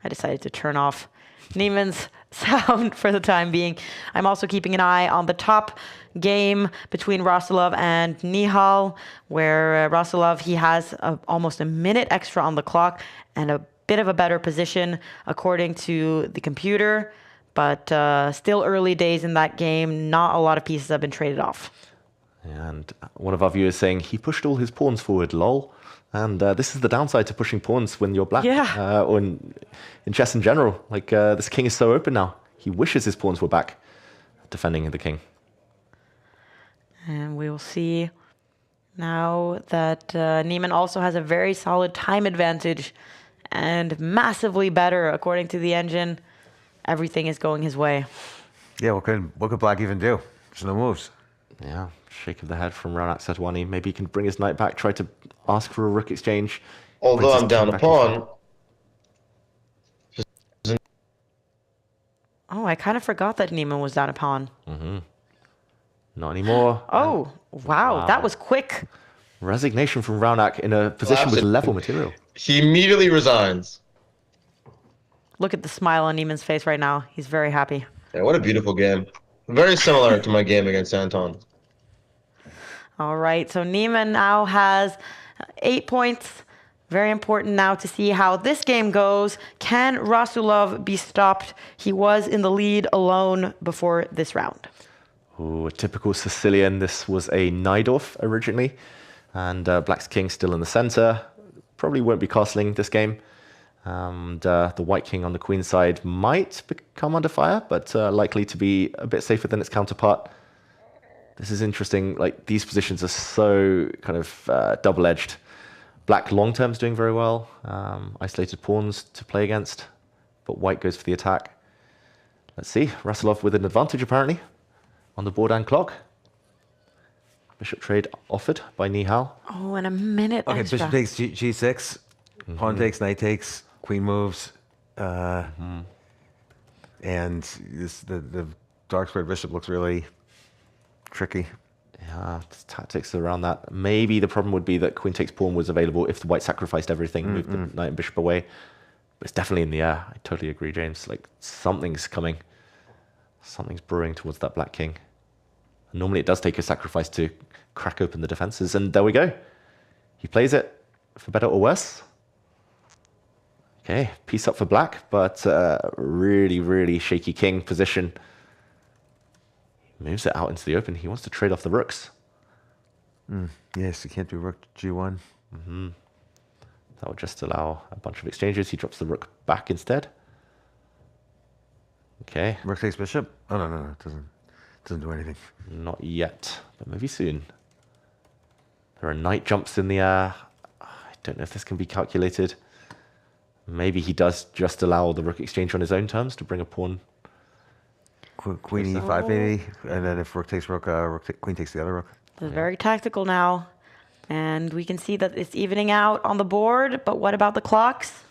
I decided to turn off Niemann's sound for the time being. I'm also keeping an eye on the top game between Rasulov and Nihal, where Rasulov, he has almost a minute extra on the clock and a bit of a better position according to the computer, but still early days in that game. Not a lot of pieces have been traded off. And one of our viewers saying he pushed all his pawns forward, lol. And this is the downside to pushing pawns when you're black. Yeah. Or in chess in general. Like, this king is so open now. He wishes his pawns were back, defending the king. And we will see now that Niemann also has a very solid time advantage and massively better according to the engine. Everything is going his way. Yeah, what could Black even do? There's no moves. Yeah, shake of the head from Raunak Sadwani. Maybe he can bring his knight back, try to ask for a rook exchange. Although I'm down a pawn. Oh, I kind of forgot that Niemann was down a pawn. Not anymore. Oh, wow, that was quick. Resignation from Raunak in a position with level material. He immediately resigns. Look at the smile on Niemann's face right now. He's very happy. Yeah, what a beautiful game. Very similar to my game against Anton. All right, so Niemann now has 8 points. Very important now to see how this game goes. Can Rasulov be stopped? He was in the lead alone before this round. Ooh, a typical Sicilian. This was a Najdorf originally. And Black's king still in the center. Probably won't be castling this game. And the white king on the queen side might become under fire, but likely to be a bit safer than its counterpart. This is interesting. Like, these positions are so kind of double-edged. Black long-term's doing very well. Isolated pawns to play against, but white goes for the attack. Let's see. Rasulov with an advantage, apparently, on the board and clock. Bishop trade offered by Nihal. Oh, and a minute Okay, extra. bishop takes G6, pawn takes, knight takes, queen moves, and the dark squared bishop looks really tricky. Yeah, tactics around that. Maybe the problem would be that queen takes pawn was available if the white sacrificed everything, moved the knight and bishop away. But it's definitely in the air. I totally agree, James. Like, something's coming. Something's brewing towards that black king. And normally it does take a sacrifice to crack open the defenses. And there we go. He plays it for better or worse. Okay, piece up for black, but really, really shaky king position. He moves it out into the open. He wants to trade off the rooks. Yes, you can't do rook G1. That would just allow a bunch of exchanges. He drops the rook back instead. Okay. Rook takes bishop. Oh no, it doesn't do anything. Not yet, but maybe soon. There are knight jumps in the air. I don't know if this can be calculated. Maybe he does just allow the rook exchange on his own terms to bring a pawn. Queen E5 maybe, and then if rook takes rook, queen takes the other rook. It's very tactical now. And we can see that it's evening out on the board, but what about the clocks?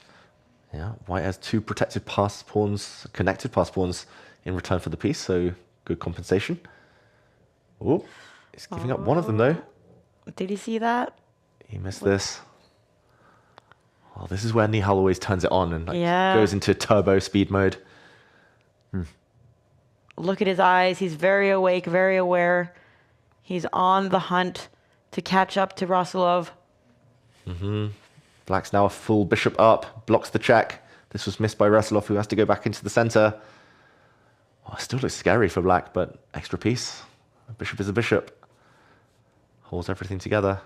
Yeah, white has two protected pass pawns, connected pass pawns in return for the piece, so good compensation. Oh, he's giving up one of them though. Did he see that? He missed this. Oh, this is where Nihal always turns it on and Yeah. goes into turbo speed mode. Look at his eyes. He's very awake, very aware. He's on the hunt to catch up to Rasulov. Black's now a full bishop up, blocks the check. This was missed by Rasulov, who has to go back into the center. Oh, it still looks scary for black, but extra piece. A bishop is a bishop. Holds everything together.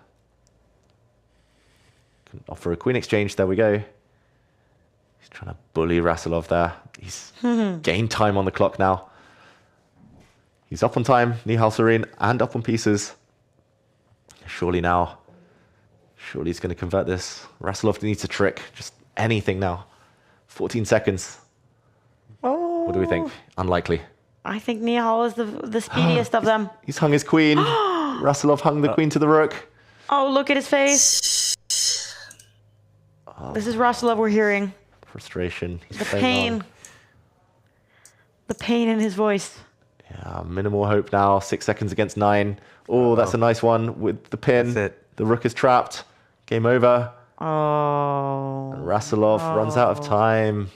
Can offer a queen exchange. There we go. He's trying to bully Rasulov there. He's gained time on the clock now. He's up on time, Nihal Serene, and up on pieces. Surely now. Surely he's going to convert this. Rasulov needs a trick. Just anything now. 14 seconds. Oh. What do we think? Unlikely. I think Nihal is the speediest of them. He's hung his queen. Rasulov hung the queen to the rook. Oh, look at his face. This is Rasulov we're hearing. Frustration. He's The playing pain. on. The pain in his voice. Yeah, minimal hope now. 6 seconds against 9. Oh, that's a nice one with the pin. That's it. The rook is trapped. Game over. Oh. And Rasulov runs out of time.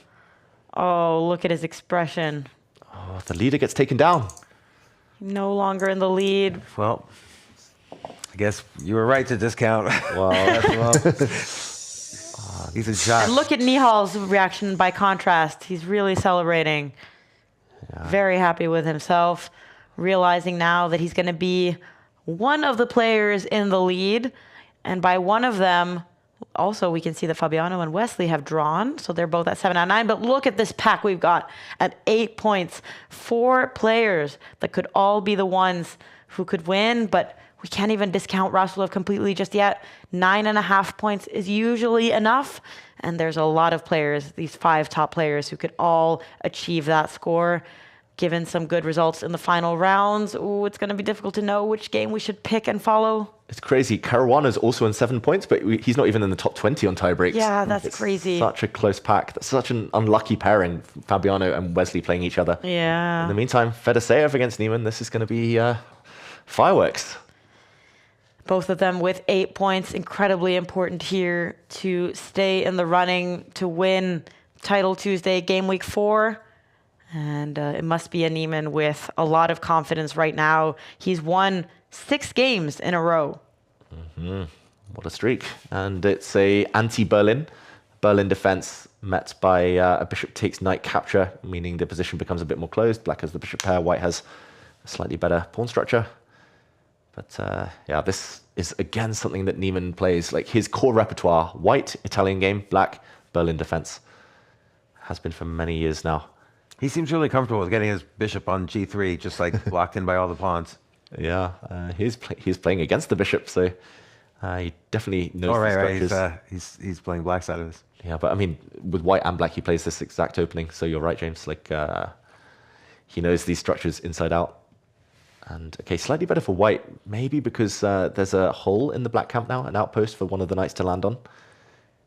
Oh, look at his expression. Oh, the leader gets taken down. No longer in the lead. Well, I guess you were right to discount. Well, He's in shock. And look at Nihal's reaction by contrast. He's really celebrating. Very happy with himself, realizing now that he's going to be one of the players in the lead. And by one of them, also we can see that Fabiano and Wesley have drawn. So they're both at 7 out of 9. But look at this pack we've got at 8 points. 4 players that could all be the ones who could win. But we can't even discount Rasulov completely just yet. 9.5 points is usually enough. And there's a lot of players, these 5 top players, who could all achieve that score. Given some good results in the final rounds, ooh, it's going to be difficult to know which game we should pick and follow. it's crazy. Caruana's also on 7 points, but he's not even in the top 20 on tie breaks. Yeah, that's It's crazy. Such a close pack. That's such an unlucky pairing, Fabiano and Wesley playing each other. Yeah. In the meantime, Fedoseev against Neiman. This is going to be fireworks. Both of them with 8 points. Incredibly important here to stay in the running to win Title Tuesday, Game Week 4. And it must be a Neiman with a lot of confidence right now. He's won 6 games in a row. What a streak. And it's a anti-Berlin. Berlin defense met by a bishop takes knight capture, meaning the position becomes a bit more closed. Black has the bishop pair, white has a slightly better pawn structure. But yeah, this is again something that Neiman plays. Like his core repertoire, white, Italian game, black, Berlin defense. Has been for many years now. He seems really comfortable with getting his bishop on g3, just like blocked in by all the pawns. Yeah, he's playing against the bishop, so he definitely knows Oh, the right. structures. He's playing black side of this. Yeah, but I mean, with white and black, he plays this exact opening. So you're right, James. Like He knows these structures inside out. And okay, slightly better for white, maybe because there's a hole in the black camp now, an outpost for one of the knights to land on.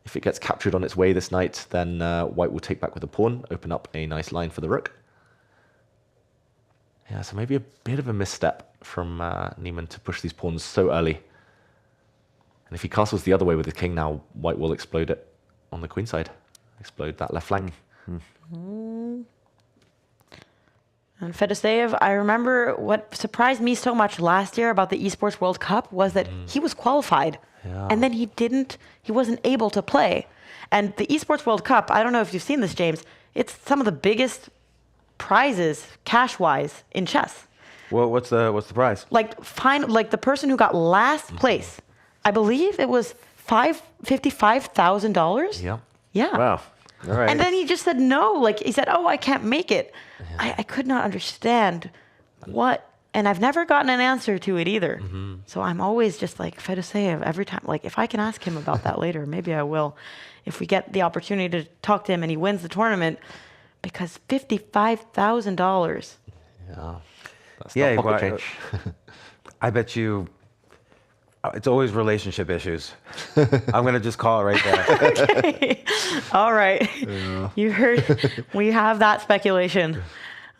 If it gets captured on its way this night, then white will take back with a pawn, open up a nice line for the rook. Yeah, so maybe a bit of a misstep from Niemann to push these pawns so early. And if he castles the other way with the king now, white will explode it on the queen side. Explode that left flank. And Fedoseev, I remember what surprised me so much last year about the Esports World Cup was that he was qualified. Yeah. And then he wasn't able to play. And the Esports World Cup, I don't know if you've seen this, James, it's some of the biggest prizes, cash-wise, in chess. Well, what's the prize? Like the person who got last place, I believe it was $55,000. Yeah. Yeah. Wow. All right. And then he just said no. Like he said, "Oh, I can't make it." Yeah. I could not understand what, and I've never gotten an answer to it either. So I'm always just like Fedoseev every time. Like if I can ask him about that later, maybe I will. If we get the opportunity to talk to him and he wins the tournament, because $55,000. Yeah. That's Yeah, not pocket well, change. I bet you it's always relationship issues. I'm going to just call it right there. Okay. All right. Yeah. You heard, we have that speculation.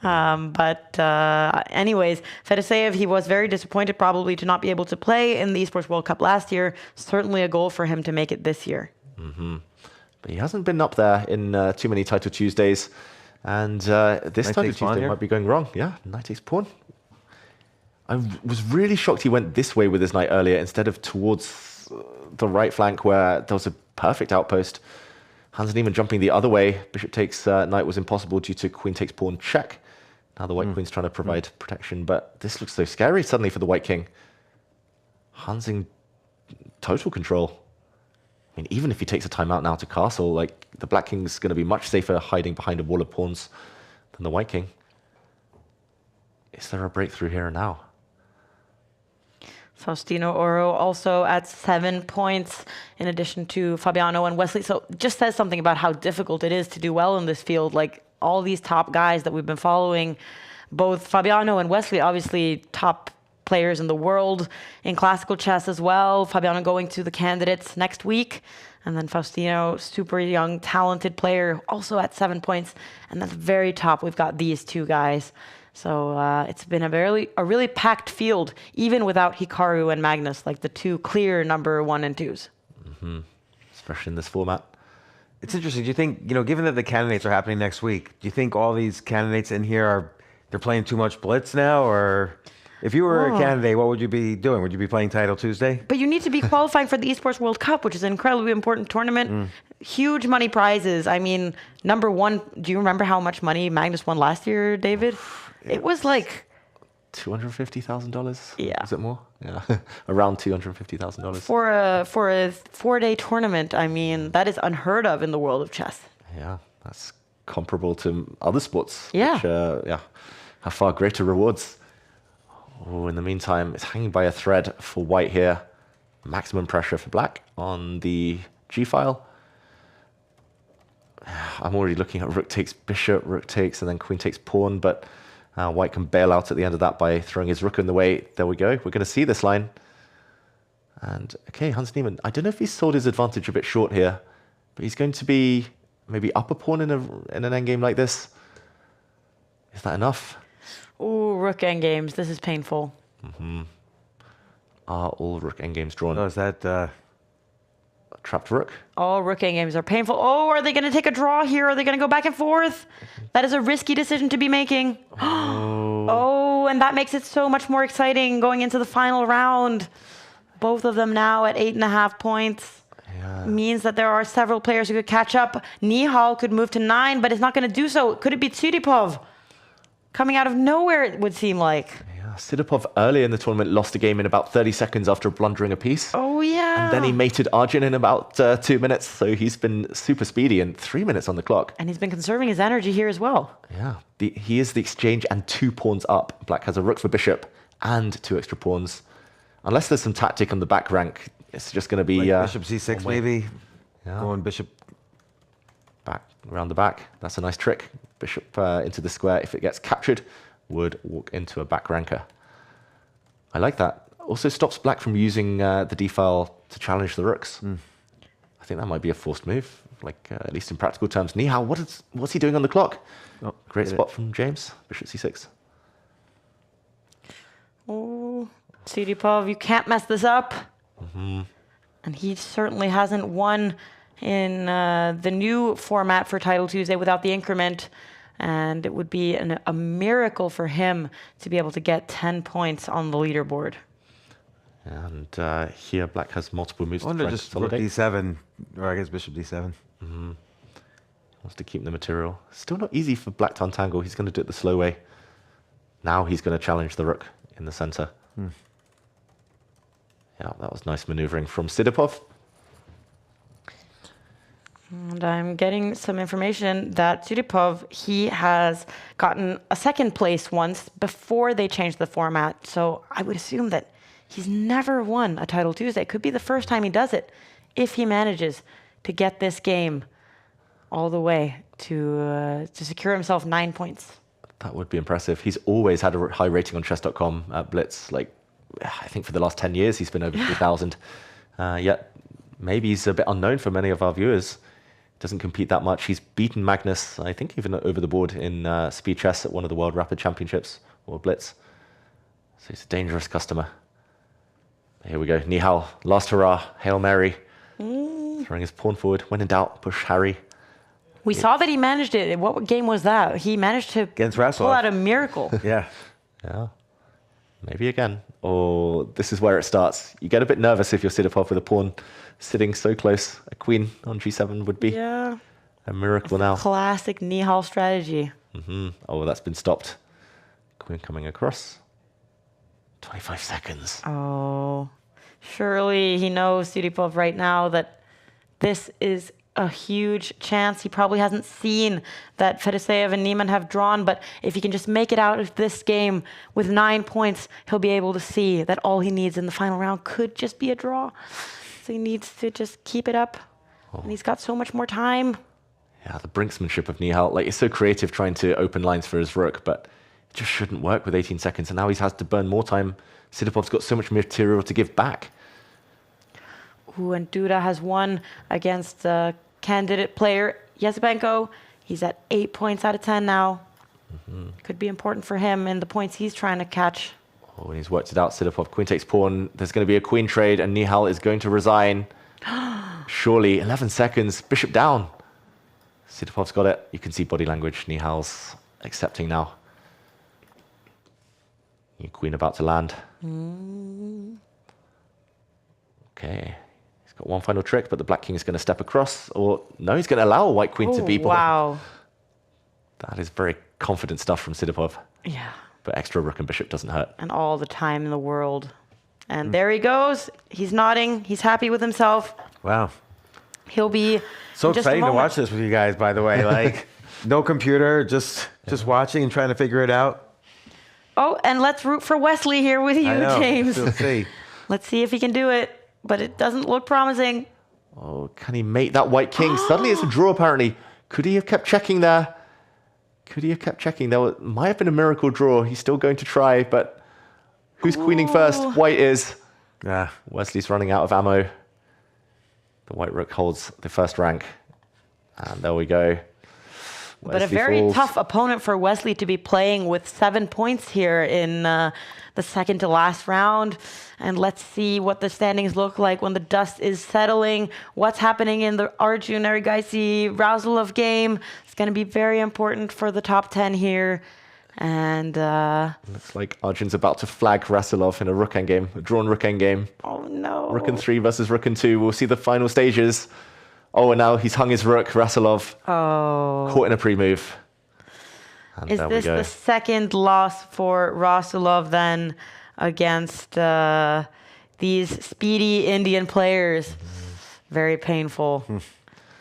Anyways, Fedoseev, he was very disappointed probably to not be able to play in the Esports World Cup last year. Certainly a goal for him to make it this year. But he hasn't been up there in too many Title Tuesdays. And this Knight Title takes pawn Tuesday here. might be going wrong. Yeah, knight takes pawn. I was really shocked he went this way with his knight earlier instead of towards the right flank where there was a perfect outpost. Hans Niemann jumping the other way. Bishop takes knight was impossible due to queen takes pawn check. Now the white queen's trying to provide protection, but this looks so scary suddenly for the white king. Hans in total control. I mean, even if he takes a timeout now to castle, like the black king's going to be much safer hiding behind a wall of pawns than the white king. Is there a breakthrough here and now? Faustino Oro also at 7 points in addition to Fabiano and Wesley. So just says something about how difficult it is to do well in this field. Like all these top guys that we've been following, both Fabiano and Wesley, obviously top players in the world in classical chess as well. Fabiano going to the candidates next week. And then Faustino, super young, talented player, also at 7 points. And at the very top, we've got these two guys. So it's been a really packed field, even without Hikaru and Magnus, like the two clear number 1 and 2s. Especially in this format. It's interesting. Do you think, given that the candidates are happening next week, do you think all these candidates in here they're playing too much blitz now? Or if you were a candidate, what would you be doing? Would you be playing Title Tuesday? But you need to be qualifying for the Esports World Cup, which is an incredibly important tournament. Huge money prizes. I mean, number 1, do you remember how much money Magnus won last year, David? It was like $250,000. Yeah. Is it more? Yeah, around $250,000 for a 4-day tournament. I mean, that is unheard of in the world of chess. Yeah, that's comparable to other sports. Yeah. Which, have far greater rewards. Oh, in the meantime, it's hanging by a thread for white here. Maximum pressure for black on the G file. I'm already looking at rook takes bishop, rook takes, and then queen takes pawn, but white can bail out at the end of that by throwing his rook in the way. There we go. We're going to see this line. And, okay, Hans Niemann, I don't know if he sold his advantage a bit short here, but he's going to be maybe up a pawn in an endgame like this. Is that enough? Ooh, rook endgames. This is painful. Are all rook endgames drawn? Oh, is that... Trapped rook? All rook endgames are painful. Oh, are they going to take a draw here? Are they going to go back and forth? That is a risky decision to be making. Oh, and that makes it so much more exciting going into the final round. Both of them now at 8.5 points. Yeah. Means that there are several players who could catch up. Nihal could move to 9, but is not going to do so. Could it be Tsiripov? Coming out of nowhere, it would seem like. Yeah, Sidipov earlier in the tournament lost a game in about 30 seconds after blundering a piece. Oh, yeah. And then he mated Arjun in about 2 minutes, so he's been super speedy and 3 minutes on the clock. And he's been conserving his energy here as well. Yeah, he is the exchange and 2 pawns up. Black has a rook for bishop and 2 extra pawns. Unless there's some tactic on the back rank, it's just going to be... Like bishop c6 maybe? Yeah. Going bishop... Back, around the back. That's a nice trick. Bishop into the square. If it gets captured, would walk into a back ranker. I like that. Also stops black from using the d-file to challenge the rooks. I think that might be a forced move, like at least in practical terms. Nihal, what's he doing on the clock? Oh, great spot from James. Bishop c6. Oh, Sudipov, you can't mess this up. And he certainly hasn't won in the new format for Title Tuesday without the increment. And it would be a miracle for him to be able to get 10 points on the leaderboard. And here black has multiple moves. I wonder just rook d7, or I guess bishop d7. Wants to keep the material. Still not easy for black to untangle. He's going to do it the slow way. Now he's going to challenge the rook in the center. Yeah, that was nice maneuvering from Sudipov. And I'm getting some information that Sudipov, he has gotten a second place once before they changed the format. So I would assume that he's never won a Title Tuesday. It could be the first time he does it if he manages to get this game all the way to secure himself 9 points. That would be impressive. He's always had a high rating on Chess.com at Blitz. Like, I think for the last 10 years, he's been over 3,000. Yet maybe he's a bit unknown for many of our viewers. Doesn't compete that much. He's beaten Magnus, I think, even over the board in speed chess at one of the World Rapid Championships or Blitz. So he's a dangerous customer. Here we go. Nihal, last hurrah, Hail Mary. Throwing his pawn forward. When in doubt, push Harry. We saw that he managed it. What game was that? He managed to Against pull Rasulov. out a miracle. Yeah. Yeah. Maybe again. Or this is where it starts. You get a bit nervous if you're Sudipov with a pawn sitting so close. A queen on g7 would be a miracle now. Classic Nihal strategy. Oh, that's been stopped. Queen coming across. 25 seconds. Oh, surely he knows, Sudipov, right now that this is a huge chance. He probably hasn't seen that Fedoseev and Niemann have drawn, but if he can just make it out of this game with 9 points, he'll be able to see that all he needs in the final round could just be a draw. So he needs to just keep it up. And he's got so much more time. Yeah, the brinksmanship of Nihal. Like, he's so creative trying to open lines for his rook, but it just shouldn't work with 18 seconds. And now he has to burn more time. Sidipov's got so much material to give back. Ooh, and Duda has won against the candidate player Yesebenko. He's at 8 points out of 10 now. Could be important for him in the points he's trying to catch. Oh, and he's worked it out. Sidipov, queen takes pawn. There's going to be a queen trade, and Nihal is going to resign. Surely, 11 seconds. Bishop down. Sidipov's got it. You can see body language. Nihal's accepting now. New queen about to land. Okay. He's got one final trick, but the black king is going to step across. Or no, he's going to allow a white queen to be born. Wow. That is very confident stuff from Sidipov. Yeah. But extra rook and bishop doesn't hurt. And all the time in the world. And there he goes. He's nodding. He's happy with himself. Wow. He'll be So in just a exciting to moment. watch this with you guys, by the way. Like, no computer, just watching and trying to figure it out. Oh, and let's root for Wesley here with you, I know. James. We'll see. Let's see if he can do it. But it doesn't look promising. Oh, can he mate that white king? Suddenly it's a draw, apparently. Could he have kept checking there? Could he have kept checking? There might have been a miracle draw. He's still going to try, but who's queening first? White is. Yeah. Wesley's running out of ammo. The white rook holds the first rank. And there we go. But a Wesley very falls. tough opponent for Wesley to be playing with 7 points here in the second to last round. And let's see what the standings look like when the dust is settling. What's happening in the Arjun Erigaisi Rasulov game. It's going to be very important for the top 10 here. And Looks like Arjun's about to flag Rasulov in a rook endgame, a drawn rook endgame. oh no. Rook and 3 versus rook and 2. We'll see the final stages. Oh, and now he's hung his rook, Rasulov. Oh. Caught in a pre-move. And Is there this we go. the second loss for Rasulov then against these speedy Indian players? Very painful.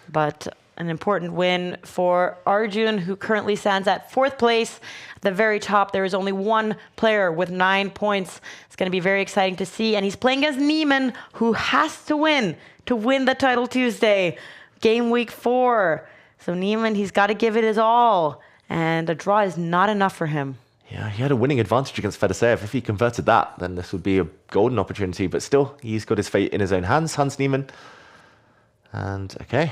But an important win for Arjun, who currently stands at 4th place. At the very top, there is only one player with 9 points. It's going to be very exciting to see. And he's playing against Niemann, who has to win the Title Tuesday. Game week 4. So Niemann, he's got to give it his all. And a draw is not enough for him. Yeah, he had a winning advantage against Fedoseev. If he converted that, then this would be a golden opportunity. But still, he's got his fate in his own hands, Hans Niemann. And okay,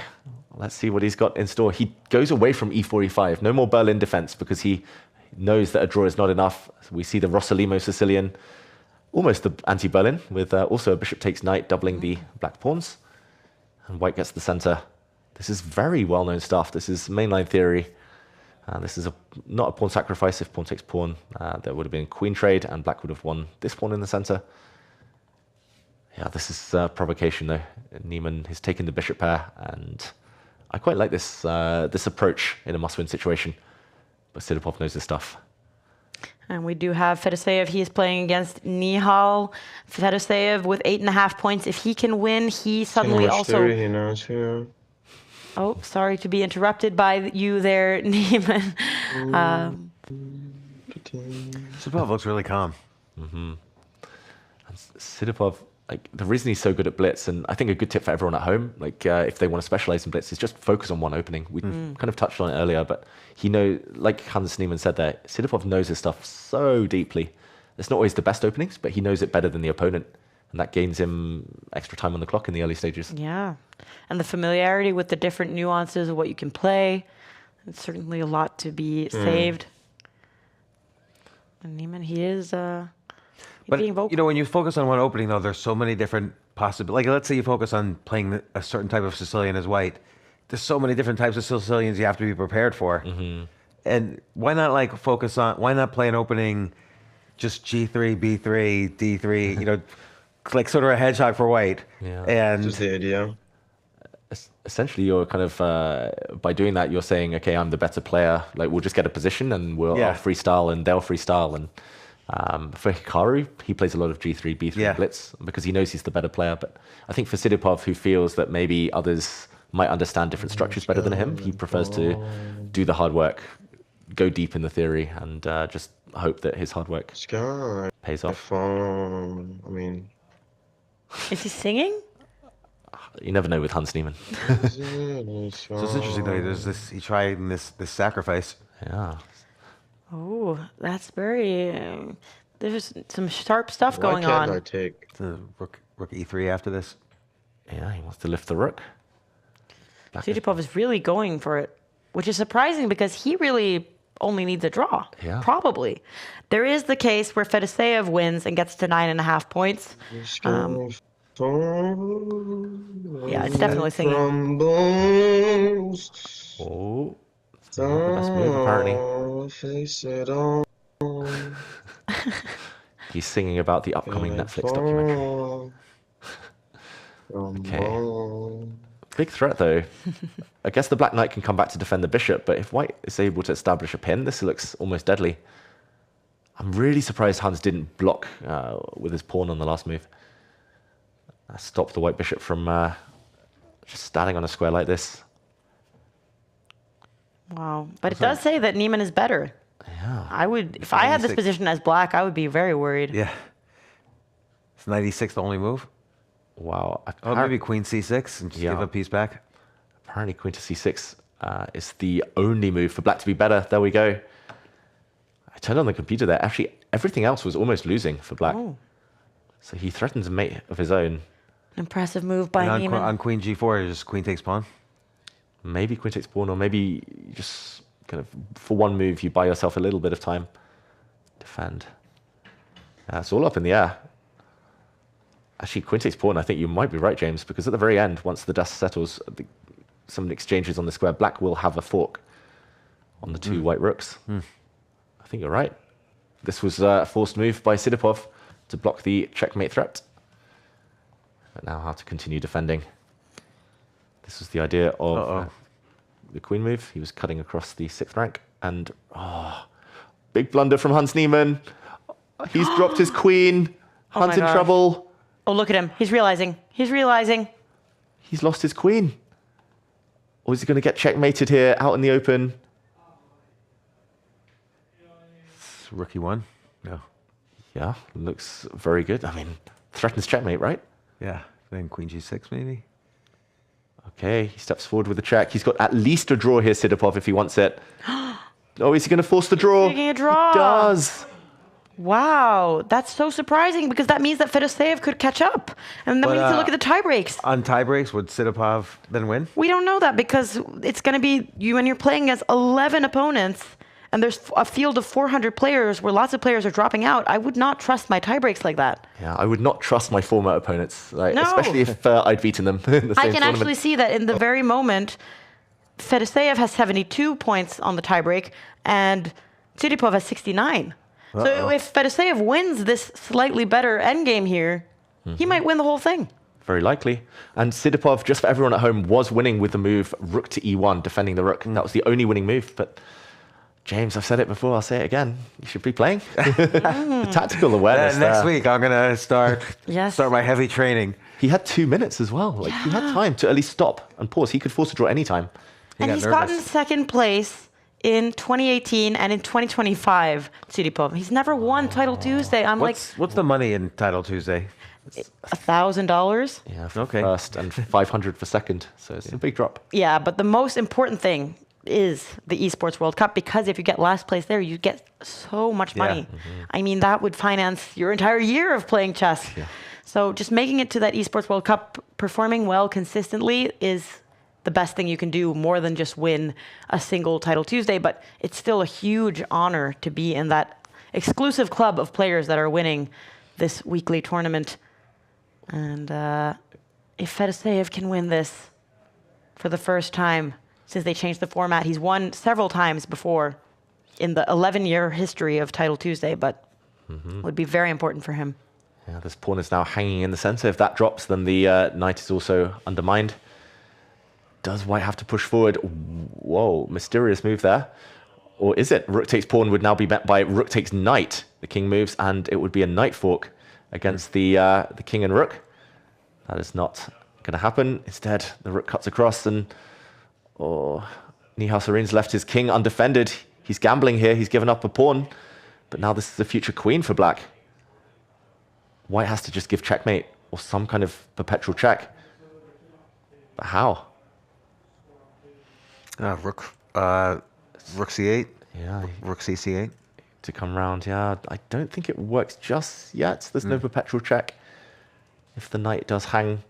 let's see what he's got in store. He goes away from e4, e5. No more Berlin defense because he knows that a draw is not enough. So we see the Rossolimo Sicilian, almost the anti-Berlin, with also a bishop takes knight, doubling the black pawns. And white gets the center. This is very well-known stuff. This is mainline theory. This is not a pawn sacrifice. If pawn takes pawn, there would have been queen trade, and black would have won this pawn in the center. Yeah, this is provocation, though. Niemann has taken the bishop pair, and I quite like this this approach in a must-win situation. But Sidipov knows his stuff. And we do have Fedoseev. He is playing against Nihal. Fedoseev with 8.5 points. If he can win, he suddenly also... Oh, sorry to be interrupted by you there, Niemann. Sidipov looks really calm. Sidipov, like, the reason he's so good at blitz, and I think a good tip for everyone at home, like if they want to specialize in blitz, is just focus on one opening. We kind of touched on it earlier, but he knows, like Hans Niemann said there, Sidipov knows his stuff so deeply. It's not always the best openings, but he knows it better than the opponent. And that gains him extra time on the clock in the early stages. Yeah. And the familiarity with the different nuances of what you can play. It's certainly a lot to be saved. And Niemann, he is being vocal. You know, when you focus on one opening, though, there's so many different possibilities. Like, let's say you focus on playing a certain type of Sicilian as white. There's so many different types of Sicilians you have to be prepared for. And why not, like, why not play an opening just G3, B3, D3, you know, like sort of a hedgehog for white. Yeah. And Just the idea. Essentially, you're kind of, by doing that, you're saying, okay, I'm the better player. Like, we'll just get a position and I'll freestyle and they'll freestyle. And for Hikaru, he plays a lot of G3, B3 blitz because he knows he's the better player. But I think for Sidipov, who feels that maybe others might understand different structures better than him, he prefers to do the hard work, go deep in the theory, and just hope that his hard work pays off. I mean... Is he singing? You never know with Hans Niemann. So it's interesting though. There's this. He tried this sacrifice. Yeah. Oh, that's very. There's some sharp stuff going Why can't on. I take The rook E3 after this. Yeah, he wants to lift the rook. Sidipov is really going for it, which is surprising because he really only needs a draw. Yeah. Probably. There is the case where Fedoseev wins and gets to 9.5 points. Yeah, it's definitely singing. Oh, it's not the best move, apparently. He's singing about the upcoming Netflix documentary. Okay. Big threat, though. I guess the Black Knight can come back to defend the bishop, but if White is able to establish a pin, this looks almost deadly. I'm really surprised Hans didn't block with his pawn on the last move. Stop the white bishop from just standing on a square like this. Wow. But it does say that Niemann is better. Yeah. I would, if I had this position as black, I would be very worried. Yeah. Is 96 the only move? Wow. Oh, maybe queen c6 and just give a piece back. Apparently queen to c6 is the only move for black to be better. There we go. I turned on the computer there. Actually, everything else was almost losing for black. Oh. So he threatens a mate of his own. Impressive move by Niemann. On queen g4, just queen takes pawn. Maybe queen takes pawn, or maybe just kind of for one move you buy yourself a little bit of time. Defend. It's all up in the air. Actually, queen takes pawn, I think you might be right, James, because at the very end, once the dust settles, some exchanges on the square, black will have a fork on the two white rooks. I think you're right. This was a forced move by Sidipov to block the checkmate threat. But now how to continue defending. This was the idea of the queen move. He was cutting across the 6th rank. And, big blunder from Hans Niemann. He's dropped his queen. Hans in trouble. Oh, look at him. He's realizing. He's realizing. He's lost his queen. Or is he going to get checkmated here out in the open? It's rook e1. No. Yeah, looks very good. I mean, threatens checkmate, right? Yeah. Then queen g6 maybe. Okay, he steps forward with the check. He's got at least a draw here, Sidipov, if he wants it. Oh, is he going to force the draw? Taking a draw. He does. Wow, that's so surprising because that means that Fedoseev could catch up. And then we need to look at the tie breaks. On tie breaks, would Sidipov then win? We don't know that because it's going to be you when you're playing against 11 opponents and there's a field of 400 players where lots of players are dropping out. I would not trust my tie breaks like that. Yeah, I would not trust my former opponents, No. especially if I'd beaten them in the same I can tournament. actually see that in the very moment, Fedoseev has 72 points on the tiebreak and Sidipov has 69. So if Fedoseev wins this slightly better endgame here, he might win the whole thing. Very likely. And Sidipov, just for everyone at home, was winning with the move rook to e1, defending the rook. That was the only winning move. But James, I've said it before, I'll say it again. You should be playing. The tactical awareness Next there. week, I'm going to start Yes. my heavy training. He had 2 minutes as well. Like he had time to at least stop and pause. He could force a draw any time. And got he's nervous. gotten second place in 2018 and in 2025, Sidipov. He's never won Title Tuesday. I'm What's the money in Title Tuesday? like $1,000. Yeah, for Okay. first and 500 for second. So it's a big drop. Yeah, but the most important thing is the Esports World Cup because if you get last place there, you get so much money. I mean, that would finance your entire year of playing chess. So just making it to that Esports World Cup, performing well consistently is the best thing you can do, more than just win a single Title Tuesday. But it's still a huge honor to be in that exclusive club of players that are winning this weekly tournament. And if Fedoseev can win this for the first time since they changed the format, he's won several times before in the 11-year history of Title Tuesday, but it would be very important for him. Yeah, this pawn is now hanging in the center. If that drops, then the knight is also undermined. Does white have to push forward? Whoa, mysterious move there. Or is it? Rook takes pawn would now be met by rook takes knight. The king moves, and it would be a knight fork against the king and rook. That is not going to happen. Instead, the rook cuts across, and Nihal Sarin's left his king undefended. He's gambling here. He's given up a pawn. But now this is a future queen for black. White has to just give checkmate or some kind of perpetual check. But how? Rook c8. Yeah, Rook c8. to come round. Yeah, I don't think it works just yet. There's no perpetual check. If the knight does hang,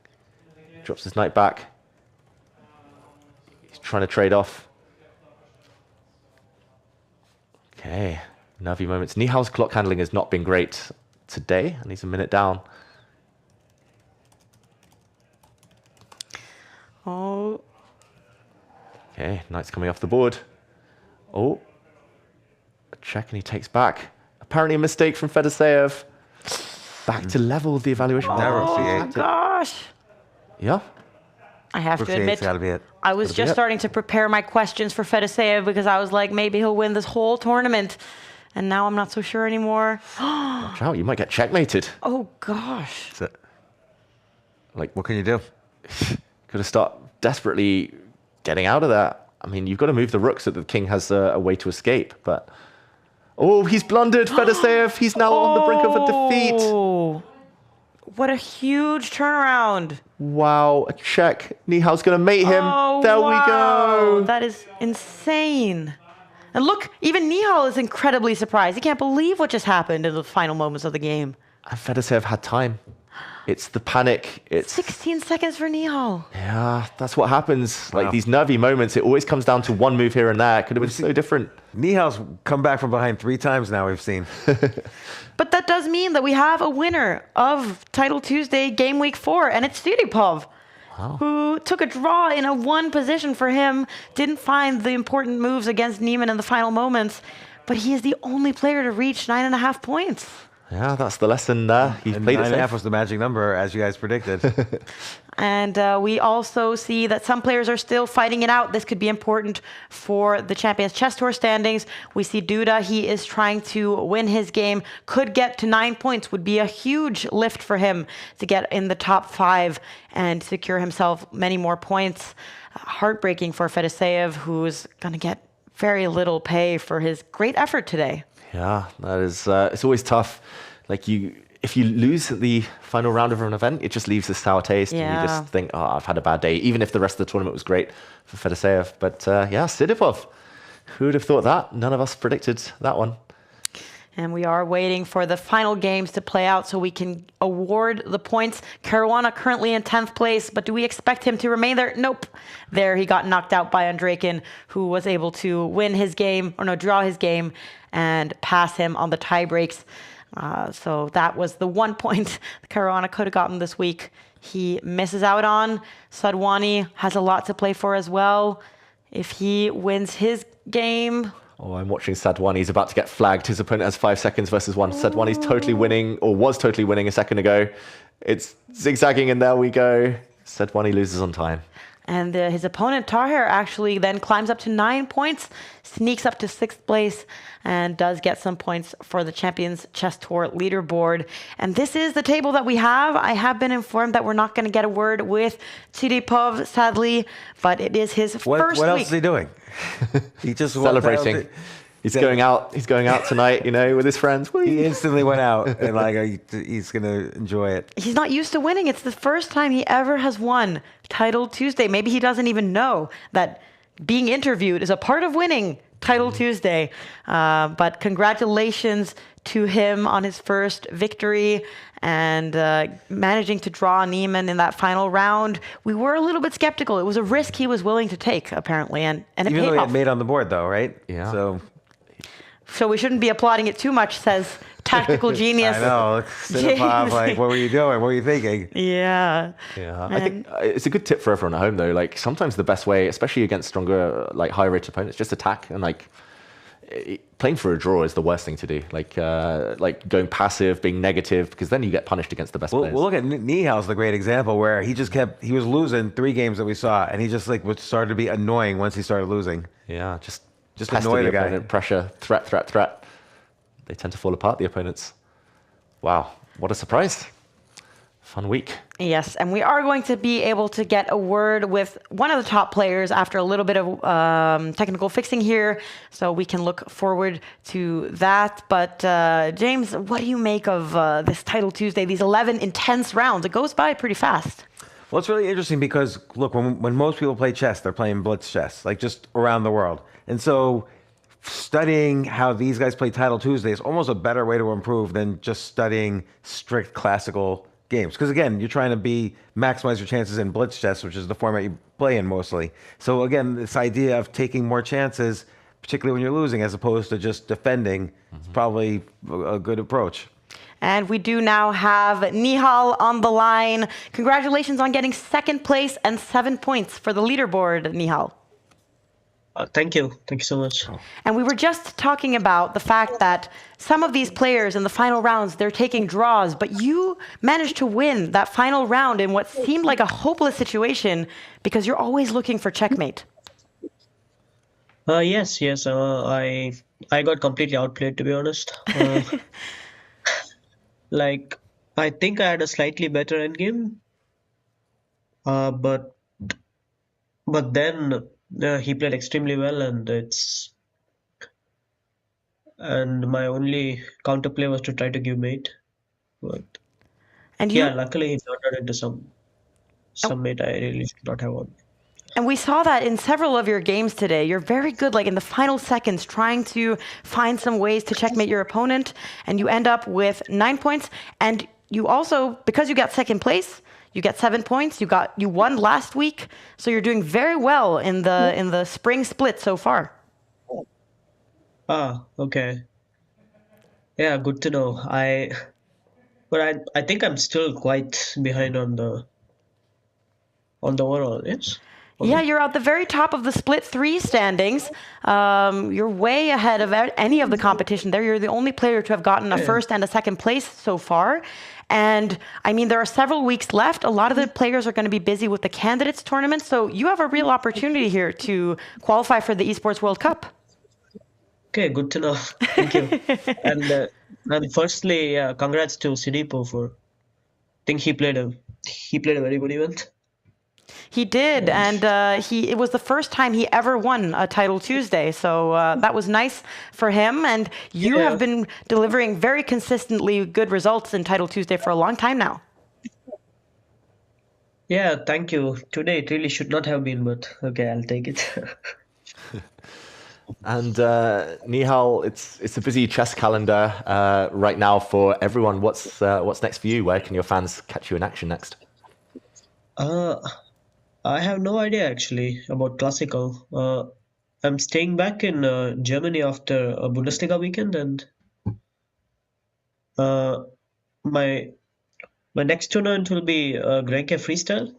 drops his knight back. He's trying to trade off. Okay, nervy moments. Nihal's clock handling has not been great today, and he's a minute down. Oh, Okay, knight's coming off the board. Oh, a check and he takes back. Apparently a mistake from Fedoseev. Back to level the evaluation. Rook oh c8. gosh. Yeah, I have Rook to c8's admit, got to be it. I was just it. starting to prepare my questions for Fedoseev because I was like, maybe he'll win this whole tournament. And now I'm not so sure anymore. watch out, you might get checkmated. Oh, gosh. That's it. Like, what can you do? Got to start desperately getting out of that. I mean, you've got to move the rook so that the king has a way to escape. But oh, he's blundered, Fedoseev. He's now on the brink of a defeat. Oh, what a huge turnaround. Wow, a check. Nihal's going to mate him. Oh, there wow. we go. That is insane. And look, even Nihal is incredibly surprised. He can't believe what just happened in the final moments of the game. And Fedoseev had time. It's the panic. It's 16 seconds for Nihal. yeah, that's what happens. Wow. Like these nervy moments, it always comes down to one move here and there. It could have been so different. Nihal's come back from behind 3 times now, we've seen. But that does mean that we have a winner of Title Tuesday Game Week 4, and it's Sidipov, who took a draw in a 1 position for him, didn't find the important moves against Neiman in the final moments, but he is the only player to reach 9.5 points. Yeah, that's the lesson there. He And played it 9.5 safe. was the magic number, as you guys predicted. And we also see that some players are still fighting it out. This could be important for the Champions Chess Tour standings. We see Duda, he is trying to win his game, could get to 9 points, would be a huge lift for him to get in the top 5 and secure himself many more points. Heartbreaking for Fedoseev, who's going to get very little pay for his great effort today. Yeah, that is. It's always tough. Like if you lose at the final round of an event, it just leaves a sour taste, and you just think, oh, I've had a bad day, even if the rest of the tournament was great for Fedoseev. But Sidipov, who would have thought that? None of us predicted that one. And we are waiting for the final games to play out so we can award the points. Caruana currently in 10th place, but do we expect him to remain there? Nope. There he got knocked out by Andrekin, who was able to win his game, draw his game and pass him on the tie breaks. So that was the 1 point Caruana could have gotten this week. He misses out on. Sadwani has a lot to play for as well. If he wins his game... Oh, I'm watching Sadwani. He's about to get flagged. His opponent has 5 seconds versus 1. Sadwani's totally winning, or was totally winning a second ago. It's zigzagging, and there we go. Sadwani loses on time. And his opponent, Tahir, actually then climbs up to 9 points, sneaks up to 6th place, and does get some points for the Champions Chess Tour leaderboard. And this is the table that we have. I have been informed that we're not going to get a word with Chiripov, sadly, but it is his first week. What else is he doing? He just celebrating. He's going out. He's going out tonight, with his friends. He instantly went out, and he's gonna enjoy it. He's not used to winning. It's the first time he ever has won Title Tuesday. Maybe he doesn't even know that being interviewed is a part of winning Title Tuesday. But congratulations to him on his first victory and managing to draw Neiman in that final round. We were a little bit skeptical. It was a risk he was willing to take, apparently, and it even paid though he off. had made on the board, though, right? Yeah. So we shouldn't be applauding it too much, says tactical genius. I know. Sidipov, what were you doing? What were you thinking? Yeah. I think it's a good tip for everyone at home, though. Sometimes the best way, especially against stronger, higher-rated opponents, just attack. And, playing for a draw is the worst thing to do. Going passive, being negative, because then you get punished against the best players. Well, look at Nihal's the great example where he was losing 3 games that we saw, and he just, started to be annoying once he started losing. Yeah, just annoy the guy. Opponent, pressure, threat. They tend to fall apart, the opponents. Wow, what a surprise. Fun week. Yes, and we are going to be able to get a word with one of the top players after a little bit of technical fixing here, so we can look forward to that. But James, what do you make of this Title Tuesday, these 11 intense rounds? It goes by pretty fast. Well, it's really interesting because, look, when most people play chess, they're playing blitz chess, just around the world. And so studying how these guys play Title Tuesday is almost a better way to improve than just studying strict classical games. Because, again, you're trying to maximize your chances in blitz chess, which is the format you play in mostly. So, again, this idea of taking more chances, particularly when you're losing, as opposed to just defending, is probably a good approach. And we do now have Nihal on the line. Congratulations on getting 2nd place and 7 points for the leaderboard, Nihal. Thank you. Thank you so much. And we were just talking about the fact that some of these players in the final rounds, they're taking draws, but you managed to win that final round in what seemed like a hopeless situation because you're always looking for checkmate. Yes. I got completely outplayed, to be honest. I think I had a slightly better endgame, but then he played extremely well, and my only counterplay was to try to give mate. But luckily he turned out into some mate I really should not have won. And we saw that in several of your games today. You're very good, in the final seconds, trying to find some ways to checkmate your opponent, and you end up with 9 points. And you also, because you got 2nd place, you get 7 points. You won last week, so you're doing very well in the spring split so far. Okay. Yeah, good to know. But I think I'm still quite behind on the overall. Yes. Yeah, you're at the very top of the split 3 standings. You're way ahead of any of the competition there. You're the only player to have gotten a 1st and a 2nd place so far. And there are several weeks left. A lot of the players are going to be busy with the candidates tournament. So you have a real opportunity here to qualify for the Esports World Cup. Okay, good to know. Thank you. And firstly, congrats to Sidipo for. I think he played a very good event. He did, and it was the first time he ever won a title Tuesday, so that was nice for him. And you have been delivering very consistently good results in title Tuesday for a long time now. Yeah, thank you. Today it really should not have been, but okay, I'll take it. And Nihal, it's a busy chess calendar right now for everyone. What's next for you? Where can your fans catch you in action next? I have no idea actually about classical. I'm staying back in Germany after a Bundesliga weekend, and my next tournament will be Grenke Freestyle,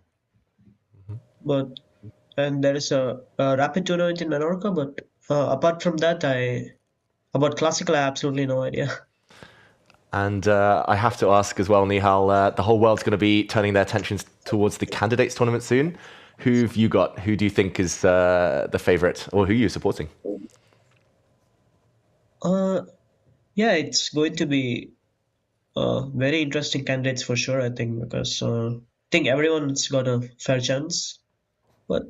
and there is a rapid tournament in Menorca. But apart from that, about classical, I have absolutely no idea. And I have to ask as well, Nihal, the whole world's going to be turning their attentions towards the candidates tournament soon. Who've you got? Who do you think is the favorite, or who are you supporting? Yeah, it's going to be very interesting candidates for sure, I think, because I think everyone's got a fair chance. But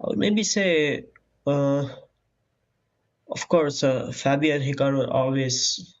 I would maybe say, of course, Fabi and Hikaru are always